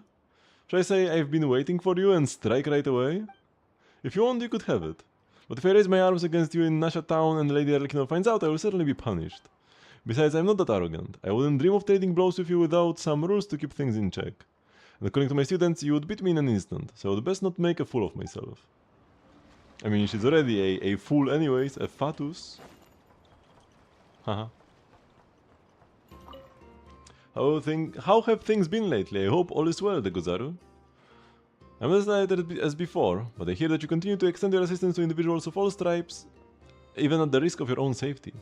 Should I say I've been waiting for you and strike right away? If you want, you could have it. But if I raise my arms against you in Nasha Town and Lady Arlecchino finds out, I will certainly be punished. Besides, I'm not that arrogant. I wouldn't dream of trading blows with you without some rules to keep things in check. And according to my students, you would beat me in an instant, so I'd best not make a fool of myself. I mean, she's already a fool anyways, a fatus. Haha. How have things been lately? I hope all is well, Degozaru. I'm as excited as before, but I hear that you continue to extend your assistance to individuals of all stripes, even at the risk of your own safety.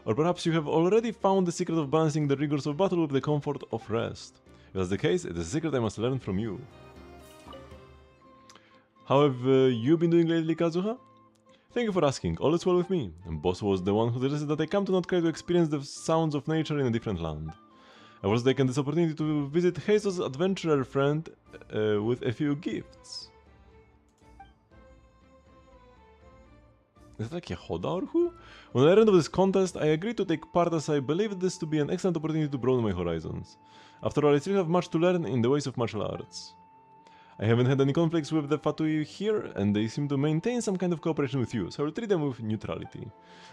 Or perhaps you have already found the secret of balancing the rigors of battle with the comfort of rest. If that's the case, it is a secret I must learn from you. How have you been doing lately, Kazuha? Thank you for asking, all is well with me. And Boss was the one who suggested that I come to Notcry to experience the sounds of nature in a different land. I was taken this opportunity to visit Heiso's adventurer friend with a few gifts. Is it like a Hoda or who? When I learned of this contest, I agreed to take part as I believed this to be an excellent opportunity to broaden my horizons. After all, I still have much to learn in the ways of martial arts. I haven't had any conflicts with the Fatui here, and they seem to maintain some kind of cooperation with you, so I will treat them with neutrality.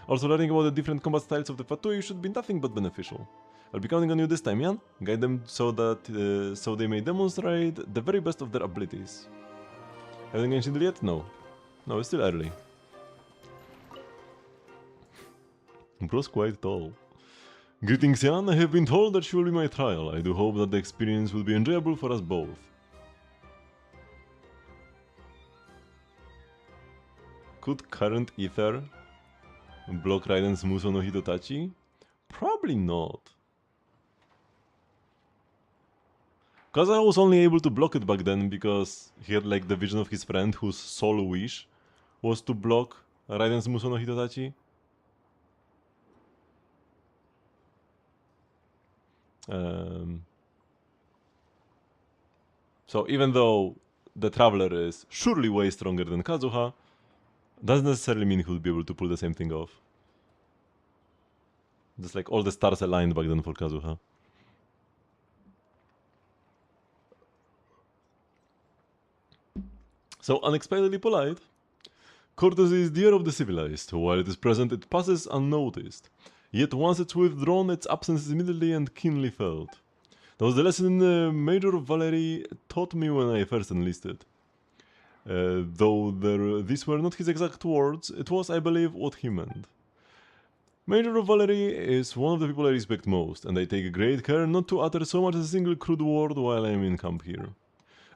Also, learning about the different combat styles of the Fatui should be nothing but beneficial. I'll be counting on you this time, Jan. Guide them so that so they may demonstrate the very best of their abilities. Haven't Genshin yet? No. No, it's still early. Bro's quite tall. Greetings, Jan. I have been told that she will be my trial. I do hope that the experience will be enjoyable for us both. Could current Ether block Raiden's Muso no Hitotachi? Probably not. Kazuha was only able to block it back then because he had like the vision of his friend whose sole wish was to block Raiden's Muso no Hitotachi. So even though the Traveler is surely way stronger than Kazuha, doesn't necessarily mean he would be able to pull the same thing off. Just like all the stars aligned back then for Kazuha. So unexpectedly polite. Courtesy is the air of the civilized. While it is present, it passes unnoticed. Yet once it's withdrawn, its absence is immediately and keenly felt. That was the lesson Major Valery taught me when I first enlisted. Though these were not his exact words, it was, I believe, what he meant. Major Valery is one of the people I respect most, and I take great care not to utter so much as a single crude word while I am in camp here.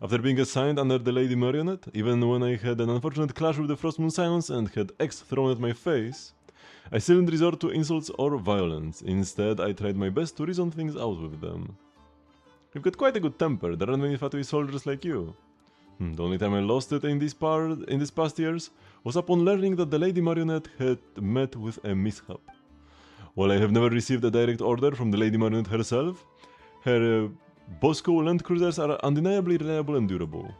After being assigned under the Lady Marionette, even when I had an unfortunate clash with the Frostmoon Scions and had eggs thrown at my face, I still didn't resort to insults or violence. Instead, I tried my best to reason things out with them. You've got quite a good temper, there aren't many Fatui soldiers like you. The only time I lost it in these past years was upon learning that the Lady Marionette had met with a mishap. While I have never received a direct order from the Lady Marionette herself, her Bosco land cruisers are undeniably reliable and durable.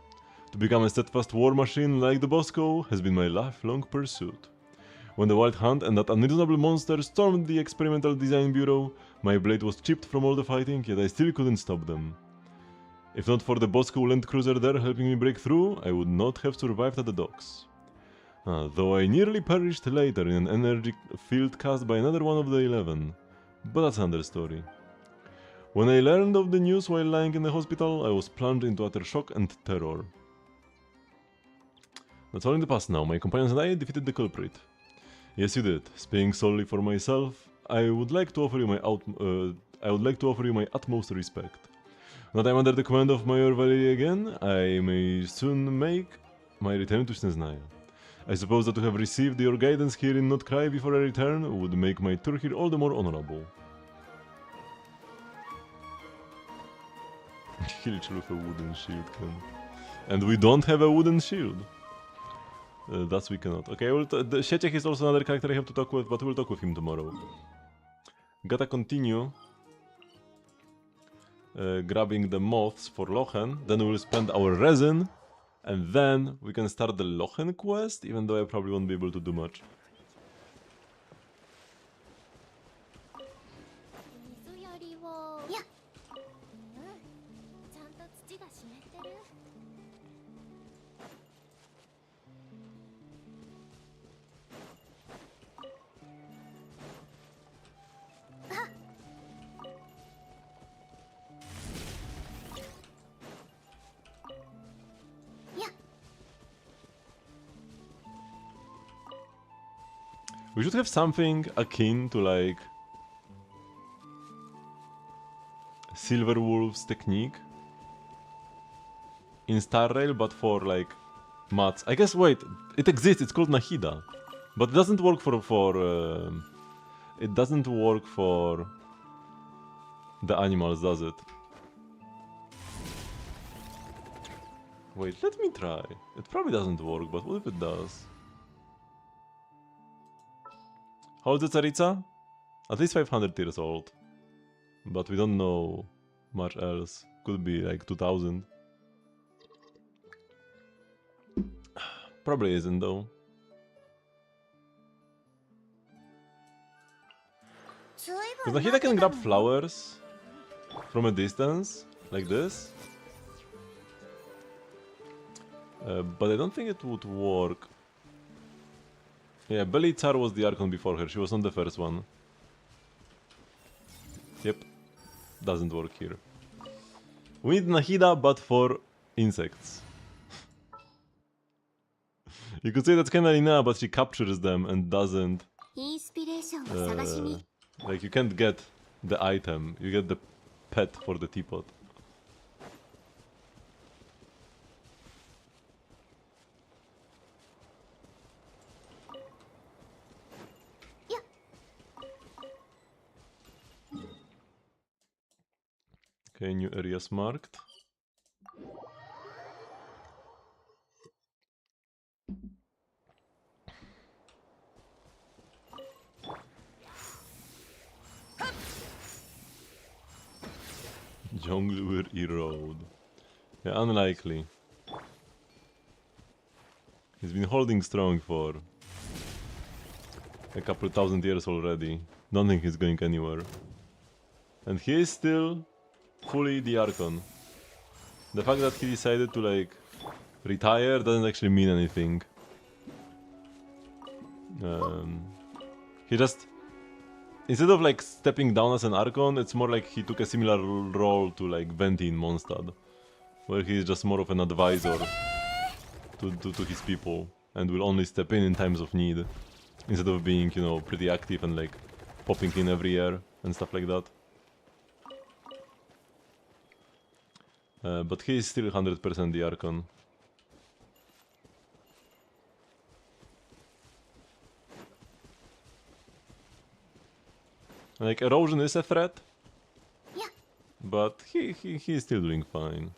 To become a steadfast war machine like the Bosco has been my lifelong pursuit. When the Wild Hunt and that unreasonable monster stormed the Experimental Design Bureau, my blade was chipped from all the fighting, yet I still couldn't stop them. If not for the Bosco land cruiser there helping me break through, I would not have survived at the docks. Though I nearly perished later in an energy field cast by another one of the 11. But that's another story. When I learned of the news while lying in the hospital, I was plunged into utter shock and terror. That's all in the past now. My companions and I defeated the culprit. Yes, you did. Speaking solely for myself, I would like to offer you my utmost respect. Now that I'm under the command of Major Valery again, I may soon make my return to Snezhnaya. I suppose that to have received your guidance here in Not Cry before I return would make my tour here all the more honorable. Kill each other with a wooden shield, can. And we don't have a wooden shield. That we cannot. Okay, the Sheciech is also another character I have to talk with, but we'll talk with him tomorrow. Gotta continue grabbing the moths for Lochen, then we'll spend our resin, and then we can start the Lochen quest, even though I probably won't be able to do much. 水やりをいやちゃんと土が湿ってる We should have something akin to like Silverwolf's technique in Star Rail, but for like mats. I guess wait, it exists. It's called Nahida, but it doesn't work it doesn't work for the animals, does it? Wait, let me try. It probably doesn't work, but what if it does? How old is Tsaritsa? At least 500 years old. But we don't know much else. Could be like 2000. Probably isn't though. Because Nahida can grab flowers from a distance, like this. But I don't think it would work. Yeah, Belitsar was the Archon before her, she was not the first one. Yep, doesn't work here. We need Nahida, but for insects. You could say that's kinda Lina, but she captures them and doesn't... インスピレーションを探しに like, you can't get the item, you get the pet for the teapot. Okay, new areas marked. Jungle will erode. Yeah, unlikely. He's been holding strong for a couple thousand years already. Don't think he's going anywhere. And he is still fully the Archon. The fact that he decided to like retire doesn't actually mean anything. He just, instead of like stepping down as an Archon, it's more like he took a similar role to like Venti in Mondstadt, where he's just more of an advisor to his people and will only step in times of need, instead of being, you know, pretty active and like popping in every year and stuff like that. But he is still 100% the Archon. Like, erosion is a threat, yeah. but he is still doing fine.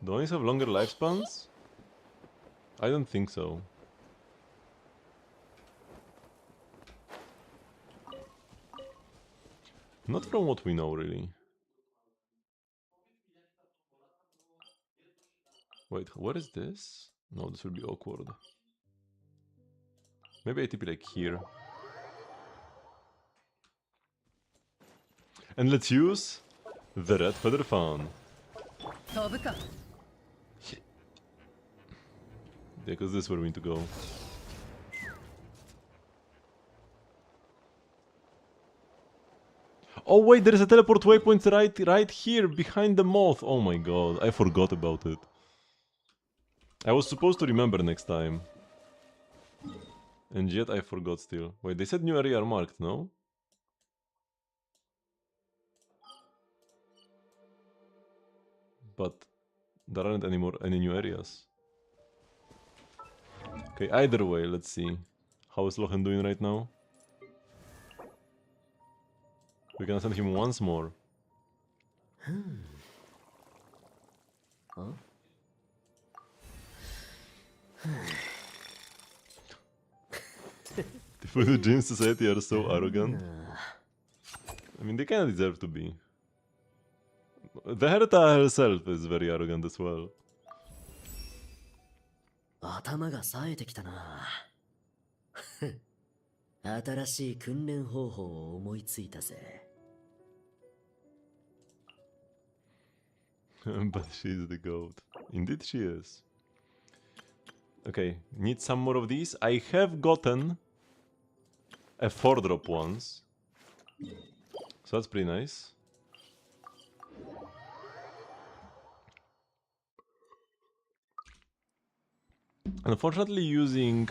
Do Onis have longer lifespans? I don't think so. Not from what we know, really. Wait, what is this? No, this will be awkward. Maybe I TP like here. And let's use the red feather fan. Yeah, because this is where we need to go. Oh wait, there is a teleport waypoint right here behind the moth. Oh my god, I forgot about it. I was supposed to remember next time. And yet I forgot still. Wait, they said new area are marked, no? But there aren't any new areas. Okay, either way, let's see. How is Lochen doing right now? We can send him once more. Huh? The people in the Gym Society are so arrogant. I mean, they kinda deserve to be. The Herta herself is very arrogant as well. 頭が冴えてきたな。新しい訓練方法を思いついたぜ。But she's the goat. Indeed she is. Okay, need some more of these. I have gotten a 4-drop once. So that's pretty nice. Unfortunately, using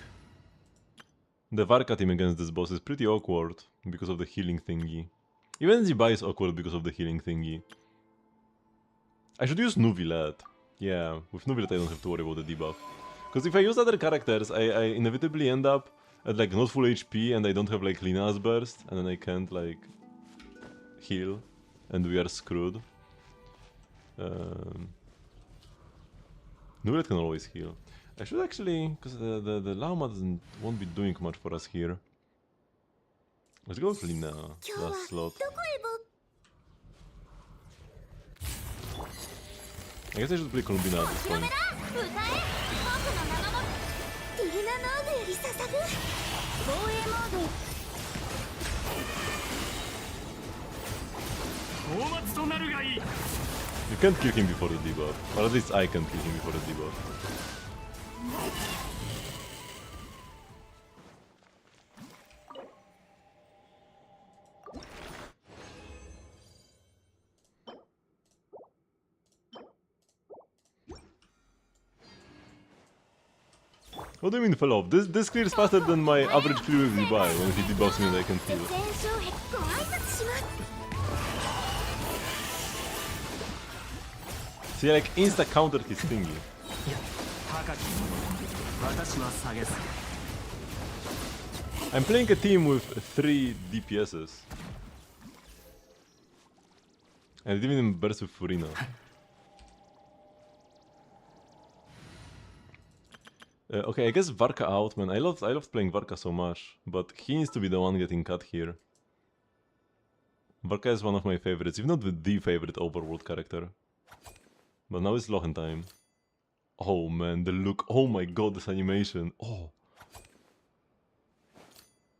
the Varka team against this boss is pretty awkward because of the healing thingy. Even Zibai is awkward because of the healing thingy. I should use Nuvilet. Yeah, with Nuvilet I don't have to worry about the debuff. Because if I use other characters, I inevitably end up at like not full HP and I don't have like Lina's burst, and then I can't like heal, and we are screwed. Nuvilet can always heal. I should actually, because the Llama won't be doing much for us here. Let's go with Lina, last slot. I guess I should play Columbina at this point. 討伐となるがいい。 You can't kill him before the debuff, or at least I can't kill him before the debuff. What do you mean fell off? This clears faster than my average clear with Zibai when he debuffs me and I can heal. 前哨へご挨拶します。 See, I like insta countered his thingy. 高き私は下げす。 I'm playing a team with 3 DPSs. And I didn't even burst with Furina. Okay, I guess Varka out, man. I loved playing Varka so much, but he needs to be the one getting cut here. Varka is one of my favorites, if not the favorite overworld character. But now it's Lochen time. Oh man, the look. Oh my god, this animation. Oh.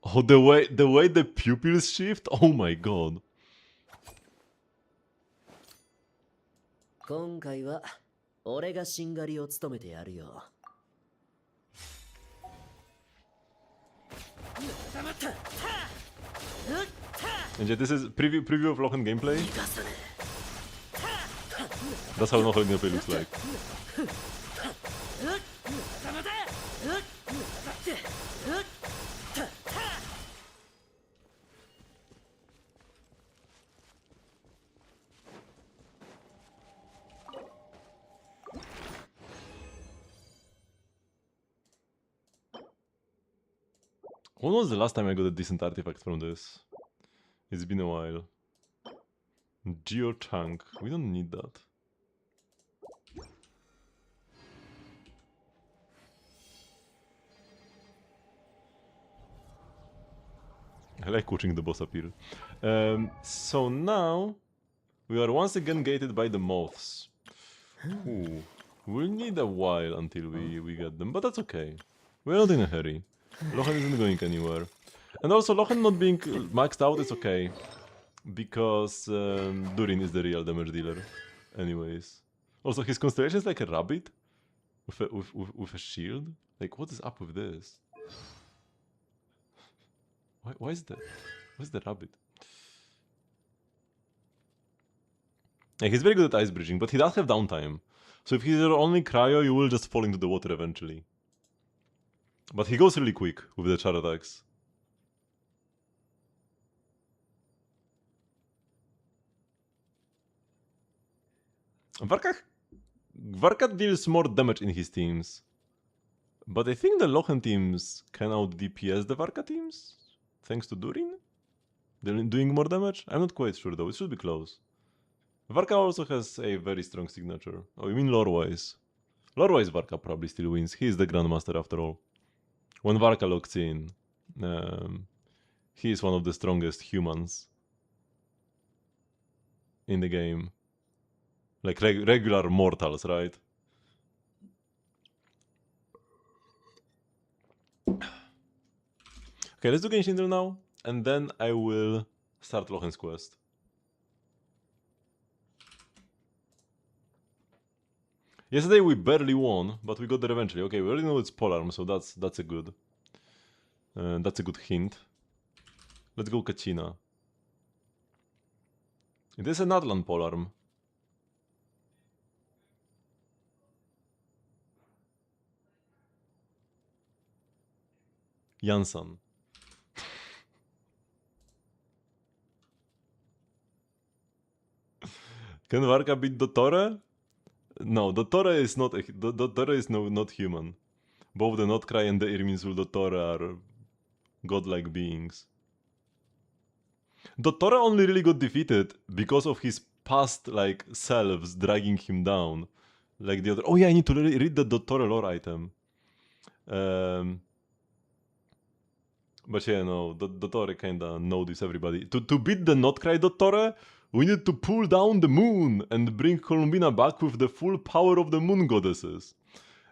Oh, the way the pupils shift. Oh my god. 今回は俺がしんがりを務めてやるよ。 And yeah, this is preview of Lochen gameplay. That's how Lochen gameplay looks like. When was the last time I got a decent artifact from this? It's been a while. Geo Chunk. We don't need that. I like watching the boss appear. So now we are once again gated by the moths. Ooh, we'll need a while until we get them, but that's okay. We're not in a hurry. Lochen isn't going anywhere. And also, Lochen not being maxed out is okay. Because Durin is the real damage dealer. Anyways. Also, his constellation is like a rabbit? With a shield? Like, what is up with this? Why is that? What's the rabbit? Yeah, he's very good at ice bridging, but he does have downtime. So if he's your only cryo, you will just fall into the water eventually. But he goes really quick with the char attacks. Varka deals more damage in his teams. But I think the Lochen teams can out DPS the Varka teams? Thanks to Durin? They're doing more damage? I'm not quite sure though, it should be close. Varka also has a very strong signature. Oh, you mean lore-wise? Lore-wise Varka probably still wins, he is the Grandmaster after all. When Varka locks in, he is one of the strongest humans in the game. Like regular mortals, right? Okay, let's do Genshin now, and then I will start Lochen's quest. Yesterday we barely won, but we got there eventually. Okay, we already know it's polearm, so that's a good hint. Let's go Kachina. It is an Atlan polearm. Jansan. Can Varka beat Dottore? No, Dottore is not not human. Both the Notcry and the Irminsul Dottore are godlike beings. Dottore only really got defeated because of his past like selves dragging him down. Like the other. Oh yeah, I need to read the Dottore lore item. But yeah, no, Dottore kinda noticed everybody. To beat the Notcry Dottore, we need to pull down the moon and bring Columbina back with the full power of the moon goddesses.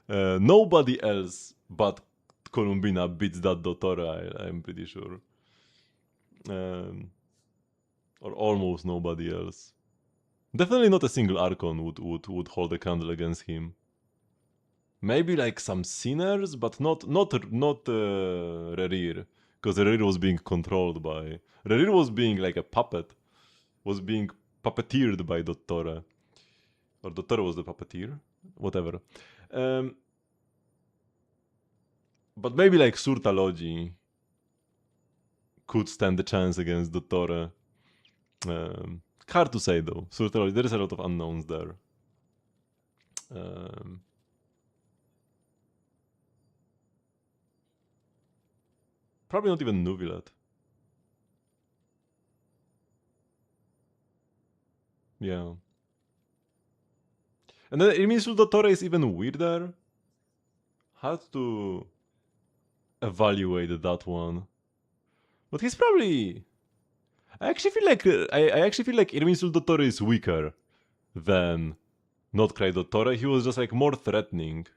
Nobody else but Columbina beats that Dottore, I'm pretty sure. Or almost nobody else. Definitely not a single Archon would hold a candle against him. Maybe like some sinners, but not Rerir, because Rerir was being controlled by Rerir was being like a puppet, was being puppeteered by Dottore, or Dottore was the puppeteer, whatever. But maybe like Surta Logi could stand a chance against Dottore. Hard to say though. Surta Logi, there is a lot of unknowns there. Probably not even Nuvilet. Yeah. And then Irminsul Dottore is even weirder. Hard to evaluate that one. But he's probably... I actually feel like Irminsul Dottore is weaker than Notcry Dottore. He was just like more threatening.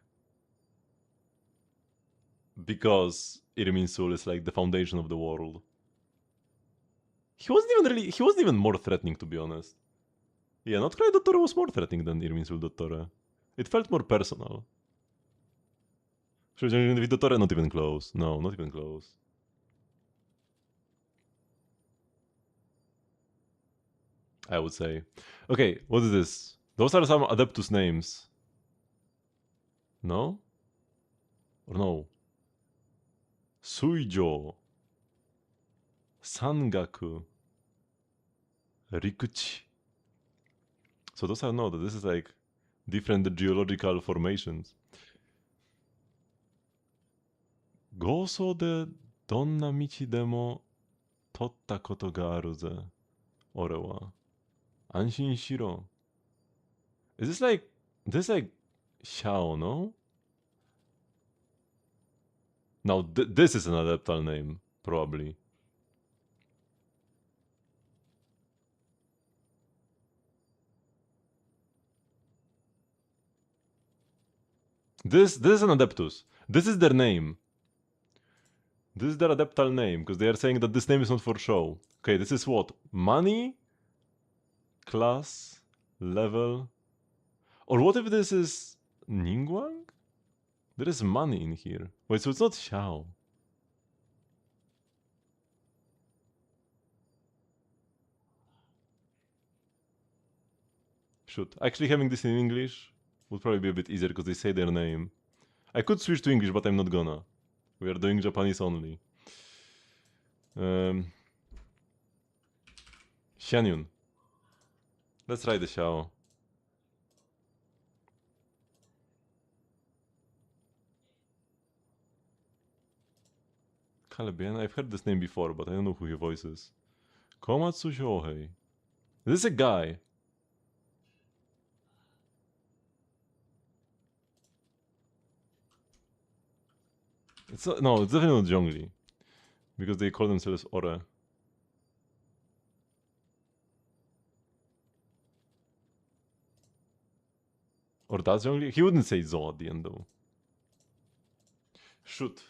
Because Irminsul is like the foundation of the world. He wasn't even more threatening, to be honest. Yeah, Notcry Dottore was more threatening than Irminsul Dottore. It felt more personal. With Dottore, not even close. No, not even close. I would say. Okay, what is this? Those are some Adeptus names. No? Or no? Suijo. Sangaku. Rikuchi. So those are no, this is like different geological formations. Goso de donna michi demo totta koto ga aru ze. Ore wa. Anshin shiro. Is this like Xiao, no? Now this is an adeptal name, probably. This is an Adeptus. This is their name. This is their adeptal name, because they are saying that this name is not for show. Okay, this is what? Money? Class? Level? Or what if this is Ningguang? There is money in here. Wait, so it's not Xiao. Shoot. Actually having this in English would probably be a bit easier because they say their name. I could switch to English, but I'm not gonna. We are doing Japanese only. Xianyun. Let's try the Xiao. Kalebian? I've heard this name before, but I don't know who your voice is. Komatsu Shohei. Is this a guy? No, it's definitely not Zhongli. Because they call themselves Ore. Or does Zhongli? He wouldn't say Zo at the end though. Shoot.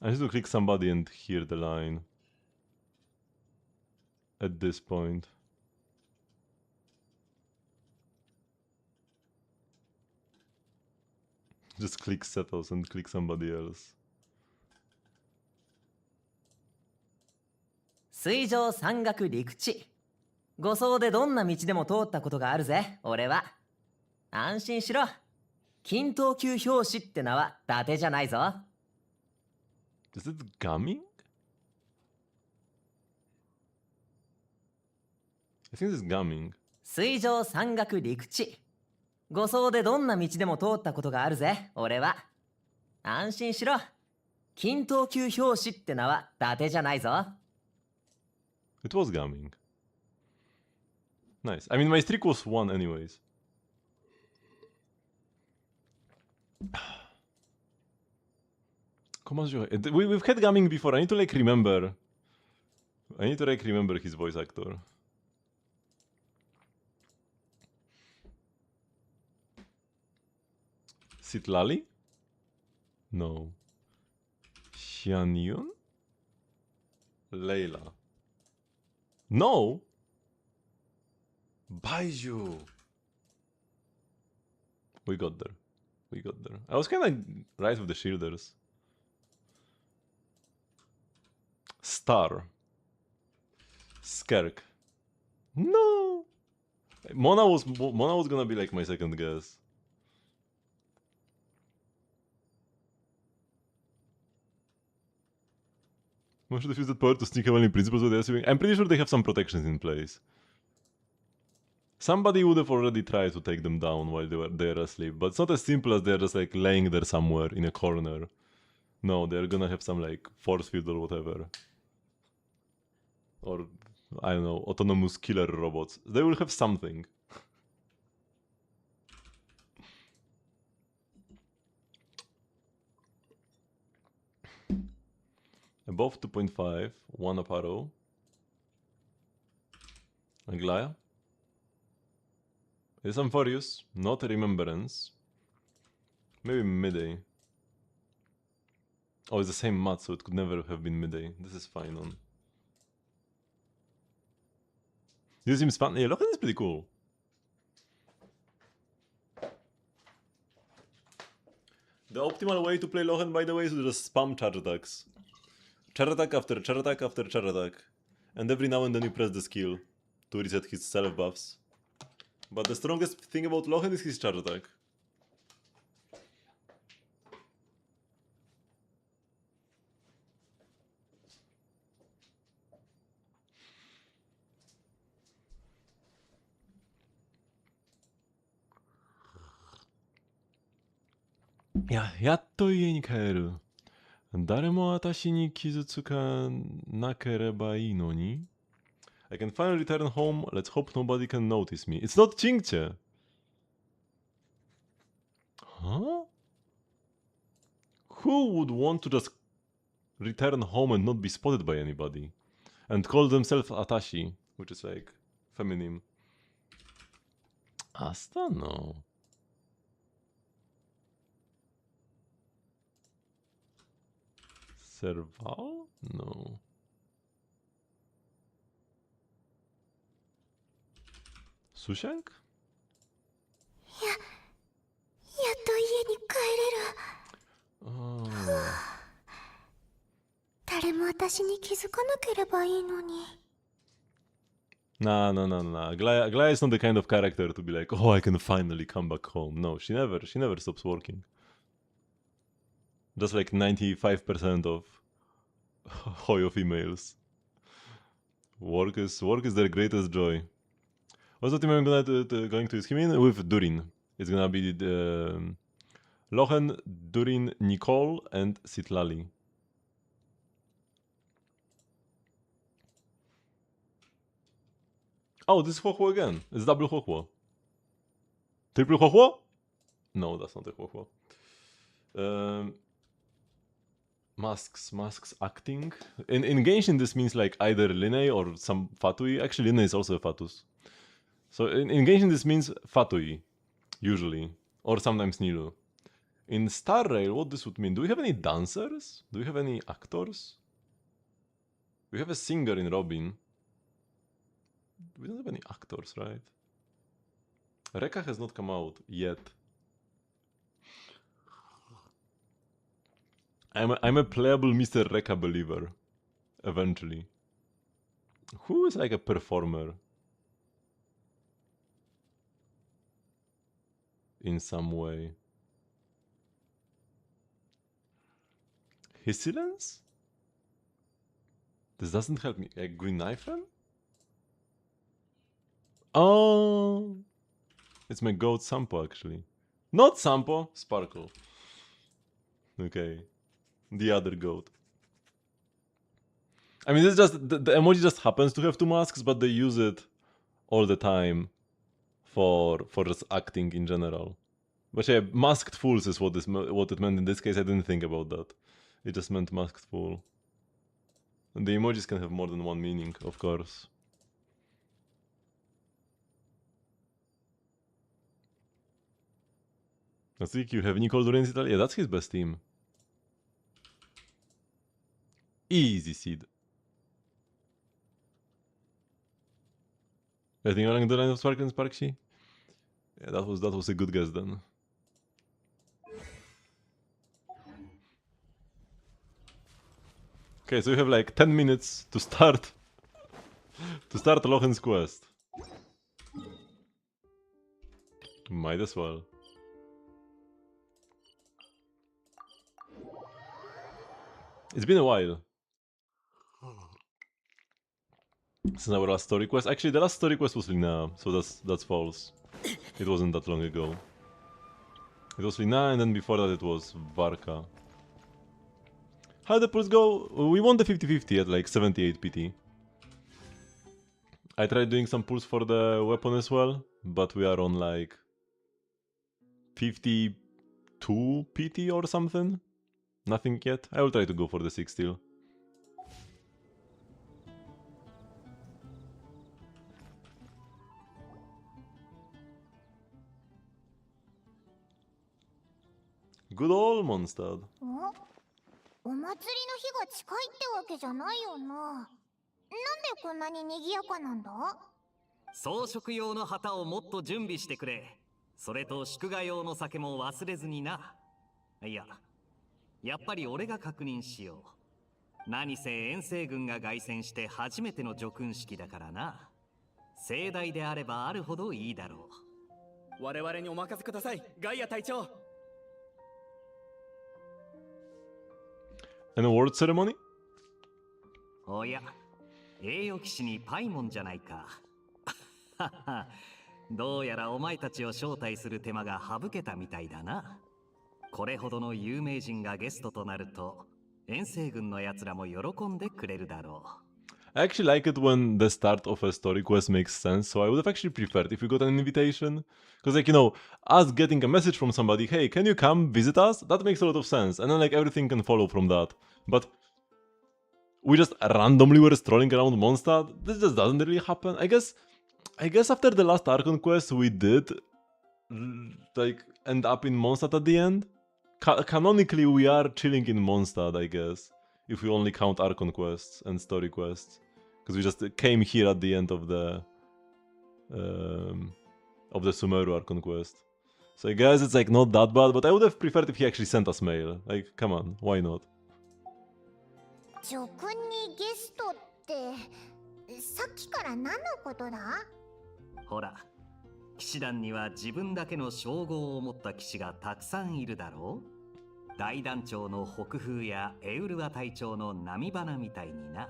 I need to click somebody and hear the line. At this point. Just click settles and click somebody else. 水上山岳陸地。護送でどんな道でも通ったことがあるぜ、俺は。安心しろ。均等級表紙って名は伊達じゃないぞ。Is it Gaming? I think this is Gaming. 水上山岳陸地。護送でどんな道でも通ったことがあるぜ、俺は。安心しろ。均等級表紙って名は伊達じゃないぞ。It was Gaming. Nice. I mean, my streak was 1 anyways. We've had Gaming before. I need to remember. I need to remember his voice actor. Sitlali? No. Xianyun? Layla. No! Baiju! We got there. We got there. I was kinda right with the shielders. Star. Skerk. No! Mona was gonna be my second guess. One should have used that power to sneak heavenly principles with the assuming. I'm pretty sure they have some protections in place. Somebody would have already tried to take them down while they were there asleep, but it's not as simple as they're just laying there somewhere in a corner. No, they're gonna have some force field or whatever. Or, I don't know, autonomous killer robots. They will have something. Above 2.5, 1 Aparo. Aglaya. It's Amphorius, not a Remembrance. Maybe Midday. Oh, it's the same mat, so it could never have been Midday. This is fine on. This seems fun. Yeah, Lochen is pretty cool. The optimal way to play Lochen, by the way, is to just spam charge attacks. Charge attack after charge attack after charge attack. And every now and then you press the skill to reset his self buffs. But the strongest thing about Lochen is his charge attack. Yaっと家に帰る。誰も私に傷つかなければいいのに。I can finally return home. Let's hope nobody can notice me. It's not Chingche. Huh? Who would want to just return home and not be spotted by anybody? And call themselves Atashi, which is like feminine. Asta? No. Serval? No. Sushank? やっと家に帰れる。 Oh. 誰も私に気づかなければいいのに。 Nah. Glaya is not the kind of character to be like, oh, I can finally come back home. No, she never stops working. Just like 95% of Hoyo females. Work is their greatest joy. What's the team I'm going to use him in? With Durin. It's gonna be Lochen, Durin, Nicole, and Sitlali. Oh, this is Huohuo again. It's double Huohuo. Triple Huohuo? No, that's not a Huohuo. Masks acting. In Genshin, this means like either Linei or some Fatui. Actually, Linei is also a Fatus. So in Genshin, this means Fatui, usually, or sometimes Nilu. In Star Rail, what this would mean? Do we have any dancers? Do we have any actors? We have a singer in Robin. We don't have any actors, right? Rekka has not come out yet. I'm a playable Mr. Rekka believer. Eventually. Who is like a performer? In some way. His silence? This doesn't help me. Green Knife? Oh, it's my goat Sampo actually. Not Sampo, Sparkle. Okay, the other goat. I mean, this just the emoji just happens to have two masks, but they use it all the time for just acting in general. But yeah, masked fools is what it meant in this case. I didn't think about that. It just meant masked fool. And the emojis can have more than one meaning, of course. I think you have Nicole Duren's Italy. Yeah, that's his best team. Easy seed. I think along the line of Spark and Sparkshy. Yeah, that was a good guess then. Okay, so you have like 10 minutes to start Lochen's quest. Might as well. It's been a while since our last story quest. Actually, the last story quest was Lina, so that's false. It wasn't that long ago. It was Lina, and then before that it was Varka. How did the pulls go? We won the 50-50 at like 78 PT. I tried doing some pulls for the weapon as well, but we are on like 52 PT or something. Nothing yet. I will try to go for the 6 still. Good old Mondstadt. お祭りの日が近いってわけじゃないよな。なんでこんなに賑やかなんだ？装飾用の旗をもっと準備してくれ。それと祝賀用の酒も忘れずにな。いや、やっぱり俺が確認しよう。何せ遠征軍が凱旋して初めての叙勲式だからな。盛大であればあるほどいいだろう。我々にお任せください、ガイア隊長。An award ceremony? おや、栄誉騎士にパイモンじゃないか。どうやらお前たちを招待する手間が省けたみたいだな。これほどの有名人がゲストとなると、遠征軍の奴らも喜んでくれるだろ I actually like it when the start of a story quest makes sense, so I would have actually preferred if we got an invitation. Because, like, you know, us getting a message from somebody, hey, can you come visit us? That makes a lot of sense, and then, like, everything can follow from that. But we just randomly were strolling around Mondstadt. This just doesn't really happen. I guess after the last Archon quest, we did, like, end up in Mondstadt at the end. Canonically, we are chilling in Mondstadt, I guess, if we only count Archon quests and story quests. Because we just came here at the end of the Sumeru Archon quest. So I guess it's like not that bad, but I would have preferred if he actually sent us mail. Like, come on, why not? 直にゲストってさっきから何のことだ？ほら、騎士団には自分だけの称号を持った騎士がたくさんいるだろう。大団長の北風やエウルワ隊長の波花みたいにな。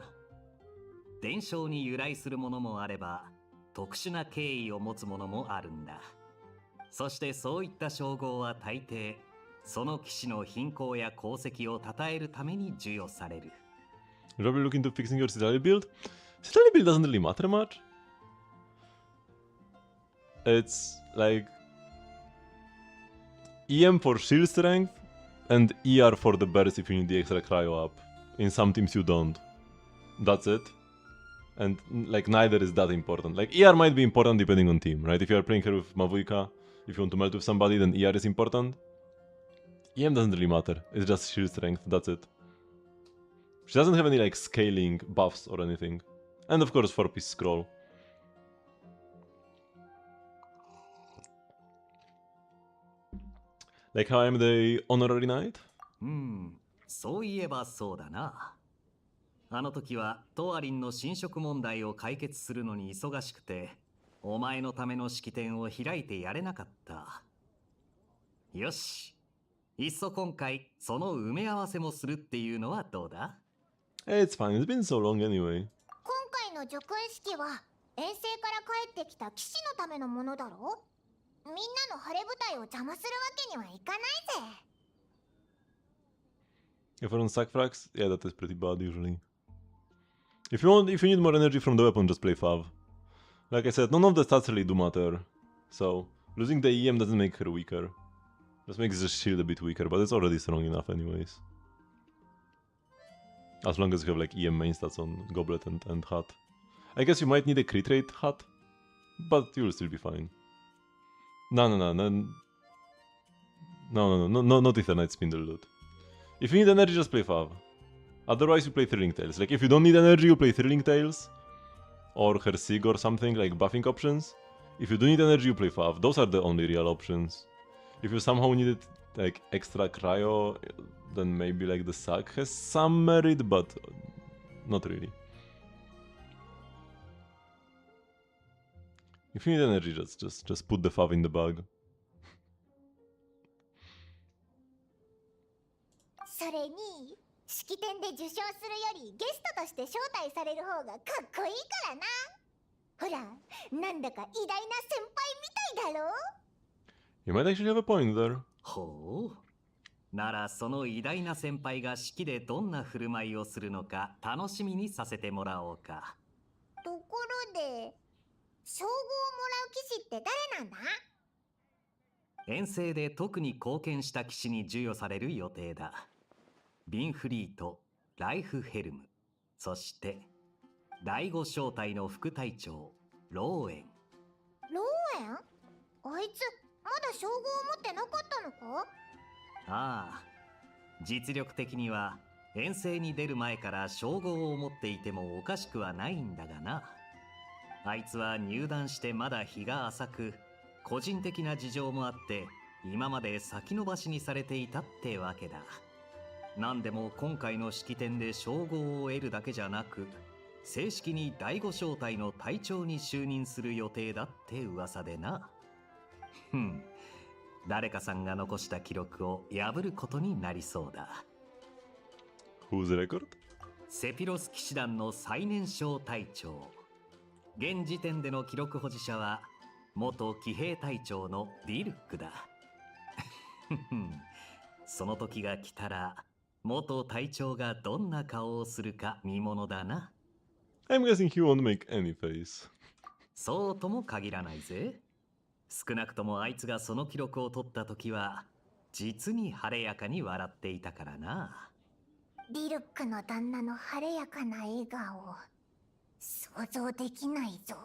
伝承に由来するものもあれば、特殊な敬意を持つものもあるんだ。そしてそういった称号は大抵、その騎士の品行や功績を称えるために授与される。You're probably looking to fixing your Citadel build? Citadel build doesn't really matter much. It's like EM for shield strength and ER for the burst if you need the extra cryo up. In some teams you don't. That's it. And like neither is that important. Like ER might be important depending on team, right? If you are playing here with Mavuika, if you want to melt with somebody, then ER is important. EM doesn't really matter. It's just shield strength, that's it. She doesn't have any like scaling buffs or anything. And of course 4-piece scroll. Like how I'm the honorary knight? そういえばそうだな。あの時はトアリンの侵食問題を解決するのに忙しくて、お前のための式典を開いてやれなかった。よし。いっそ今回、その埋め合わせもするっていうのはどうだ？ It's fine, it's been so long anyway. 今回の叙勲式は遠征から帰ってきた騎士のためのものだろ？みんなの晴れ舞台を邪魔するわけにはいかないぜ。If we're on sack frags, yeah, that is pretty bad usually. If you need more energy from the weapon, just play Fav. Like I said, none of the stats really do matter. So, losing the EM doesn't make her weaker. Just makes the shield a bit weaker, but it's already strong enough anyways. As long as you have like EM main stats on Goblet and Hat. I guess you might need a crit rate Hat, but you'll still be fine. No, not Eternite Spindle loot. If you need energy, just play Fav. Otherwise, you play Thrilling Tales. Like, if you don't need energy, you play Thrilling Tales. Or Hersig or something, like buffing options. If you do need energy, you play Fav. Those are the only real options. If you somehow needed, like, extra cryo, then maybe, like, the sack has some merit, but not really. If you need energy, just put the Fav in the bag. それに式典で受賞するよりゲストとして招待される方がかっこいいからな。ほら、なんだか偉大な先輩みたいだろ。 You might actually have a point there. ほう。ならその偉大な先輩が式でどんな振る舞いをするのか楽しみにさせてもらおうか。ところで、称号をもらう騎士って誰なんだ？遠征で特に貢献した騎士に授与される予定だ。ビンフリート、ライフヘルム、そして第5小隊の副隊長、ローエン。ローエン？あいつまだ称号を持ってなかったのか？ああ、実力的には遠征に出る前から称号を持っていてもおかしくはないんだがな。あいつは入団してまだ日が浅く、個人的な事情もあって今まで先延ばしにされていたってわけだ。なんでも今回の式典で称号を得るだけじゃなく、正式に第5小隊の隊長に就任する予定だって噂でな。誰かさんが残した記録を破ることになりそうだ。Who's the record? セピロス騎士団の最年少隊長。現時点での記録保持者は元騎兵隊長のディルックだ。その時が来たら元隊長がどんな顔をするか見ものだな。I'm guessing he won't make any face. そうとも限らないぜ。少なくともあいつがその記録を取った時は実に晴れやかに笑っていたからな。リルックの旦那の晴れやかな笑顔想像できないぞ。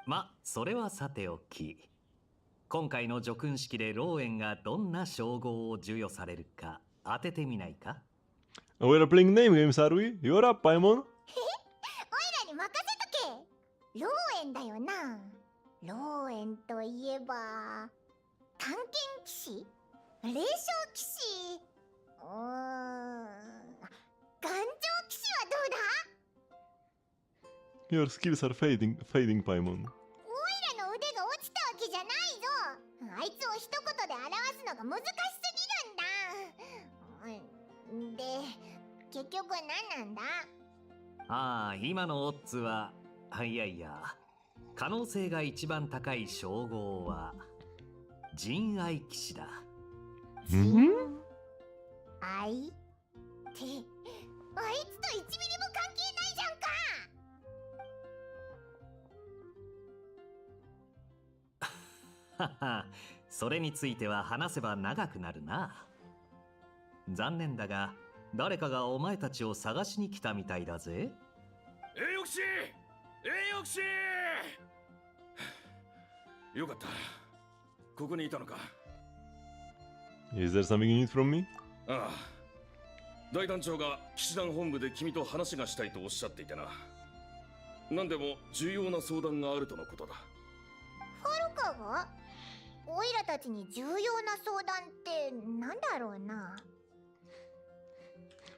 ま、それはさておき。今回の叙勲式でローエンがどんな称号を授与されるか当ててみないか？ We're playing name games, are we? You're up, Paimon. オイラに任せとけ。ローエンだよな。ローエンといえば探検騎士、霊障騎士、頑丈騎士はどうだ？ Your skills are fading, Paimon. オイラの腕が落ちたわけじゃないぞ。あいつを一言で表すのが難しすぎるんだ。で、結局何なんだ？ああ、今のオッズは、いやいや、可能性が一番高い称号は、仁愛騎士だ。愛ってあいつと1ミリも関係ないじゃんか。はは、それについては話せば長くなるな。残念だが、誰かがお前たちを探しに来たみたいだぜ。栄養士、栄養士。よかった。ここにいたのか。Is there something you need from me? ああ。大団長が騎士団本部で君と話がしたいとおっしゃっていてな。何でも重要な相談があるとのことだ。ファルカが？オイラたちに重要な相談ってなんだろうな。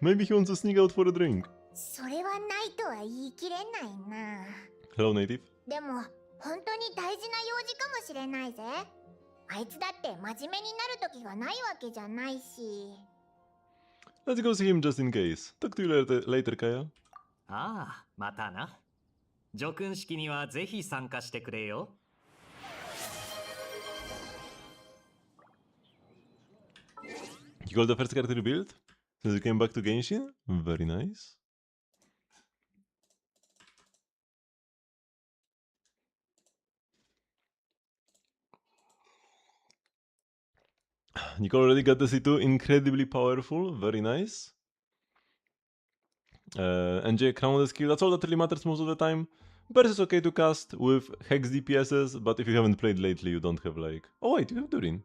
Maybe he wants to sneak out for a drink. それはないとは言い切れないな。 Hello, native. でも本当に大事な用事かもしれないぜ。あいつだって真面目になる時がないわけじゃないし。Let's go see him just in case. Talk to you later, Kaya. ああ、またな。叙勲式にはぜひ参加してくれよ。You got the first character build since you came back to Genshin? Very nice. Nicole already got the C2, incredibly powerful, very nice. NJ crown the skill, that's all that really matters most of the time. Burst is okay to cast with Hex DPSs, but if you haven't played lately, you don't have like... Oh wait, you have Durin.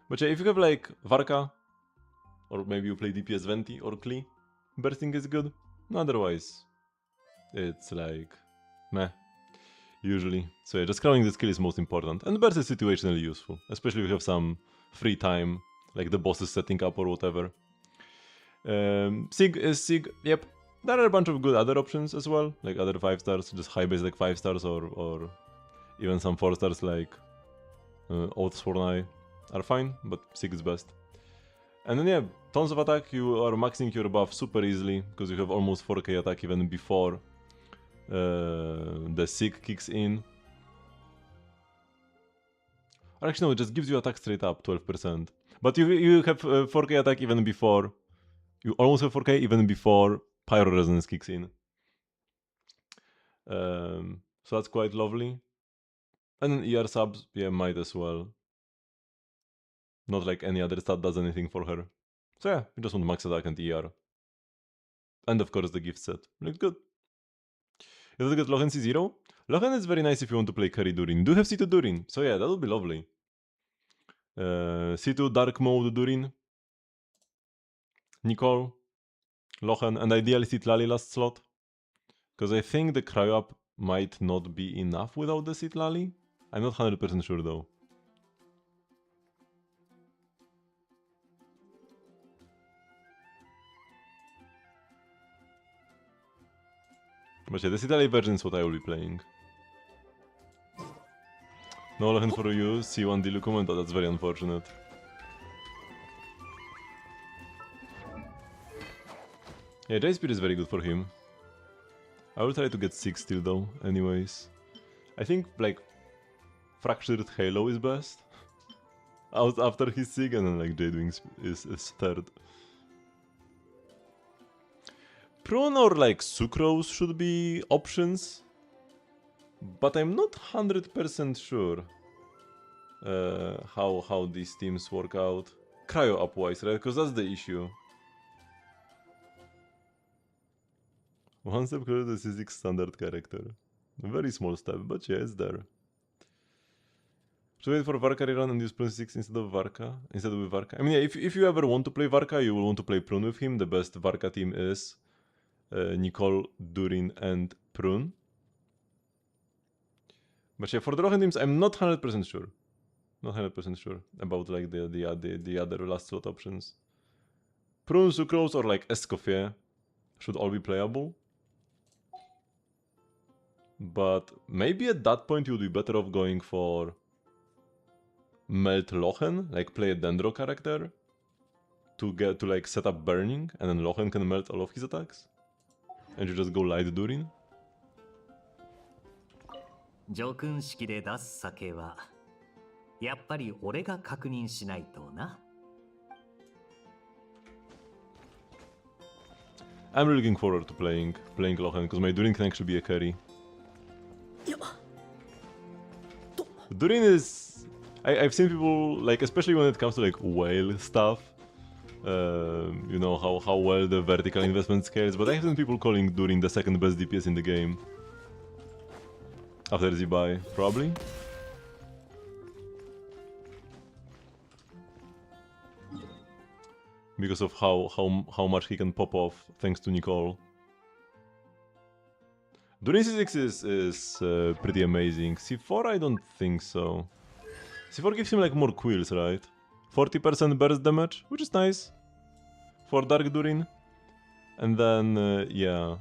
But yeah, if you have like Varka, or maybe you play DPS Venti or Klee, bursting is good. Otherwise, it's like... meh. Usually. So yeah, just crowning the skill is most important. And burst is situationally useful, especially if you have some free time, like the boss is setting up or whatever. Sig is Sig, yep. There are a bunch of good other options as well, like other 5 stars, just high base like 5 stars or even some 4 stars like Oaths for Eye are fine, but Sig is best. And then yeah, tons of attack, you are maxing your buff super easily, because you have almost 4k attack even before the Sig kicks in. Or actually no, it just gives you attack straight up, 12%. But you have 4k attack even before, you almost have 4k even before Pyro Resonance kicks in. So that's quite lovely. And then ER subs, yeah, might as well. Not like any other stat does anything for her. So yeah, you just want max attack and ER. And of course the gift set. Looks good. You have to get Lochen C0. Lochen is very nice if you want to play carry Durin. Do have C2 Durin, so yeah, that would be lovely. C2 Dark Mode Durin. Nicole. Lochen, and ideally Citlali last slot. Because I think the cryo up might not be enough without the Citlali. I'm not 100% sure though. But yeah, the Citlali version is what I will be playing. No Lochen for you, C1 Dilucumento, that's very unfortunate. Yeah, J-Speed is very good for him. I will try to get 6 still though, anyways. I think, like, Fractured Halo is best. Out after his Sig, and then, like, Jade Wings is third. Prune or like sucrose should be options, but I'm not 100% sure how these teams work out. Cryo upwise, right? Because that's the issue. One step closer to the C6 standard character. A very small step, but yeah, it's there. Should wait for Varka rerun and use Prune 6 instead of Varka? Instead of Varka? I mean, yeah, if you ever want to play Varka, you will want to play Prune with him. The best Varka team is Nicole, Durin, and Prune. But yeah, for the Rohan teams, I'm not 100% sure. Not 100% sure about like the other last slot options. Prune, Sucrose, or like Escoffier should all be playable. But maybe at that point you would be better off going for Melt Lochen, like play a Dendro character to get to like set up Burning, and then Lochen can melt all of his attacks. And you just go Light Durin. 叙勲式で出す酒はやっぱり俺が確認しないとな。I'm really looking forward to playing Lochen, because my Durin can actually be a carry. Durin is... I've seen people, like, especially when it comes to like whale stuff, you know how well the vertical investment scales, but I've seen people calling Durin the second best DPS in the game. After Zibai, probably. Because of how much he can pop off thanks to Nicole. Durin C6 is pretty amazing. C4 I don't think so. C4 gives him like more quills, right? 40% burst damage, which is nice for Dark Durin. And then, yeah.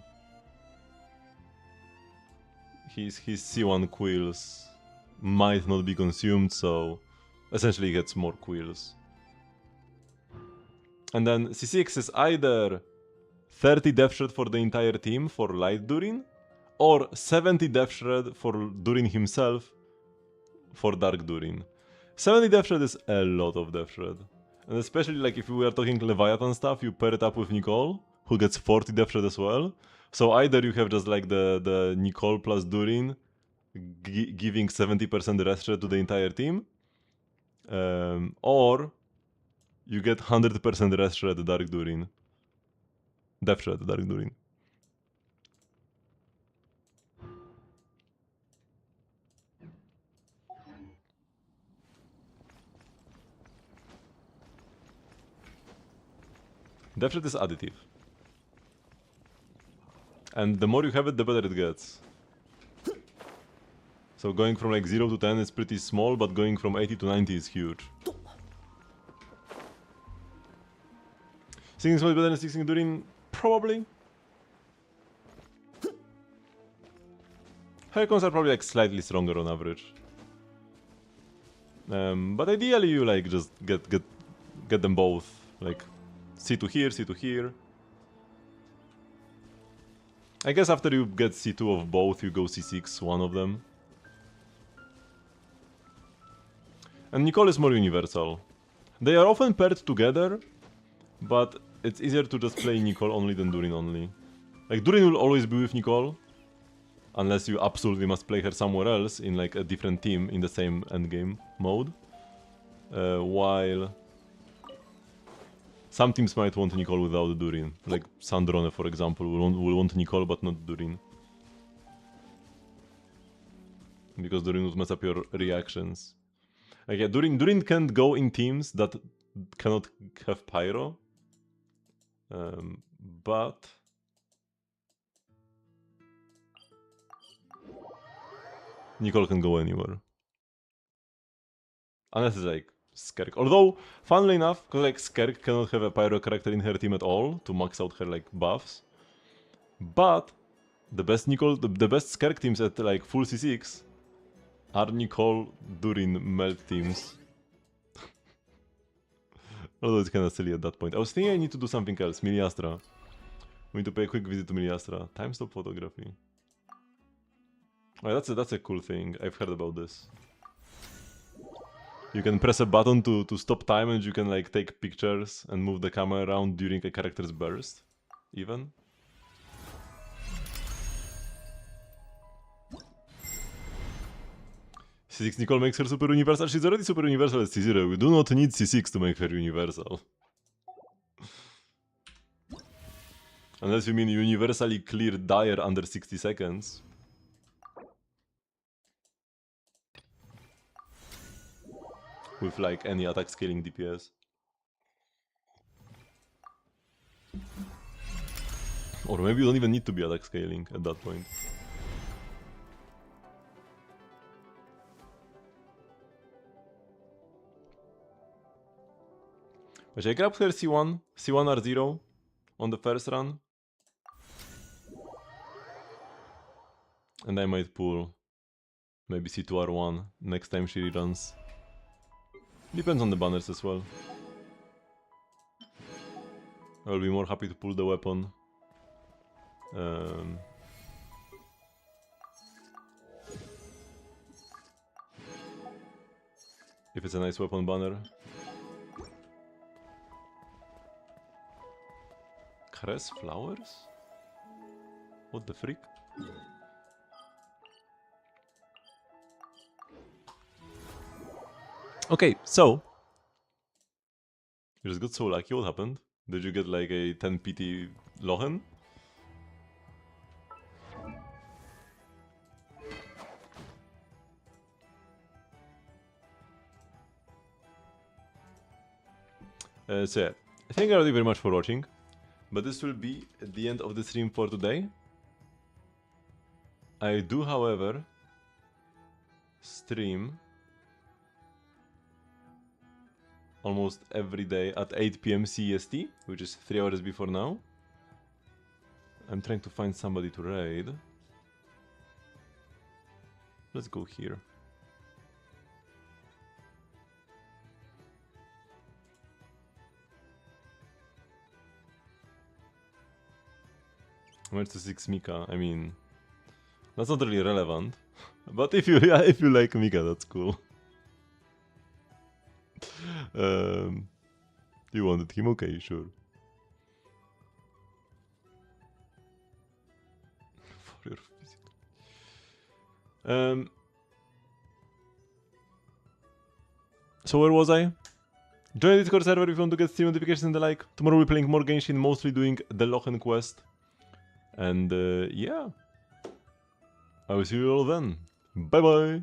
His C1 quills might not be consumed, so essentially he gets more quills. And then C6 is either 30 death shred for the entire team for Light Durin, or 70 death shred for Durin himself for Dark Durin. 70 death shred is a lot of death shred. And especially like if we are talking Leviathan stuff, you pair it up with Nicole, who gets 40 death shred as well. So either you have just like the Nicole plus Durin giving 70% rest shred to the entire team, or you get 100% rest shred Dark Durin. Death shred Dark Durin. Death shred is additive. And the more you have it, the better it gets. So going from like 0 to 10 is pretty small, but going from 80 to 90 is huge. 16 small is better than 16 Durin? Probably. Hercons are probably like slightly stronger on average. But ideally you like just get them both. Like C2 here, C2 here. I guess after you get C2 of both, you go C6, one of them. And Nicole is more universal. They are often paired together, but it's easier to just play Nicole only than Durin only. Like, Durin will always be with Nicole, unless you absolutely must play her somewhere else in like a different team in the same endgame mode. While some teams might want Nicole without Durin. Like Sandrone, for example, will want Nicole but not Durin. Because Durin would mess up your reactions. Like, yeah, Durin can't go in teams that cannot have Pyro. But Nicole can go anywhere. Unless it's like Skerk. Although, funnily enough, because like Skerk cannot have a Pyro character in her team at all to max out her like buffs. But the best Skerk teams at like full C6 are Nicole, Durin, Melt teams. Although it's kinda silly at that point. I was thinking I need to do something else. Miliastra. We need to pay a quick visit to Miliastra. Time stop photography. Oh, that's a cool thing. I've heard about this. You can press a button to stop time and you can like take pictures and move the camera around during a character's burst. Even. C6 Nicole makes her super universal. She's already super universal at C0. We do not need C6 to make her universal. Unless you mean universally clear Dire under 60 seconds. With like any attack scaling DPS. Or maybe you don't even need to be attack scaling at that point. But I grabbed her C1 R0 on the first run. And I might pull maybe C2 R1 next time she reruns. Depends on the banners as well. I will be more happy to pull the weapon. If it's a nice weapon banner. Cress flowers? What the freak? Okay, so you just got so lucky. What happened? Did you get like a 10 PT Lohen? So yeah, thank you very much for watching. But this will be the end of the stream for today. I do, however, stream almost every day at 8 PM CEST, which is 3 hours before now. I'm trying to find somebody to raid. Let's go here. Where's the 6 Mika? I mean, that's not really relevant. But if you like Mika, that's cool. You wanted him? Okay, sure. For your visit. So where was I? Join the Discord server if you want to get stream notifications and the like. Tomorrow we'll be playing more Genshin, mostly doing the Lochen quest. And yeah, I will see you all then. Bye bye!